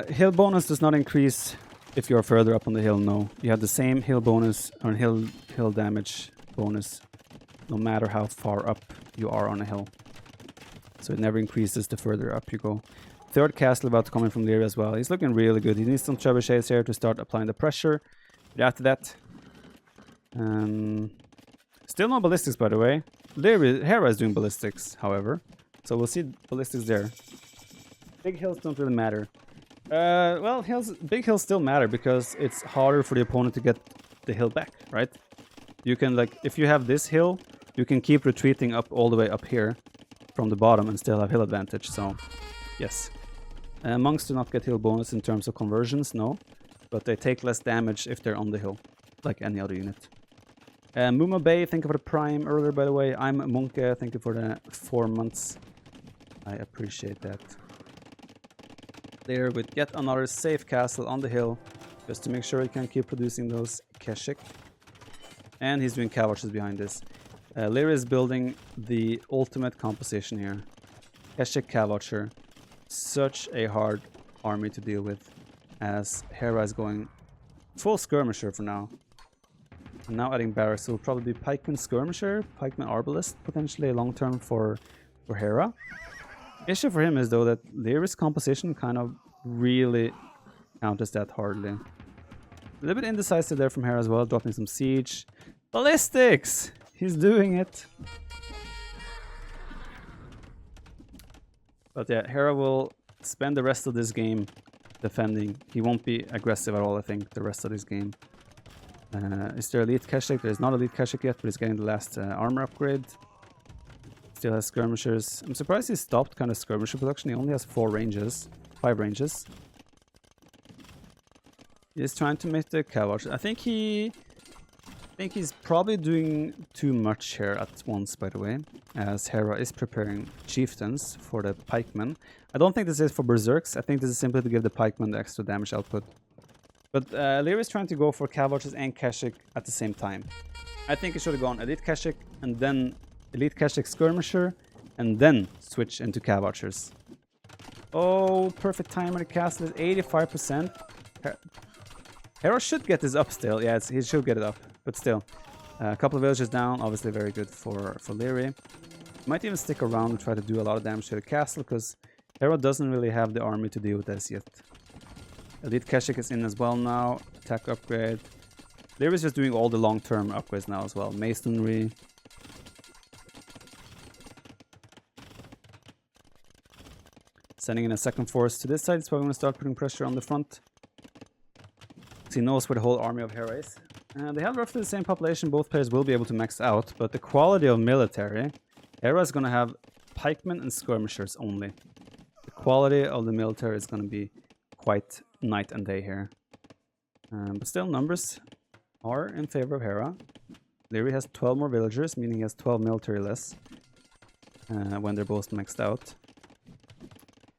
Speaker 1: Hill bonus does not increase if you're further up on the hill, no. You have the same hill bonus or hill damage bonus no matter how far up you are on a hill. So it never increases the further up you go. Third castle about to come in from Leary as well. He's looking really good. He needs some trebuchets here to start applying the pressure. But after that... still no ballistics, by the way. Hera is doing ballistics, however. So we'll see ballistics there. Big hills don't really matter. Well, big hills still matter because it's harder for the opponent to get the hill back, right? You can, like, if you have this hill, you can keep retreating up all the way up here from the bottom and still have hill advantage, so yes. Monks do not get hill bonus in terms of conversions, no. But they take less damage if they're on the hill, like any other unit. Muma Bay, thank you for the prime earlier, by the way. I'm Munke, thank you for the 4 months. I appreciate that. There with yet another safe castle on the hill, just to make sure he can keep producing those Keshik. And he's doing Cavalches behind this. Lyra is building the ultimate composition here. Keshik Cavalcher. Such a hard army to deal with, as Hera is going full Skirmisher for now. And now adding barracks, so will probably be Pikeman Skirmisher, Pikeman Arbalist, potentially long term for Hera. Issue for him is though that Lyra's composition kind of really counters that hardly. A little bit indecisive there from Hera as well, dropping some siege. Ballistics! He's doing it! But yeah, Hera will spend the rest of this game defending. He won't be aggressive at all, I think, the rest of this game. Is there Elite Keshik? There's not Elite Keshik yet, but he's getting the last armor upgrade. Still has Skirmishers. I'm surprised he stopped kind of Skirmisher production. He only has 5 ranges. He's trying to make the Cavalry. I think he's probably doing too much here at once, by the way, as Hera is preparing chieftains for the pikemen. I don't think this is for berserks. I think this is simply to give the pikemen the extra damage output. But Lyra is trying to go for Cavalries and Keshik at the same time. I think he should have gone Elite Keshik and then Elite Keshik Skirmisher and then switch into Cavalries. Oh, perfect time on the castle is 85%. Hera should get this up still. Yeah, he should get it up. But still, a couple of villages down, obviously very good for Lyri. Might even stick around and try to do a lot of damage to the castle, because Hera doesn't really have the army to deal with this yet. Elite Keshik is in as well now. Attack upgrade. Lyri is just doing all the long-term upgrades now as well. Masonry. Sending in a second force to this side. It's probably going to start putting pressure on the front. He knows where the whole army of Hera is. They have roughly the same population. Both players will be able to max out, but the quality of military, Hera is going to have pikemen and skirmishers only. The quality of the military is going to be quite night and day here. But still, numbers are in favor of Hera. Lyri has 12 more villagers, meaning he has 12 military less when they're both maxed out.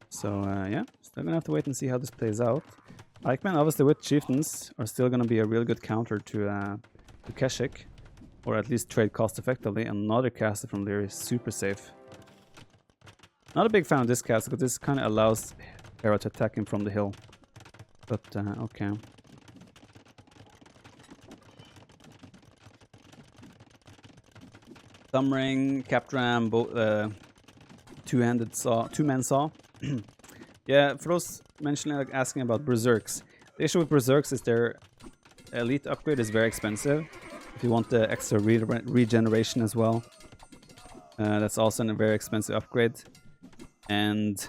Speaker 1: So yeah, still going to have to wait and see how this plays out. Pikemen, obviously with chieftains, are still going to be a real good counter to Keshik, or at least trade cost effectively. Another castle from Lyri is super safe. Not a big fan of this castle, because this kind of allows Hera to attack him from the hill. But okay. Thumb ring, cap ram, two-handed saw, two-man saw. Yeah, for those mentioning, like, asking about berserks, the issue with berserks is their elite upgrade is very expensive. If you want the extra regeneration as well, that's also a very expensive upgrade, and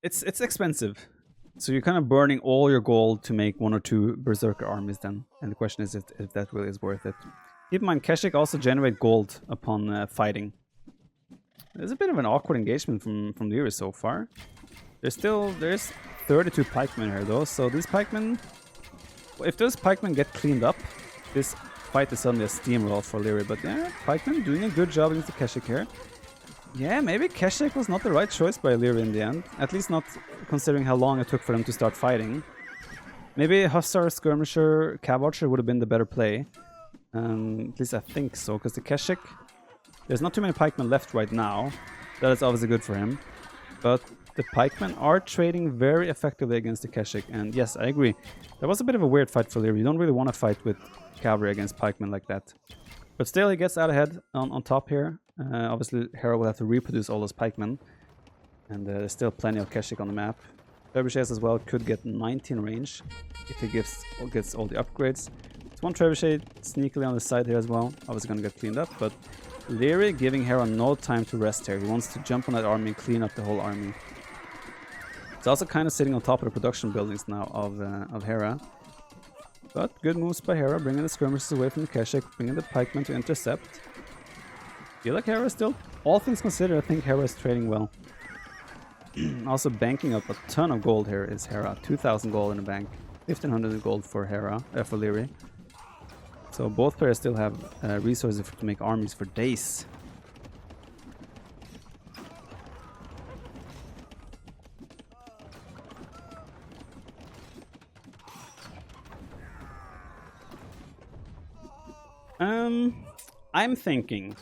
Speaker 1: it's expensive. So you're kind of burning all your gold to make 1 or 2 Berserker armies then. And the question is if that really is worth it. Keep in mind, Keshik also generate gold upon fighting. There's a bit of an awkward engagement from Lyris so far. There's 32 pikemen here though, so these pikemen... If those pikemen get cleaned up, this fight is suddenly a steamroll for Lyri. But yeah, pikemen doing a good job against the Keshik here. Yeah, maybe Keshik was not the right choice by Lyri in the end. At least not considering how long it took for them to start fighting. Maybe Hussar, Skirmisher, Cav Archer would have been the better play. At least I think so, because the Keshik... There's not too many pikemen left right now. That is obviously good for him. But the pikemen are trading very effectively against the Keshik. And yes, I agree. That was a bit of a weird fight for Lyri. You don't really want to fight with cavalry against pikemen like that. But still, he gets out ahead on top here. Obviously, Hera will have to reproduce all those pikemen. And there's still plenty of Keshik on the map. Trebuchets as well could get 19 range if he gets all the upgrades. There's one Trebuchet sneakily on the side here as well. Obviously going to get cleaned up, but Lyri giving Hera no time to rest here. He wants to jump on that army and clean up the whole army. It's also kind of sitting on top of the production buildings now of Hera. But good moves by Hera, bringing the skirmishers away from the Keshik, bringing the pikemen to intercept. I feel like Hera is still, all things considered, I think Hera is trading well. Also banking up a ton of gold here is Hera. 2,000 gold in the bank, 1,500 gold for for Lyri. So both players still have resources to make armies for days. I'm thinking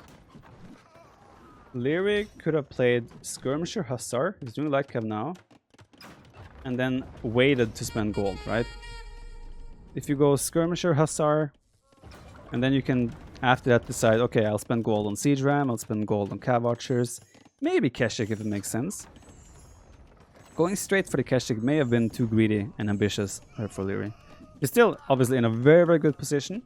Speaker 1: Lyri could have played Skirmisher Hussar, he's doing light cav now, and then waited to spend gold, right? If you go Skirmisher Hussar, and then you can after that decide, okay, I'll spend gold on Siege Ram, I'll spend gold on Cav Archers, maybe Keshik if it makes sense. Going straight for the Keshik may have been too greedy and ambitious for Lyri. He's still obviously in a very, very good position.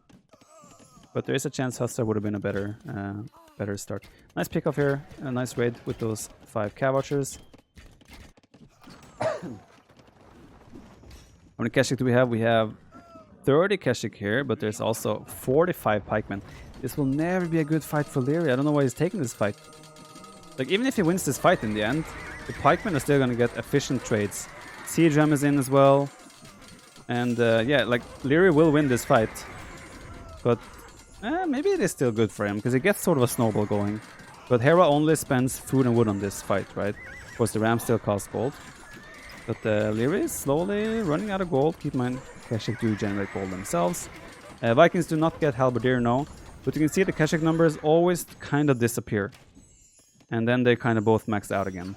Speaker 1: But there is a chance Hussar would have been a better start. Nice pickoff here, a nice raid with those 5 Cav Archers. How many Keshik do we have? We have 30 Keshik here, but there's also 45 pikemen. This will never be a good fight for Lyri. I don't know why he's taking this fight. Like, even if he wins this fight in the end, the pikemen are still going to get efficient trades. Siege Ram is in as well. And yeah, like, Lyri will win this fight. But maybe it is still good for him, because he gets sort of a snowball going. But Hera only spends food and wood on this fight, right? Of course, the Ram still costs gold. But Lyri is slowly running out of gold. Keep in mind, Keshik do generate gold themselves. Vikings do not get Halberdier, no. But you can see the Keshik numbers always kind of disappear. And then they kind of both max out again.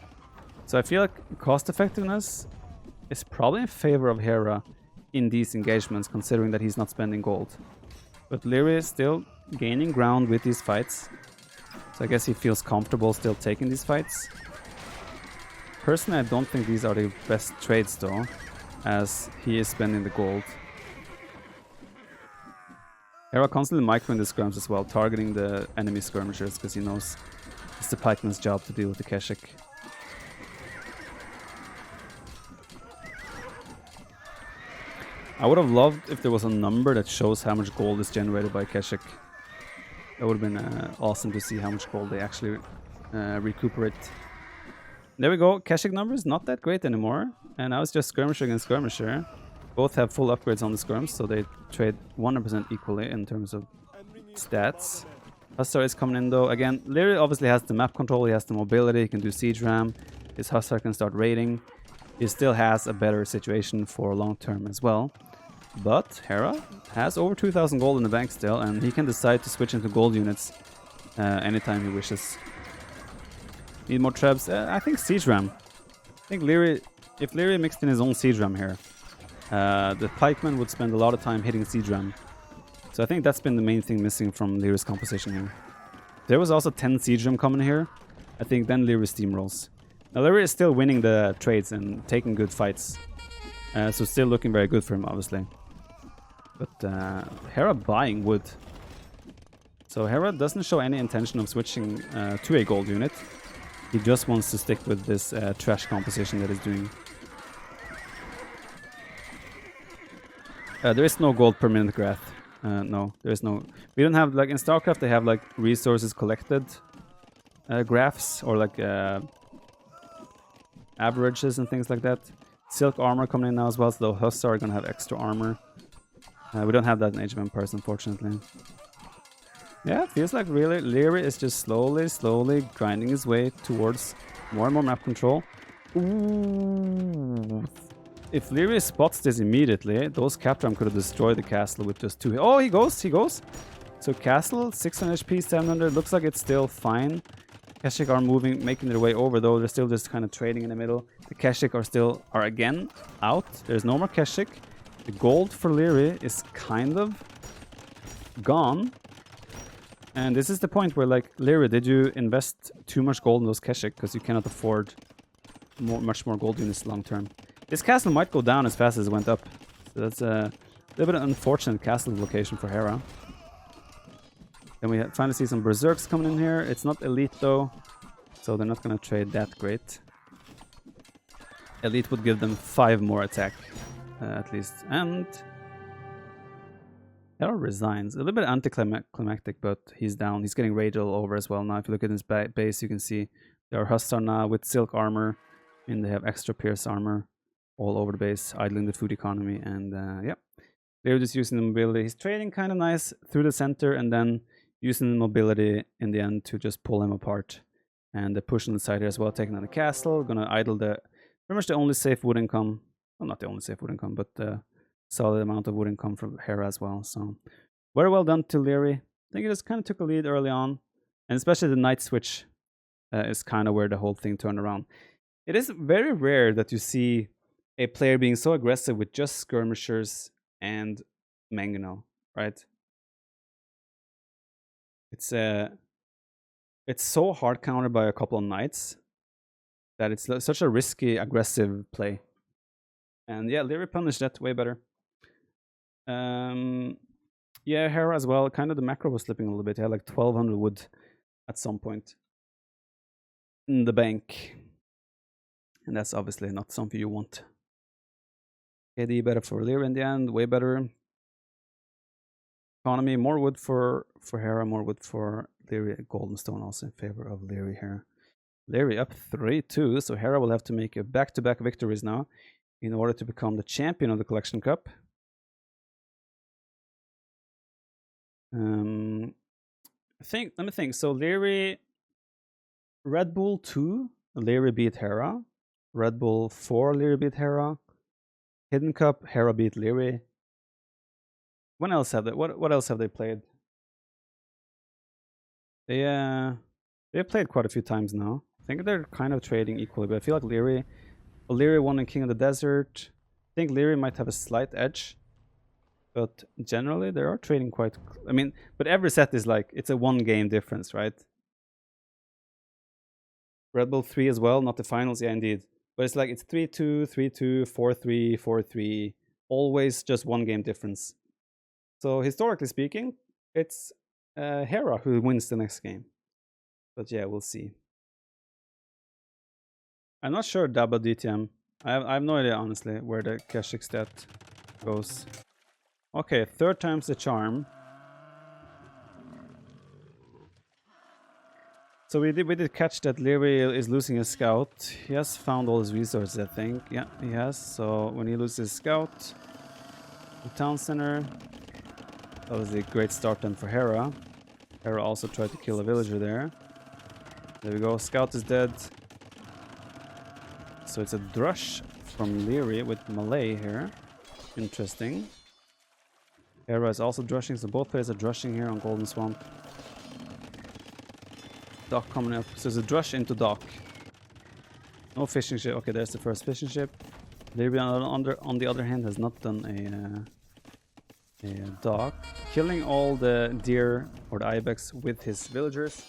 Speaker 1: So I feel like cost effectiveness is probably in favor of Hera in these engagements, considering that he's not spending gold. But Lyri is still gaining ground with these fights. So I guess he feels comfortable still taking these fights. Personally, I don't think these are the best trades though, as he is spending the gold. Hera constantly microing the skirms as well, targeting the enemy skirmishers, because he knows it's the pikeman's job to deal with the Keshik. I would have loved if there was a number that shows how much gold is generated by Keshik. That would have been awesome to see how much gold they actually recuperate. There we go, Keshik numbers not that great anymore. And now it's just skirmisher against skirmisher. Both have full upgrades on the skirms, so they trade 100% equally in terms of stats. Hussar is coming in though. Again, Lyri obviously has the map control, he has the mobility, he can do Siege Ram. His Hussar can start raiding. He still has a better situation for long term as well. But Hera has over 2,000 gold in the bank still, and he can decide to switch into gold units anytime he wishes. Need more trebs? I think Siege Ram. I think Lyri, if Lyri mixed in his own Siege Ram here, the pikemen would spend a lot of time hitting Siege Ram. So I think that's been the main thing missing from Lyri's composition here. There was also 10 Siege Ram coming here. I think then Lyri steamrolls. Now Lyri is still winning the trades and taking good fights. So still looking very good for him, obviously. But Hera buying wood. So Hera doesn't show any intention of switching to a gold unit. He just wants to stick with this trash composition that he's doing. There is no gold per minute graph. No, there is no. We don't have, like in StarCraft, they have like resources collected graphs, or like averages and things like that. Silk armor coming in now as well, so the Hussar are gonna have extra armor. We don't have that in Age of Empires, unfortunately. Yeah, it feels like really Leary is just slowly grinding his way towards more and more map control. Ooh. If Leary spots this immediately, those Captain could have destroyed the castle with just 2 hits. Oh, he goes! So castle, 600 HP, 700, looks like it's still fine. Keshik are moving, making their way over though, they're still just kind of trading in the middle. The Keshik are again out, there's no more Keshik. The gold for Leary is kind of gone. And this is the point where, like, Leary, did you invest too much gold in those Keshik? Because you cannot afford much more gold units long term. This castle might go down as fast as it went up. So that's a little bit of an unfortunate castle location for Hera. Then we finally see some Berserks coming in here. It's not Elite though, so they're not going to trade that great. Elite would give them 5 more attack, at least. And Hera resigns. A little bit anticlimactic, but he's down. He's getting raided all over as well now. If you look at his base, you can see there are Hussar now with silk armor, and they have extra pierce armor all over the base, idling the food economy. And yeah, they're just using the mobility. He's trading kind of nice through the center, and then using the mobility in the end to just pull him apart. And they're pushing the side here as well, taking on the castle. Gonna idle the pretty much the only safe wood income. Well, not the only safe wood income, but solid amount of wood income from Hera as well. So very well done to Leary. I think he just kind of took a lead early on, and especially the night switch is kind of where the whole thing turned around. It is very rare that you see a player being so aggressive with just skirmishers and Mangonel, right? It's so hard countered by a couple of knights that it's such a risky, aggressive play. And yeah, Leary punished that way better. Yeah, Hera as well. Kind of the macro was slipping a little bit. He had like 1200 wood at some point in the bank. And that's obviously not something you want. KD better for Leary in the end, way better. Economy, more wood for Hera, more wood for Leary. Golden Stone also in favor of Leary here. Leary up 3-2, so Hera will have to make a back-to-back victories now in order to become the champion of the Collection Cup. Let me think. So Leary, Red Bull 2, Leary beat Hera. Red Bull 4, Leary beat Hera. Hidden Cup, Hera beat Leary. When else have they? What else have they played? They played quite a few times now. I think they're kind of trading equally, but I feel like Leary won in King of the Desert. I think Leary might have a slight edge, but generally they are trading quite. I mean, but every set is like it's a 1 game difference, right? Red Bull 3 as well, not the finals, yeah, indeed. But it's like it's 3-2, 3-2, 4-3, 4-3. Always just 1 game difference. So historically speaking, it's Hera who wins the next game. But yeah, we'll see. I'm not sure Dabba DTM. I have no idea, honestly, where the Keshik stat goes. Okay, 3rd time's the charm. So we did catch that Leary is losing his scout. He has found all his resources, I think. Yeah, he has. So when he loses his scout, the town center. That was a great start then for Hera. Hera also tried to kill a villager there. There we go. Scout is dead. So it's a drush from Leary with Malay here. Interesting. Hera is also drushing, so both players are drushing here on Golden Swamp. Dock coming up. So there's a drush into dock. No fishing ship. Okay, there's the first fishing ship. Leary on the other hand has not done a dock. Killing all the deer or the ibex with his villagers.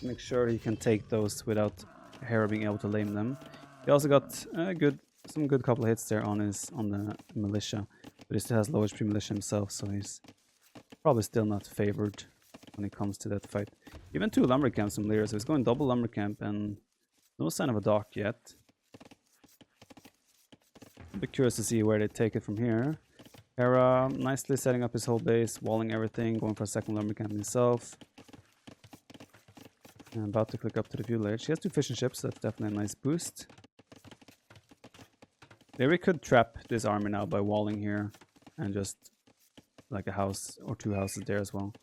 Speaker 1: Make sure he can take those without Hera being able to lame them. He also got some good couple of hits there on the militia, but he still has low HP militia himself, so he's probably still not favored when it comes to that fight. Even 2 lumber camps from Lear, so he's going double lumber camp and no sign of a dock yet. I'll be curious to see where they take it from here. Hera nicely setting up his whole base, walling everything, going for a second lumber camp himself. And about to click up to the fuel age. He has 2 fishing ships, so that's definitely a nice boost. Maybe we could trap this army now by walling here and just like a house or 2 houses there as well.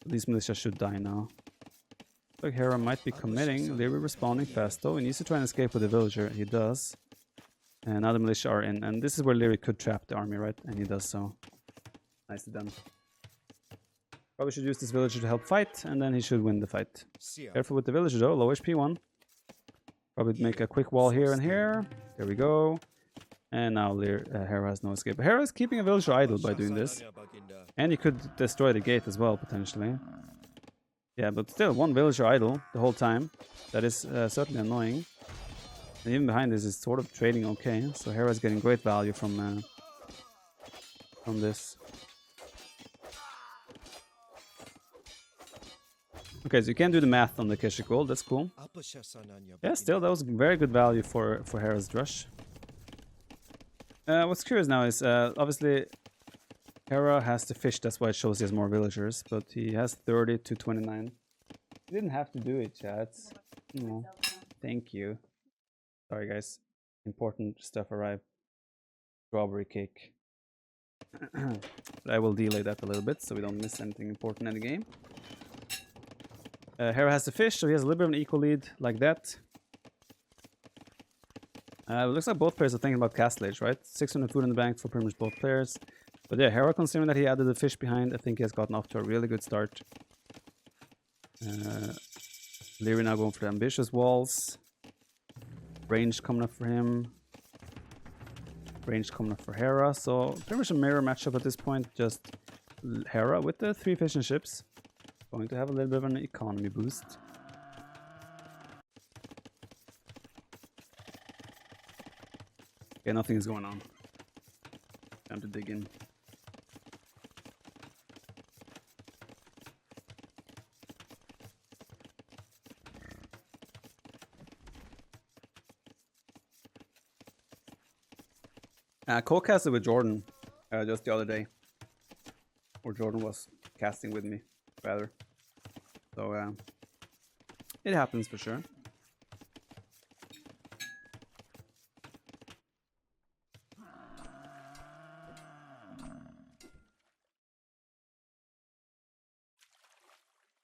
Speaker 1: These militias should die now. Like Hera might be committing. They're responding fast though. He needs to try and escape with the villager. He does. And now the militia are in. And this is where Leary could trap the army, right? And he does so. Nicely done. Probably should use this villager to help fight, and then he should win the fight. Careful with the villager though, low HP one. Probably make a quick wall here and here. There we go. And now Hera has no escape. But Hera is keeping a villager idle by doing this. And he could destroy the gate as well, potentially. Yeah, but still, 1 villager idle the whole time. That is certainly annoying. And even behind this is sort of trading okay. So Hera is getting great value from this. Okay, so you can do the math on the Kesha gold. That's cool. Yeah, still, that was very good value for Hera's Drush. What's curious now is, obviously, Hera has to fish. That's why it shows he has more villagers. But he has 30 to 29. He didn't have to do it, chats. No. Thank you. Sorry, guys. Important stuff arrived. Strawberry cake. But I will delay that a little bit so we don't miss anything important in the game. Hera has the fish, so he has a little bit of an equal lead like that. It looks like both players are thinking about Castle Age, right? 600 food in the bank for pretty much both players. But yeah, Hera, considering that he added the fish behind, I think he has gotten off to a really good start. Leary now going for the ambitious walls. Range coming up for him. Range coming up for Hera. So pretty much a mirror matchup at this point. Just Hera with the 3 fishing ships. Going to have a little bit of an economy boost. Okay, nothing is going on. Time to dig in. Co-casted with Jordan just the other day. Or Jordan was casting with me, rather. So, it happens for sure.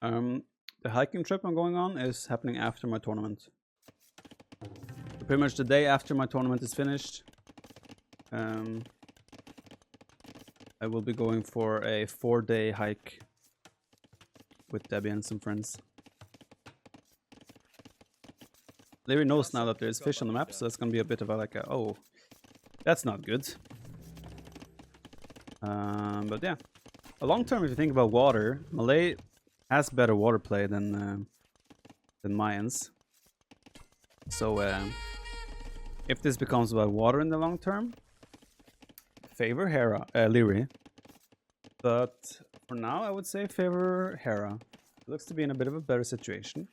Speaker 1: The hiking trip I'm going on is happening after my tournament. So pretty much the day after my tournament is finished, I will be going for a 4-day hike with Debbie and some friends. Larry knows now that there's fish on the map, so that's gonna be a bit of a like a, oh, that's not good. But yeah, a long term, if you think about water, Malay has better water play than Mayans. So if this becomes about water in the long term, favor Hera, Leary. But for now, I would say favor Hera. Looks to be in a bit of a better situation.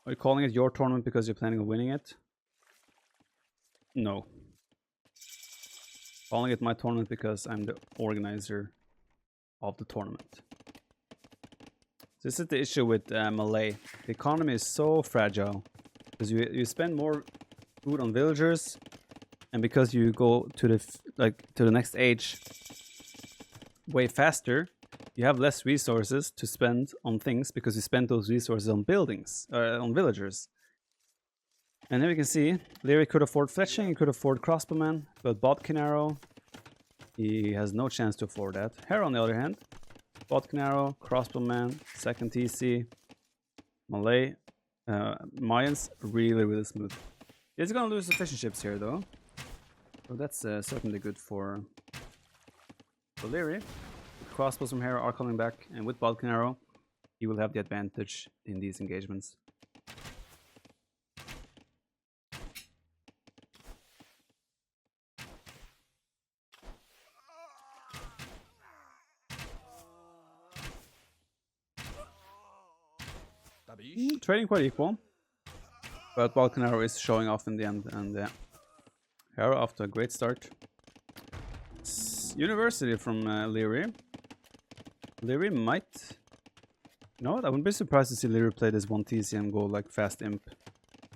Speaker 1: Are you calling it your tournament because you're planning on winning it? No. Calling it my tournament because I'm the organizer of the tournament. This is the issue with Malay. The economy is so fragile because you spend more food on villagers, and because you go to the next age way faster, you have less resources to spend on things because you spend those resources on buildings, on villagers. And here we can see, Leary could afford fletching, he could afford crossbowman, but Bodkin arrow, he has no chance to afford that. Hera on the other hand, Bodkin arrow, crossbowman, second TC, Malay, Mayans, really smooth. He's gonna lose the fishing ships here though, so that's certainly good for Leary. Crossbows from Hera are coming back, and with Bodkin arrow, he will have the advantage in these engagements. Trading quite equal, but Bodkin arrow is showing off in the end, and Hera off to a great start. University from Leary. Leary might... You know what? I wouldn't be surprised to see Leary play this 1 TC and go like fast imp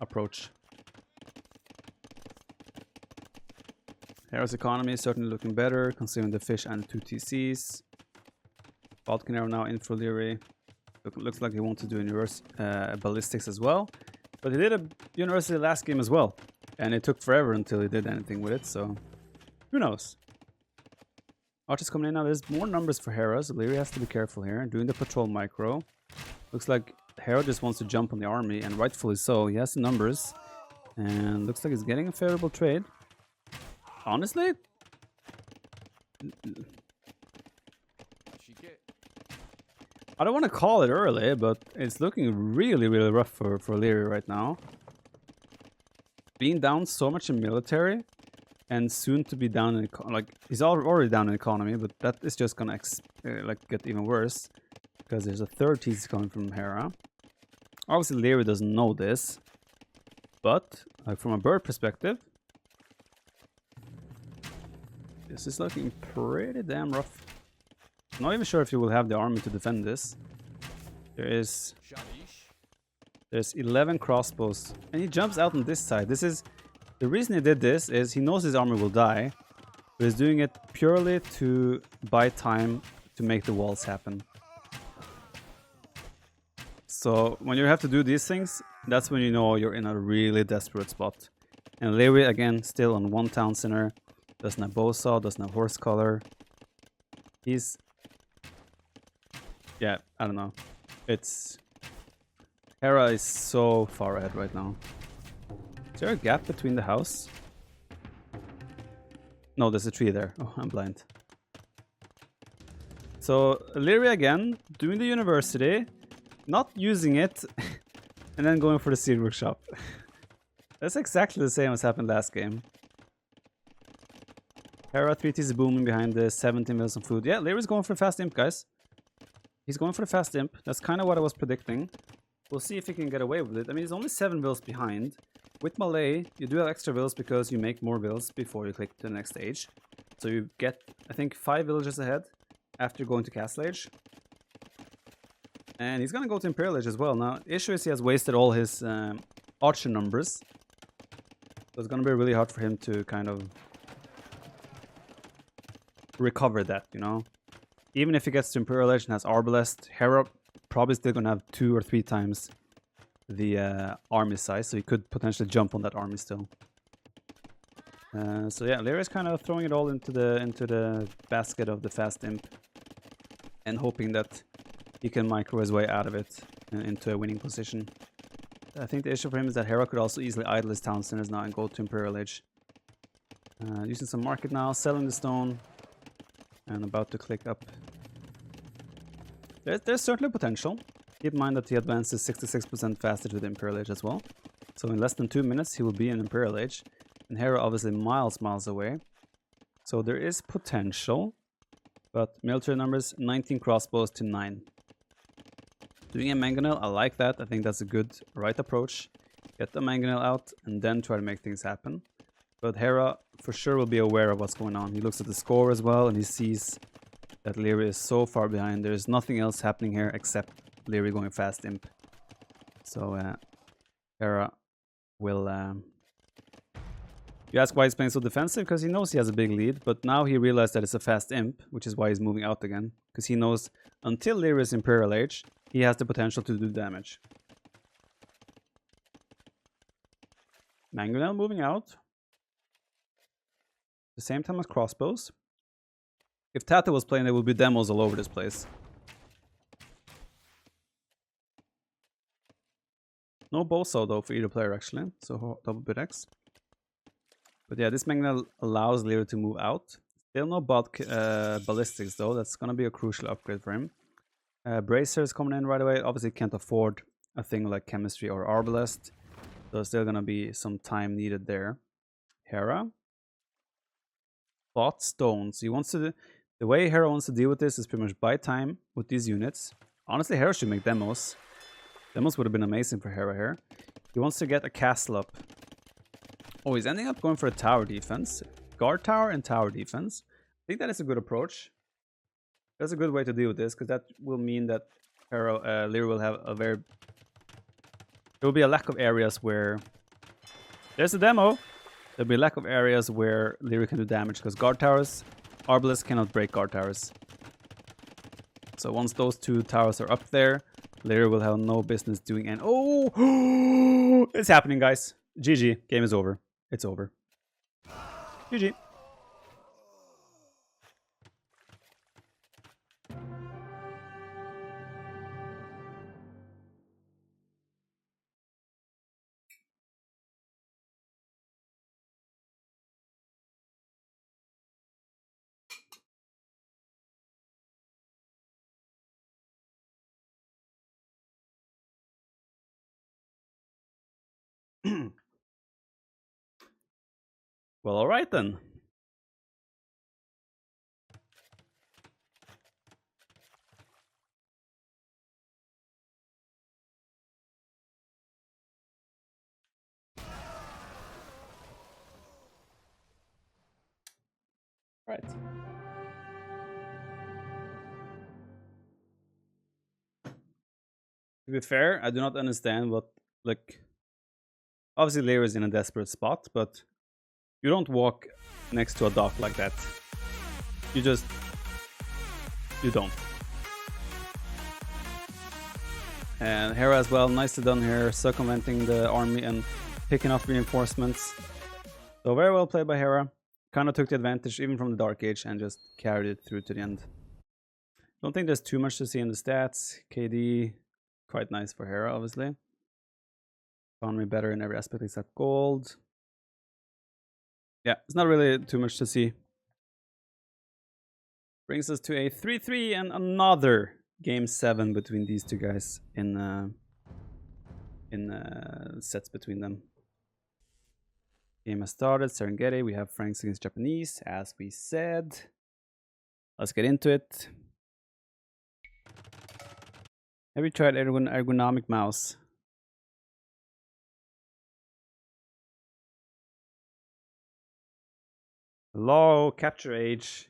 Speaker 1: approach. Hera's economy is certainly looking better, considering the fish and the 2 TCs. Falcon Arrow now in for Leary. Looks like he wants to do ballistics as well. But he did a university last game as well. And it took forever until he did anything with it, so who knows? Archer's coming in now. There's more numbers for Hera, so Leary has to be careful here. Doing the patrol micro. Looks like Hera just wants to jump on the army, and rightfully so. He has the numbers. And looks like he's getting a favorable trade. Honestly? I don't want to call it early, but it's looking really, really rough for Leary right now. Being down so much in military, and soon to be down in like he's already down in economy, but that is just gonna like get even worse because there's a third TC coming from Hera. Obviously, Leary doesn't know this, but like from a bird perspective, this is looking pretty damn rough. I'm not even sure if you will have the army to defend this. There's 11 crossbows, and he jumps out on this side. This is the reason he did this is he knows his army will die, but he's doing it purely to buy time to make the walls happen. So when you have to do these things, that's when you know you're in a really desperate spot. And Leary again still on 1 town center, doesn't have bow saw, doesn't have horse collar. He's yeah, I don't know. It's Hera is so far ahead right now. Is there a gap between the house? No, there's a tree there. Oh, I'm blind. So, Leary again, doing the university, not using it, and then going for the seed workshop. That's exactly the same as happened last game. Hera 3T is booming behind the 17 mils of food. Yeah, Leary's going for a fast imp, guys. He's going for the fast imp. That's kind of what I was predicting. We'll see if he can get away with it. I mean, he's only 7 bills behind. With Malay, you do have extra bills because you make more bills before you click to the next stage. So you get, I think, 5 villages ahead after going to Castle Age. And he's going to go to Imperial Age as well. Now, the issue is he has wasted all his archer numbers. So it's going to be really hard for him to kind of recover that, you know. Even if he gets to Imperial Age and has Arbalest, Hera probably still going to have 2 or 3 times the army size, so he could potentially jump on that army still. So yeah, Leary's kind of throwing it all into the basket of the fast imp and hoping that he can micro his way out of it into a winning position. I think the issue for him is that Hera could also easily idle his town centers now and go to Imperial Age. Using some market now, selling the stone, and about to click up. There's certainly potential. Keep in mind that he advances 66% faster to the Imperial Age as well. So in less than 2 minutes he will be in Imperial Age. And Hera obviously miles away. So there is potential. But military numbers, 19 crossbows to 9. Doing a mangonel, I like that. I think that's a good right approach. Get the mangonel out and then try to make things happen. But Hera for sure will be aware of what's going on. He looks at the score as well and he sees that Leary is so far behind. There's nothing else happening here except Leary going fast imp. So Hera will... You ask why he's playing so defensive? Because he knows he has a big lead, but now he realized that it's a fast imp, which is why he's moving out again. Because he knows until Leary is Imperial Age, he has the potential to do damage. Mangonel moving out. The same time as crossbows. If Tata was playing, there would be demos all over this place. No bow saw though for either player actually, so double bit X. But yeah, this Mangonel allows Leary to move out. Still no ballistics though, that's gonna be a crucial upgrade for him. Bracer is coming in right away. Obviously can't afford a thing like chemistry or arbalest, so there's still gonna be some time needed there. Hera bought stones. He wants to the way Hera wants to deal with this is pretty much buy time with these units. Honestly, Hera should make demos. Demos would have been amazing for Hera here. He wants to get a castle up Oh, he's ending up going for a tower defense. Guard tower and tower defense. I think that is a good approach. That's a good way to deal with this, because that will mean that Lyra will have a very... There will be a lack of areas where... There's a demo! There'll be a lack of areas where Lyra can do damage, because guard towers, Arbalest cannot break guard towers. So once those two towers are up there, Lyra will have no business doing any... Oh! It's happening, guys. GG. Game is over. It's over. GG. Well, alright then. Right. To be fair, I do not understand what, like... Obviously, Lyra is in a desperate spot, but you don't walk next to a dock like that. You just... You don't. And Hera as well, nicely done here, circumventing the army and picking up reinforcements. So very well played by Hera. Kind of took the advantage even from the Dark Age and just carried it through to the end. Don't think there's too much to see in the stats. KD, quite nice for Hera, obviously. Economy better in every aspect except gold. Yeah, it's not really too much to see. Brings us to a 3-3 and another Game 7 between these two guys in sets between them. Game has started. Serengeti. We have Franks against Japanese, as we said. Let's get into it. Have you tried ergonomic mouse? Hello, capture age.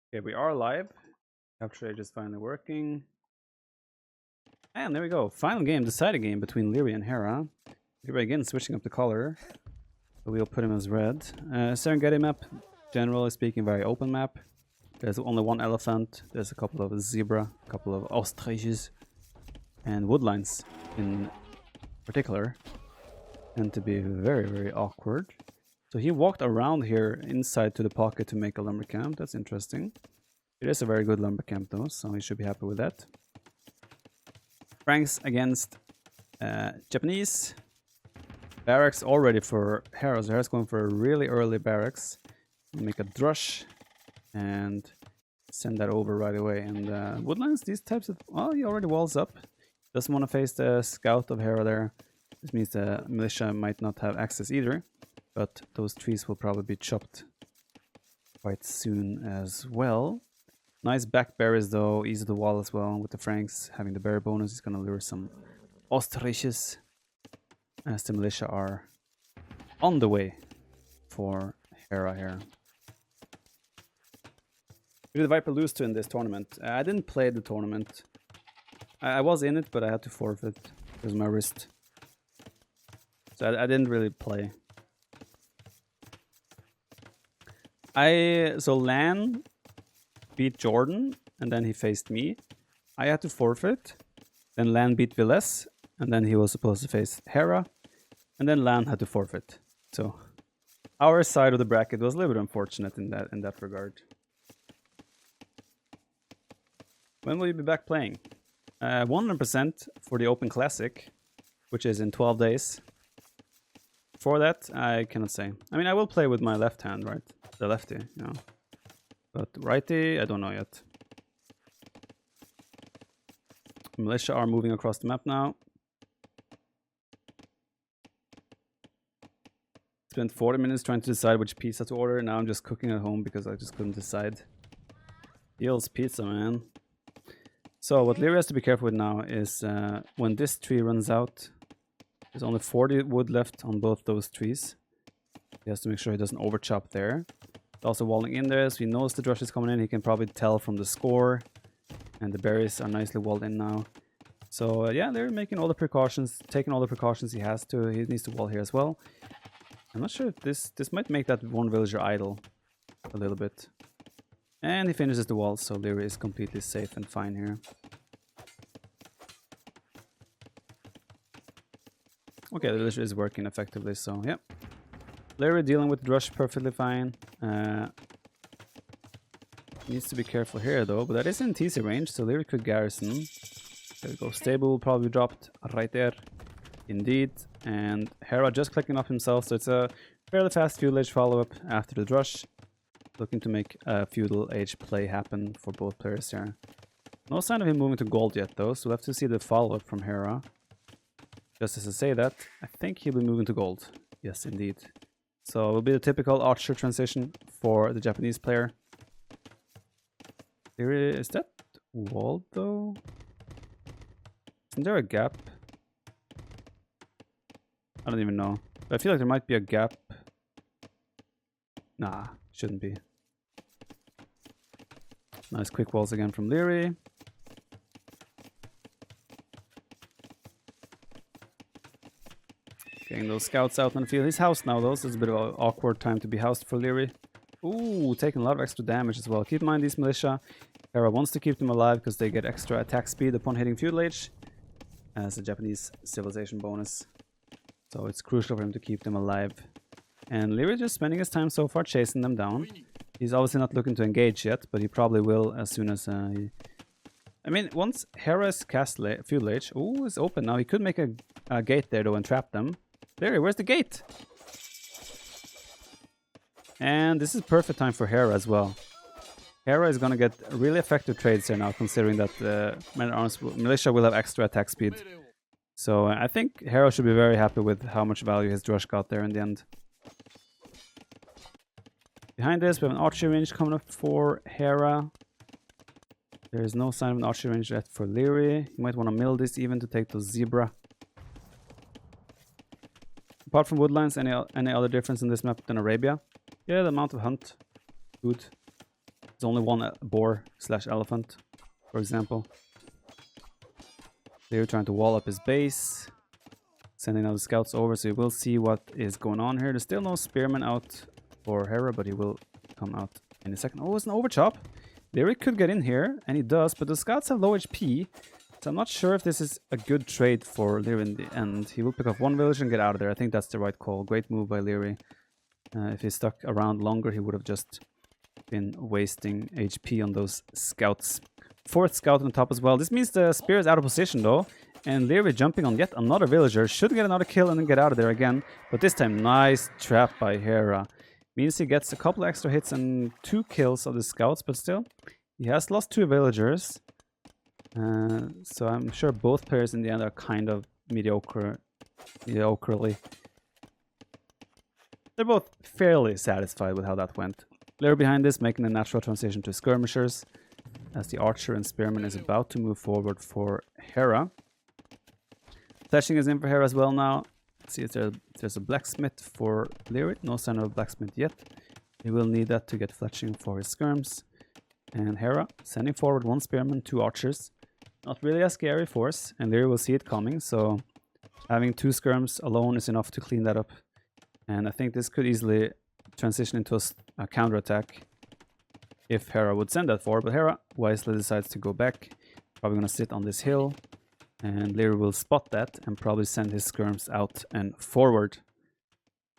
Speaker 1: Okay, we are live. Capture age is finally working. And there we go. Final game, deciding game between Lyra and Hera. Lyra again switching up the color. So we'll put him as red. Serengeti map, generally speaking, very open map. There's only one elephant. There's a couple of zebra, a couple of ostriches, and woodlines in particular tend to be very, very awkward. So he walked around here inside to the pocket to make a lumber camp. That's interesting. It is a very good lumber camp though, so he should be happy with that. Franks against Japanese. Barracks already for Hera. So Hera's going for a really early barracks. Make a drush and send that over right away. And woodlands, these types of... Oh, he already walls up. Doesn't want to face the scout of Hera there. This means the militia might not have access either. But those trees will probably be chopped quite soon as well. Nice back berries though, easy to wall as well. With the Franks having the berry bonus, he's gonna lure some ostriches as the militia are on the way for Hera here. Who did the Viper lose to in this tournament? I didn't play the tournament. I was in it, but I had to forfeit because of my wrist. So I didn't really play. So Lan beat Jordan, and then he faced me. I had to forfeit. Then Lan beat Villes, and then he was supposed to face Hera. And then Lan had to forfeit. So our side of the bracket was a little bit unfortunate in that regard. When will you be back playing? 100% for the Open Classic, which is in 12 days. For that, I cannot say. I mean, I will play with my left hand, right? The lefty, you know. But righty, I don't know yet. Militia are moving across the map now. Spent 40 minutes trying to decide which pizza to order. Now I'm just cooking at home because I just couldn't decide. Feels pizza, man. So what Leary has to be careful with now is when this tree runs out, there's only 40 wood left on both those trees. He has to make sure he doesn't overchop there. Also walling in there, so he knows the drush is coming in. He can probably tell from the score. And the berries are nicely walled in now. So yeah, they're making all the precautions, taking all the precautions he has to. He needs to wall here as well. I'm not sure if this might make that one villager idle a little bit. And he finishes the wall, so Leary is completely safe and fine here. Okay, the villager is working effectively, so yeah. Leary dealing with Drush perfectly fine. Needs to be careful here though, but that is in TC range, so Leary could garrison. There we go, stable will probably dropped right there. Indeed, and Hera just clicking up himself, so it's a fairly fast feudal age follow-up after the Drush. Looking to make a feudal age play happen for both players here. No sign of him moving to gold yet though, so we'll have to see the follow-up from Hera. Just as I say that, I think he'll be moving to gold. Yes, indeed. So it will be the typical archer transition for the Japanese player. Is that walled though? Isn't there a gap? I don't even know. But I feel like there might be a gap. Nah, shouldn't be. Nice quick walls again from Leary. Getting those scouts out on the field. He's housed now though, so it's a bit of an awkward time to be housed for Leary. Ooh, taking a lot of extra damage as well. Keep in mind these militia. Hera wants to keep them alive because they get extra attack speed upon hitting feudal age as a Japanese civilization bonus. So it's crucial for him to keep them alive. And Leary just spending his time so far chasing them down. He's obviously not looking to engage yet, but he probably will as soon as he... I mean, once Hera's cast feudal age... Ooh, it's open now. He could make a gate there though and trap them. Leary, where's the gate? And this is perfect time for Hera as well. Hera is going to get really effective trades here now, considering that the Men-at-Arms militia will have extra attack speed. So I think Hera should be very happy with how much value his Drush got there in the end. Behind this, we have an archery range coming up for Hera. There is no sign of an archery range yet for Leary. You might want to mill this even to take those zebra. Apart from woodlines, any other difference in this map than Arabia? Yeah, the amount of hunt. Good. There's only one boar / elephant, for example. They're trying to wall up his base. Sending out the scouts over, so you will see what is going on here. There's still no spearman out for Hera, but he will come out in a second. Oh, it's an overchop. Leary could get in here, and he does, but the scouts have low HP. So I'm not sure if this is a good trade for Leary in the end. He will pick up one village and get out of there. I think that's the right call. Great move by Leary. If he stuck around longer, he would have just been wasting HP on those scouts. Fourth scout on top as well. This means the spear is out of position though. And Leary jumping on yet another villager. Should get another kill and then get out of there again. But this time, nice trap by Hera. Means he gets a couple extra hits and 2 kills of the scouts. But still, he has lost 2 villagers. So I'm sure both players in the end are kind of mediocrely. They're both fairly satisfied with how that went. Leary behind this, making a natural transition to skirmishers, as the archer and spearman is about to move forward for Hera. Fletching is in for Hera as well now. Let's see if there's a blacksmith for Leary. No sign of a blacksmith yet. He will need that to get fletching for his skirms. And Hera sending forward 1 spearman, 2 archers. Not really a scary force, and Leary will see it coming, so having 2 skirms alone is enough to clean that up. And I think this could easily transition into a counterattack if Hera would send that forward. But Hera wisely decides to go back. Probably going to sit on this hill. And Leary will spot that and probably send his skirms out and forward.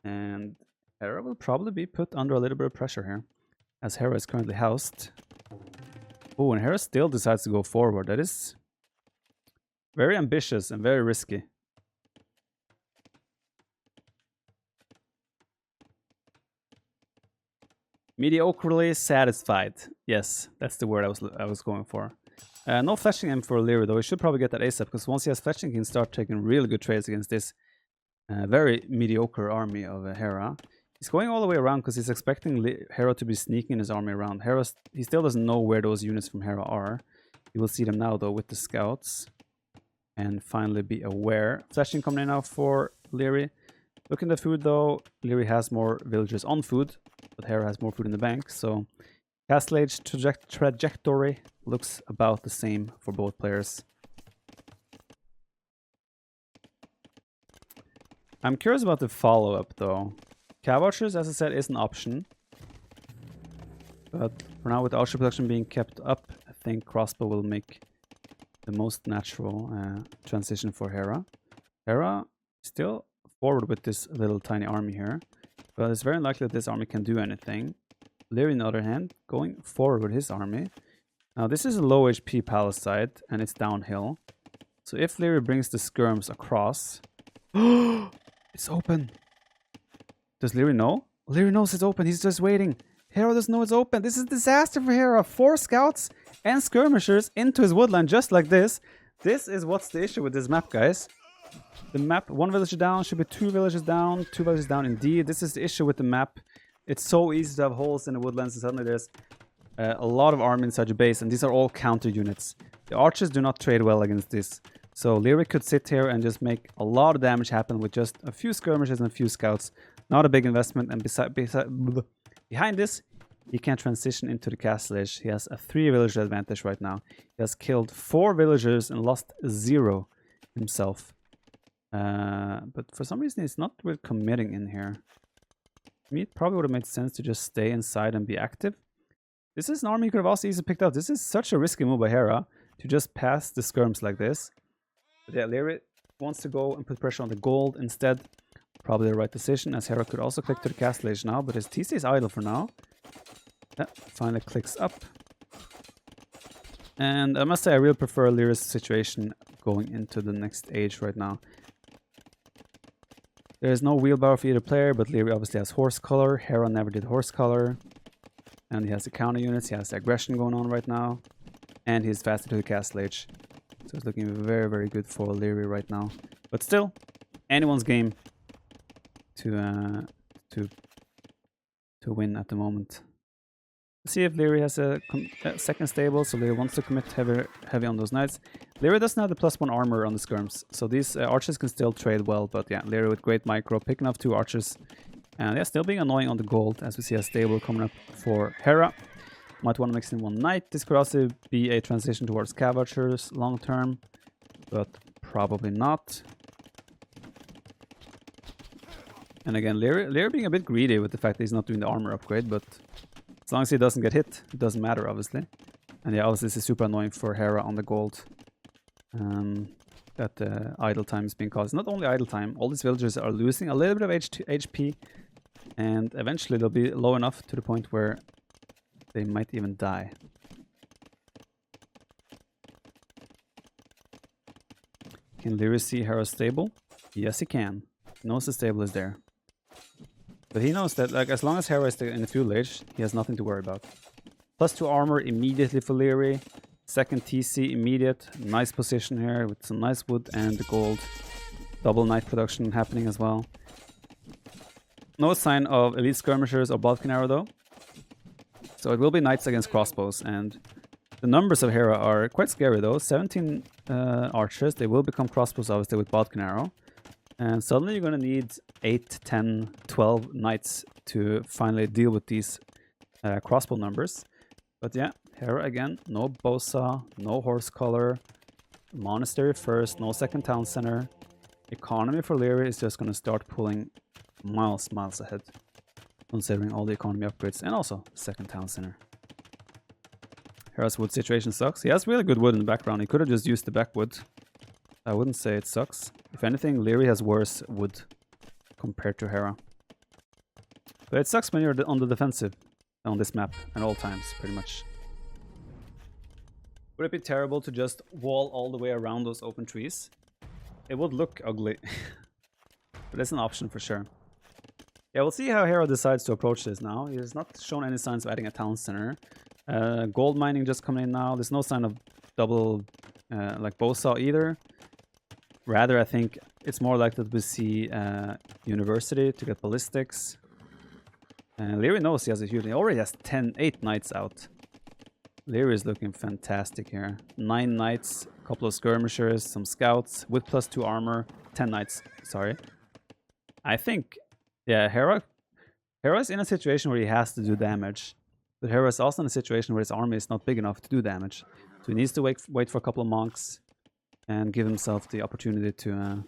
Speaker 1: And Hera will probably be put under a little bit of pressure here, as Hera is currently housed. Oh, and Hera still decides to go forward. That is very ambitious and very risky. Mediocrely satisfied. Yes, that's the word I was going for. No fletching in for Leary though. He should probably get that ASAP, because once he has fletching, he can start taking really good trades against this very mediocre army of Hera. He's going all the way around because he's expecting Hera to be sneaking his army around. He still doesn't know where those units from Hera are. He will see them now though with the scouts. And finally be aware. Flashing coming in now for Leary. Looking at the food though, Leary has more villagers on food, but Hera has more food in the bank, so Castle Age trajectory looks about the same for both players. I'm curious about the follow-up though. Cav Archers, as I said, is an option. But for now, with the Archer production being kept up, I think Crossbow will make the most natural transition for Hera. Hera still forward with this little tiny army here, but it's very unlikely that this army can do anything. Leary, on the other hand, going forward with his army. Now this is a low HP palisade and it's downhill. So if Leary brings the skirms across, it's open. Does Leary know? Leary knows it's open. He's just waiting. Hera doesn't know it's open. This is a disaster for Hera. 4 scouts and skirmishers into his woodland just like this. This is what's the issue with this map, guys. The map, 1 villager down, should be 2 villagers down. 2 villagers down indeed. This is the issue with the map. It's so easy to have holes in the woodlands and suddenly there's a lot of army inside your base, and these are all counter units. The archers do not trade well against this. So Leary could sit here and just make a lot of damage happen with just a few skirmishes and a few scouts. Not a big investment, and behind this, he can transition into the castle edge. He has a 3 villager advantage right now. He has killed 4 villagers and lost 0 himself. But for some reason, he's not really committing in here. To me, it probably would have made sense to just stay inside and be active. This is an army you could have also easily picked up. This is such a risky move by Hera to just pass the skirms like this. But yeah, Leary wants to go and put pressure on the gold instead. Probably the right decision, as Hera could also click to the castle age now, but his TC is idle for now. Yeah, finally clicks up. And I must say, I really prefer Leary's situation going into the next age right now. There is no wheelbarrow for either player, but Leary obviously has horse color. Hera never did horse color. And he has the counter units, he has the aggression going on right now. And he's faster to the castle age. So it's looking very, very good for Leary right now. But still, anyone's game to win at the moment. Let's see if Leary has a second stable, so Leary wants to commit heavy on those knights. Leary doesn't have the +1 armor on the skirms, so these archers can still trade well, but yeah, Leary with great micro, picking up 2 archers. And yeah, still being annoying on the gold, as we see a stable coming up for Hera. Might want to mix in 1 knight. This could also be a transition towards cav archers long term, but probably not. And again, Leary being a bit greedy with the fact that he's not doing the armor upgrade, but as long as he doesn't get hit, it doesn't matter, obviously. And yeah, obviously this is super annoying for Hera on the gold. That the idle time is being caused. Not only idle time, all these villagers are losing a little bit of HP, and eventually they'll be low enough to the point where they might even die. Can Leary see Hera's stable? Yes, he can. He knows the stable is there. But he knows that, like, as long as Hera is in the feudal age, he has nothing to worry about. +2 armor immediately for Leary. Second TC immediate. Nice position here with some nice wood and the gold. Double knight production happening as well. No sign of elite skirmishers or Balkan arrow though. So it will be knights against crossbows, and the numbers of Hera are quite scary though. 17 archers. They will become crossbows obviously with Balkan arrow. And suddenly you're going to need 8, 10, 12 knights to finally deal with these crossbow numbers. But yeah, Hera again, no bosa, no horse color, monastery first, no second town center. Economy for Leary is just going to start pulling miles ahead, considering all the economy upgrades and also second town center. Hera's wood situation sucks. He has really good wood in the background. He could have just used the backwood. I wouldn't say it sucks. If anything, Leary has worse wood compared to Hera. But it sucks when you're on the defensive on this map at all times, pretty much. Would it be terrible to just wall all the way around those open trees? It would look ugly. But it's an option for sure. Yeah, we'll see how Hera decides to approach this now. He has not shown any signs of adding a town center. Gold mining just coming in now. There's no sign of double like bowsaw either. Rather, I think it's more likely that we see University to get ballistics. And Leary knows he has a huge... He already has 8 knights out. Leary is looking fantastic here. 9 knights, a couple of skirmishers, some scouts with +2 armor. 10 knights, sorry. I think, yeah, Hera's in a situation where he has to do damage. But Hera is also in a situation where his army is not big enough to do damage. So he needs to wait for a couple of monks and give himself the opportunity to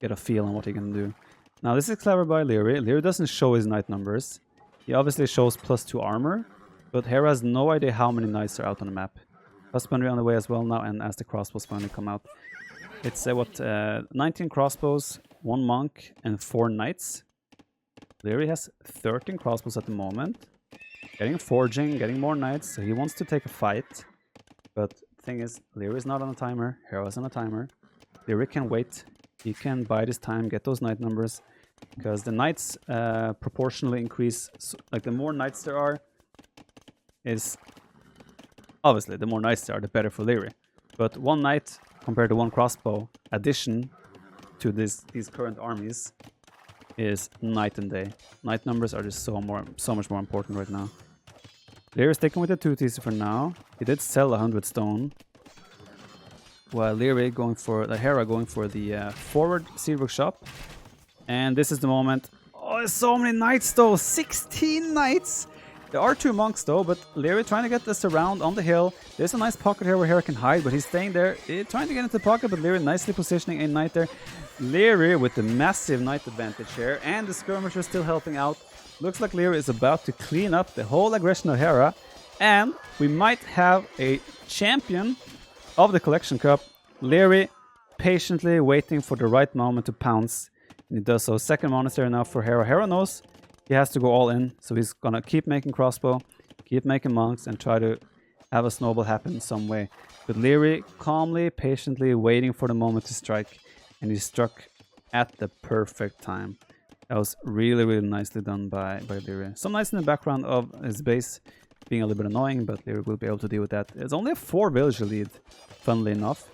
Speaker 1: get a feel on what he can do. Now this is clever by Leary. Leary doesn't show his knight numbers. He obviously shows +2 armor, but Hera has no idea how many knights are out on the map. Husbandry on the way as well now, and as the crossbows finally come out. It's 19 crossbows, 1 monk, and 4 knights. Leary has 13 crossbows at the moment. Getting forging, getting more knights, so he wants to take a fight. But the thing is, Leary is not on a timer, Hera's on a timer. Leary can wait, he can bide his time, get those knight numbers. Because the knights proportionally increase, like the more knights there are, is... Obviously, the more knights there are, the better for Leary. But 1 knight compared to 1 crossbow addition to these current armies is night and day. Knight numbers are just so much more important right now. Leary is sticking with the 2 TC for now. He did sell 100 stone. While Leary going for the Hera going for the forward Seabrook shop. And this is the moment. Oh, there's so many knights though! 16 knights! There are 2 monks though, but Leary trying to get this around on the hill. There's a nice pocket here where Hera can hide, but he's staying there, trying to get into the pocket, but Leary nicely positioning a knight there. Leary with the massive knight advantage here, and the skirmisher still helping out. Looks like Leary is about to clean up the whole aggression of Hera, and we might have a champion of the Collection Cup. Leary patiently waiting for the right moment to pounce. And he does so. Second monastery now for Hera. Hera knows he has to go all in, so he's gonna keep making crossbow, keep making monks, and try to have a snowball happen some way. But Leary calmly, patiently waiting for the moment to strike, and he struck at the perfect time. That was really, really nicely done by Leary. Some knights in the background of his base being a little bit annoying, but Leary will be able to deal with that. It's only a 4 villager lead, funnily enough.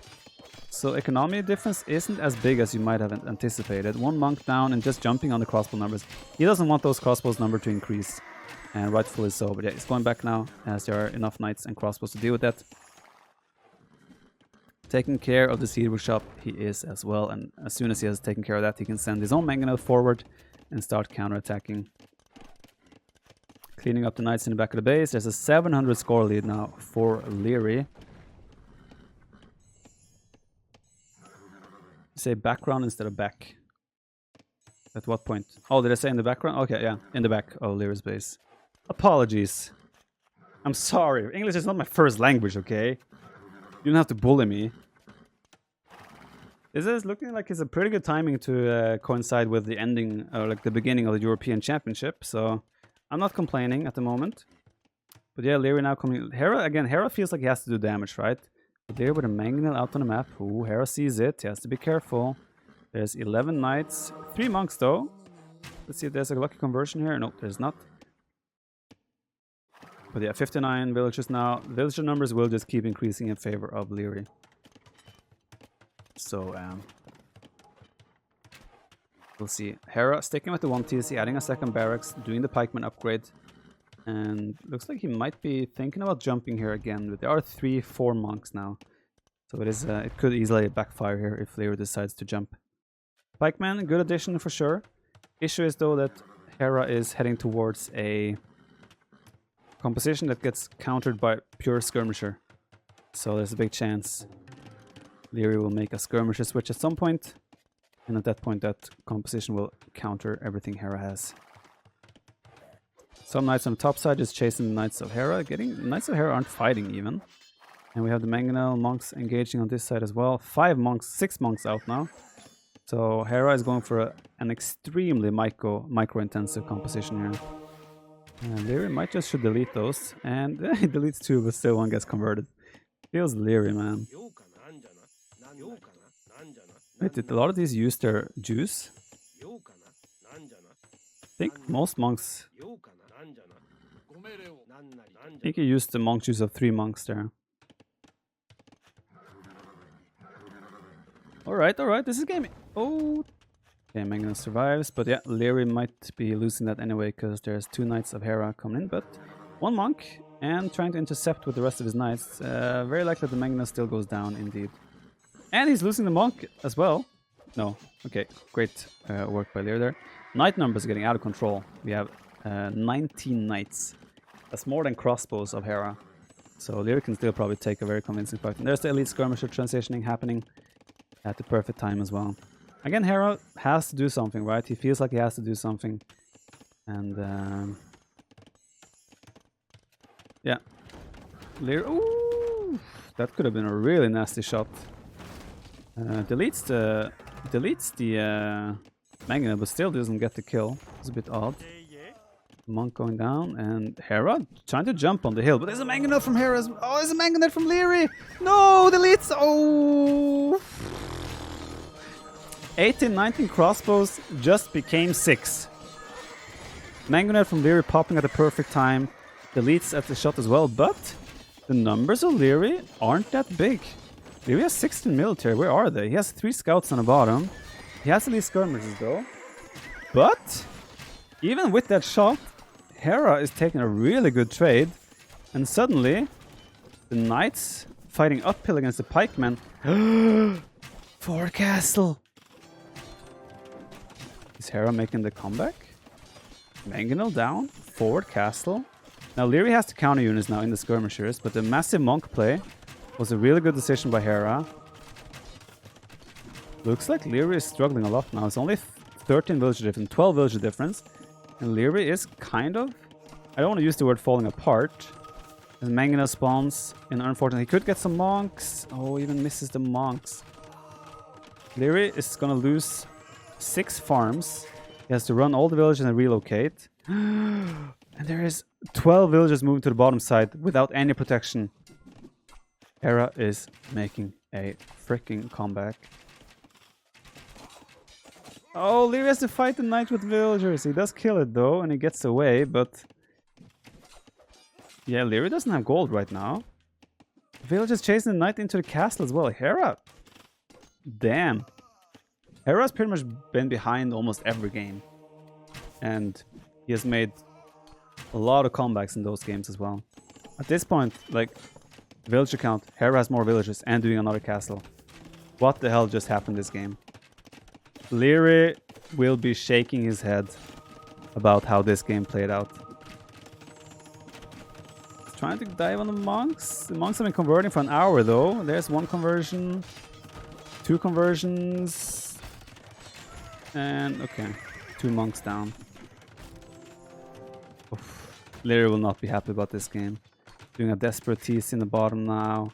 Speaker 1: So economy difference isn't as big as you might have anticipated. 1 monk down and just jumping on the crossbow numbers. He doesn't want those crossbows number to increase, and rightfully so. But yeah, he's going back now as there are enough knights and crossbows to deal with that. Taking care of the Seabrook shop he is as well, and as soon as he has taken care of that, he can send his own mangonel forward and start counterattacking. Cleaning up the knights in the back of the base. There's a 700 score lead now for Leary. Say background instead of back. At what point? Oh, did I say in the background? Okay, yeah, in the back of Leary's base. Apologies. I'm sorry. English is not my first language, okay? You don't have to bully me. This is looking like it's a pretty good timing to coincide with the ending, or like the beginning of the European Championship, so I'm not complaining at the moment. But yeah, Leary now coming... Hera feels like he has to do damage, right? There with a mangonel out on the map. Ooh, Hera sees it. He has to be careful. There's 11 knights. 3 monks though. Let's see if there's a lucky conversion here. No, there's not. But yeah, 59 villagers now. Villager numbers will just keep increasing in favor of Leary. So, we'll see. Hera sticking with the 1 TC, adding a second barracks, doing the pikeman upgrade. And looks like he might be thinking about jumping here again, but there are 3-4 monks now. So it could easily backfire here if Leary decides to jump. Pikeman, good addition for sure. Issue is though that Hera is heading towards a composition that gets countered by pure skirmisher. So there's a big chance Leary will make a skirmisher switch at some point. And at that point that composition will counter everything Hera has. Some knights on the top side just chasing the knights of Hera. Knights of Hera aren't fighting even. And we have the mangonel monks engaging on this side as well. 6 monks out now. So Hera is going for an extremely micro-intensive composition here. And Leary might just should delete those. And he deletes 2, but still 1 gets converted. Feels Leary, man. Wait, did a lot of these use their juice? I think most monks... I think he used the monk juice of 3 monks there. Alright, this is game. Oh. Okay, Magnus survives, but yeah, Leary might be losing that anyway because there's 2 Knights of Hera coming in, but 1 Monk and trying to intercept with the rest of his Knights. Very likely the Magnus still goes down indeed. And he's losing the Monk as well. No, okay, great work by Leary there. Knight numbers are getting out of control. We have 19 Knights. That's more than crossbows of Hera. So Leary can still probably take a very convincing fight. And there's the Elite Skirmisher transitioning happening at the perfect time as well. Again, Hera has to do something, right? He feels like he has to do something. And yeah. Leary, ooh, that could have been a really nasty shot. Deletes the Magnet, but still doesn't get the kill. It's a bit odd. Monk going down, and Hera trying to jump on the hill, but there's a Mangonel from Hera. Oh, there's a Mangonel from Leary. No, deletes. Oh, 18, 19 crossbows just became 6. Mangonel from Leary popping at the perfect time. Deletes at the shot as well, but the numbers of Leary aren't that big. Leary has 16 military. Where are they? He has 3 scouts on the bottom. He has Elite Skirmishers though. But even with that shot, Hera is taking a really good trade. And suddenly, the Knights fighting uphill against the pikemen. Fort Castle! Is Hera making the comeback? Mangonel down. Fort Castle. Now Leary has the counter units now in the skirmishers, but the massive monk play was a really good decision by Hera. Looks like Leary is struggling a lot now. It's only 13 villager difference, 12 villager difference. And Leary is kind of... I don't want to use the word falling apart. As Mangonel spawns, and unfortunately he could get some monks. Oh, even misses the monks. Leary is going to lose 6 farms. He has to run all the villages and relocate. And there is 12 villagers moving to the bottom side without any protection. Hera is making a freaking comeback. Oh, Leary has to fight the knight with villagers. He does kill it though, and he gets away, but... Yeah, Leary doesn't have gold right now. Villagers chasing the knight into the castle as well. Hera! Damn. Hera's pretty much been behind almost every game. And he has made a lot of comebacks in those games as well. At this point, like, villager count, Hera has more villagers and doing another castle. What the hell just happened this game? Leary will be shaking his head about how this game played out. He's trying to dive on the monks. The monks have been converting for an hour though. There's 1 conversion, 2 conversions, and okay, 2 monks down. Oof. Leary will not be happy about this game. Doing a desperate tease in the bottom now.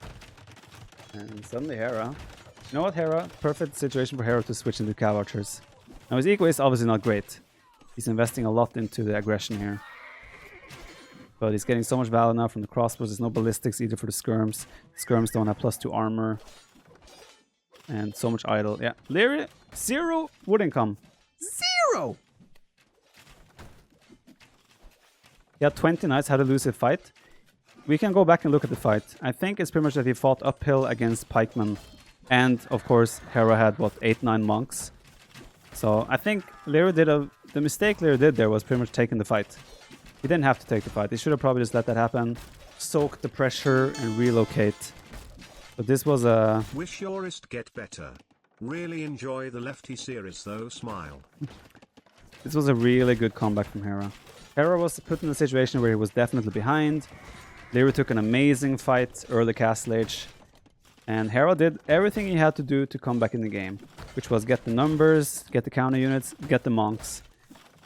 Speaker 1: And suddenly Hera. You know what, Hera? Perfect situation for Hera to switch into Cav Archers. Now his eco is obviously not great. He's investing a lot into the aggression here. But he's getting so much value now from the crossbows. There's no ballistics either for the skirms. Skirms don't have +2 armor. And so much idle. Yeah, Leary, 0 wood income. 0! He had 20 knights, had to lose a fight. We can go back and look at the fight. I think it's pretty much that he fought uphill against pikemen. And, of course, Hera had, what, 8-9 monks. So, I think Leary did the mistake Leary did there was pretty much taking the fight. He didn't have to take the fight. He should have probably just let that happen. Soak the pressure and relocate. But this was a...
Speaker 2: Wish your wrist get better. Really enjoy the Lefty series though, smile.
Speaker 1: This was a really good comeback from Hera. Hera was put in a situation where he was definitely behind. Leary took an amazing fight early Castle Age. And Hera did everything he had to do to come back in the game. Which was get the numbers, get the counter units, get the monks.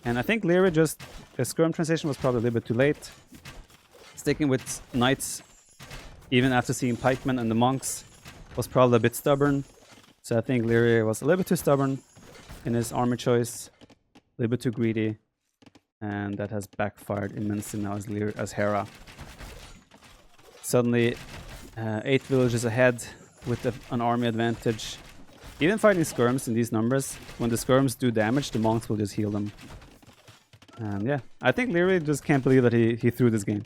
Speaker 1: And I think Leary just... The skirm transition was probably a little bit too late. Sticking with knights, even after seeing pikemen and the monks, was probably a bit stubborn. So I think Leary was a little bit too stubborn in his army choice. A little bit too greedy. And that has backfired immensely now as Hera. Suddenly, 8 villages ahead with an army advantage. Even fighting skirms in these numbers, when the skirms do damage, the monks will just heal them. And yeah, I think Leary just can't believe that he threw this game.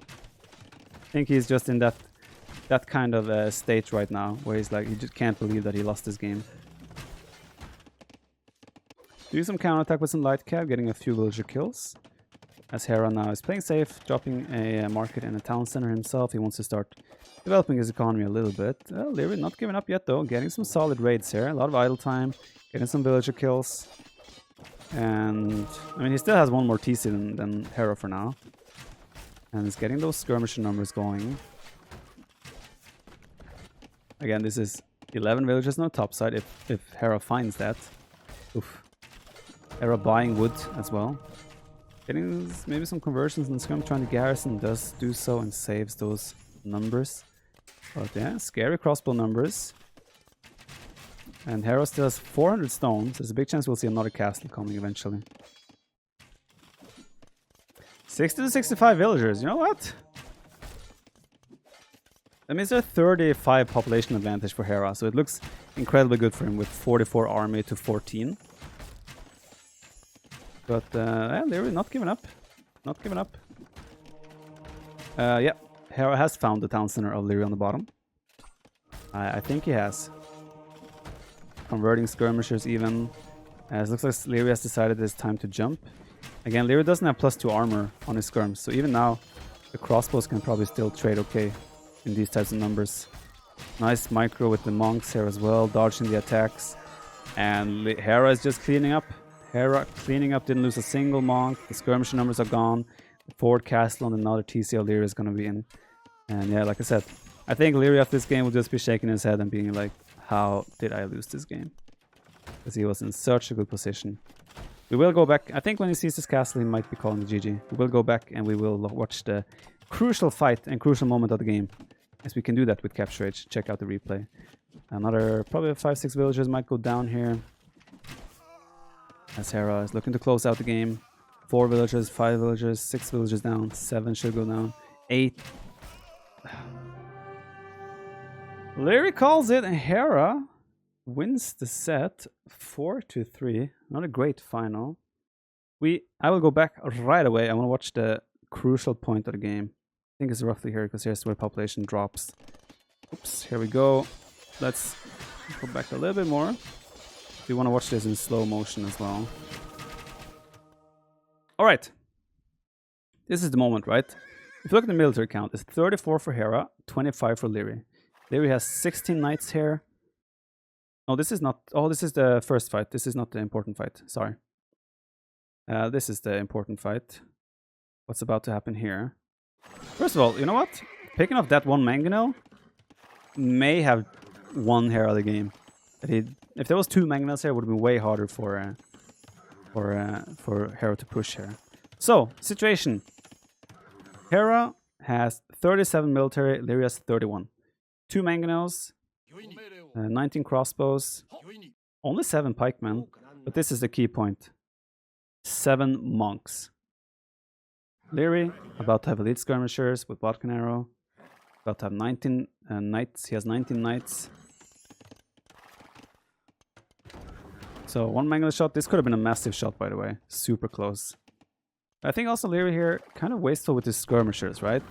Speaker 1: I think he's just in that kind of state right now, where he's like, he just can't believe that he lost this game. Do some counterattack with some light cab, getting a few villager kills. As Hera now is playing safe, dropping a market and a town center himself. He wants to start developing his economy a little bit. Leary not giving up yet though, getting some solid raids here. A lot of idle time, getting some villager kills. And, I mean, he still has one more TC than Hera for now. And he's getting those skirmisher numbers going. Again, this is 11 villagers, no topside if Hera finds that. Oof. Hera buying wood as well. Getting maybe some conversions and Scrum trying to garrison does do so and saves those numbers. But yeah, scary crossbow numbers. And Hera still has 400 stones. There's a big chance we'll see another castle coming eventually. 60 to 65 villagers, you know what? That means there's a 35 population advantage for Hera, so it looks incredibly good for him with 44 army to 14. But yeah, they're not giving up. Not giving up. Yeah, Hera has found the town center of Lyria on the bottom. I think he has. Converting skirmishers even. It looks like Lyria has decided it's time to jump. Again, Lyria doesn't have +2 armor on his skirms, so even now the crossbows can probably still trade okay in these types of numbers. Nice micro with the monks here as well, dodging the attacks. And Hera is just cleaning up. Hera cleaning up, didn't lose a single monk. The skirmisher numbers are gone. The forward castle and another TCL Lyria is going to be in. And yeah, like I said, I think Lyria after this game will just be shaking his head and being like, how did I lose this game? Because he was in such a good position. We will go back. I think when he sees this castle, he might be calling the GG. We will go back and we will watch the crucial fight and crucial moment of the game. As we can do that with Capture Age. Check out the replay. Another, probably 5-6 villagers might go down here. As Hera is looking to close out the game. 4 villagers, 5 villagers, 6 villagers down, 7 should go down, 8. Larry calls it, and Hera wins the set 4-3. Not a great final. I will go back right away. I want to watch the crucial point of the game. I think it's roughly here because here's where population drops. Oops, here we go. Let's go back a little bit more. We want to watch this in slow motion as well. Alright. This is the moment, right? If you look at the military count, it's 34 for Hera, 25 for Lyri. Lyri has 16 knights here. Oh, this is not... Oh, this is the first fight. This is not the important fight. Sorry. This is the important fight. What's about to happen here? First of all, you know what? Picking up that one mangonel may have won Hera the game. If there was 2 mangonels here, it would have been way harder for Hera to push here. So, situation. Hera has 37 military, Lyria has 31. 2 mangonels, 19 crossbows, only 7 pikemen, but this is the key point. 7 monks. Lyri, about to have elite skirmishers with Vodkan arrow. About to have 19 knights. He has 19 knights. So 1 mangonel shot. This could have been a massive shot, by the way. Super close. I think also Lyri here kind of wasteful with his skirmishers, right?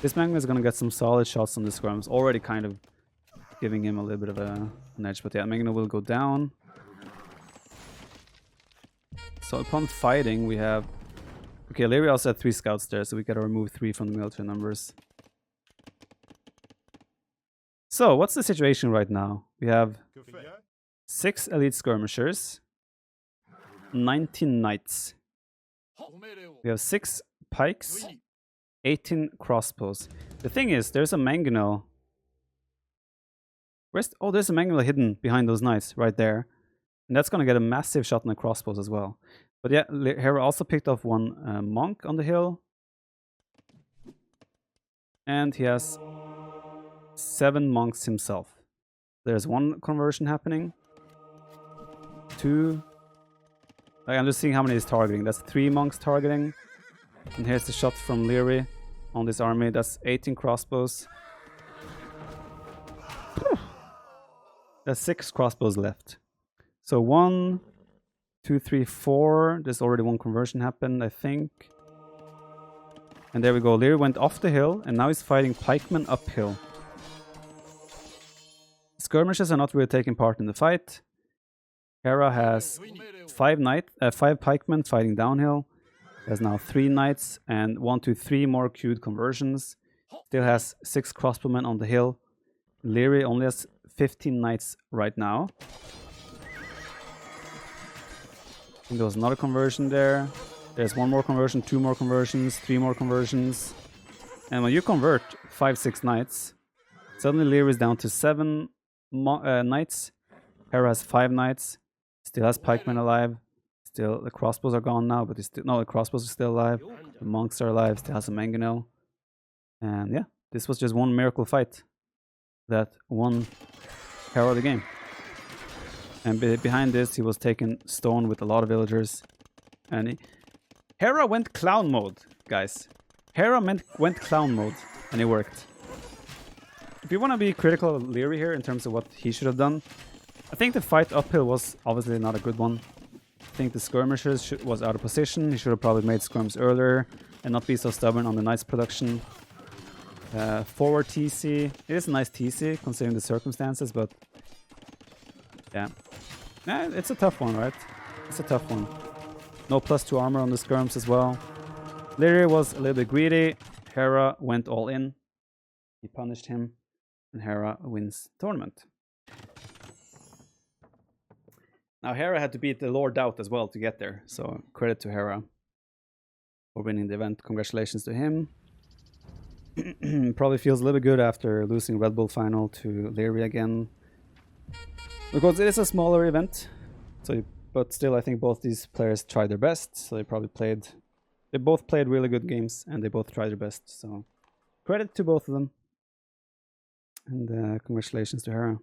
Speaker 1: This mangonel is going to get some solid shots on the skirms. Already kind of giving him a little bit of an edge. But yeah, mangonel will go down. So upon fighting, we have... Okay, Lyri also had 3 scouts there, so we gotta remove 3 from the military numbers. So, what's the situation right now? We have 6 elite skirmishers, 19 knights. We have 6 pikes, 18 crossbows. The thing is, there's a mangonel. Oh, there's a mangonel hidden behind those knights, right there. And that's gonna get a massive shot on the crossbows as well. But yeah, Hera also picked off 1 monk on the hill. And he has 7 monks himself. There's 1 conversion happening. 2. Like, I'm just seeing how many he's targeting. That's 3 monks targeting. And here's the shot from Lyri on this army. That's 18 crossbows. There's 6 crossbows left. So 1, 2, 3, 4. There's already 1 conversion happened, I think. And there we go. Lyri went off the hill, and now he's fighting pikemen uphill. Skirmishers are not really taking part in the fight. Hera has 5 pikemen fighting downhill. He has now 3 knights and 1 to 3 more queued conversions. Still has 6 crossbowmen on the hill. Leary only has 15 knights right now. I think there was another conversion there. There's 1 more conversion, 2 more conversions, 3 more conversions. And when you convert 5-6 knights, suddenly Leary is down to 7 knights. Hera has 5 knights. Still has pikemen alive. Still, the crossbows are gone now, but the crossbows are still alive. The monks are alive. Still has a mangonel. And yeah, this was just one miracle fight that won Hera the game. And behind this, he was taking stone with a lot of villagers. And Hera went clown mode, guys. Hera went clown mode, and it worked. If you want to be critical of Leary here in terms of what he should have done, I think the fight uphill was obviously not a good one. I think the skirmishers was out of position. He should have probably made skirms earlier and not be so stubborn on the knight's production. Forward TC. It is a nice TC considering the circumstances, but yeah. It's a tough one, right? It's a tough one. No +2 armor on the skirms as well. Leary was a little bit greedy. Hera went all in. He punished him, and Hera wins the tournament. Now Hera had to beat the Lord Doubt as well to get there, so credit to Hera for winning the event. Congratulations to him. Probably feels a little bit good after losing Red Bull final to Leary again, because it is a smaller event. So, but still, I think both these players tried their best. So they both played really good games, and they both tried their best. So credit to both of them, and congratulations to Hera.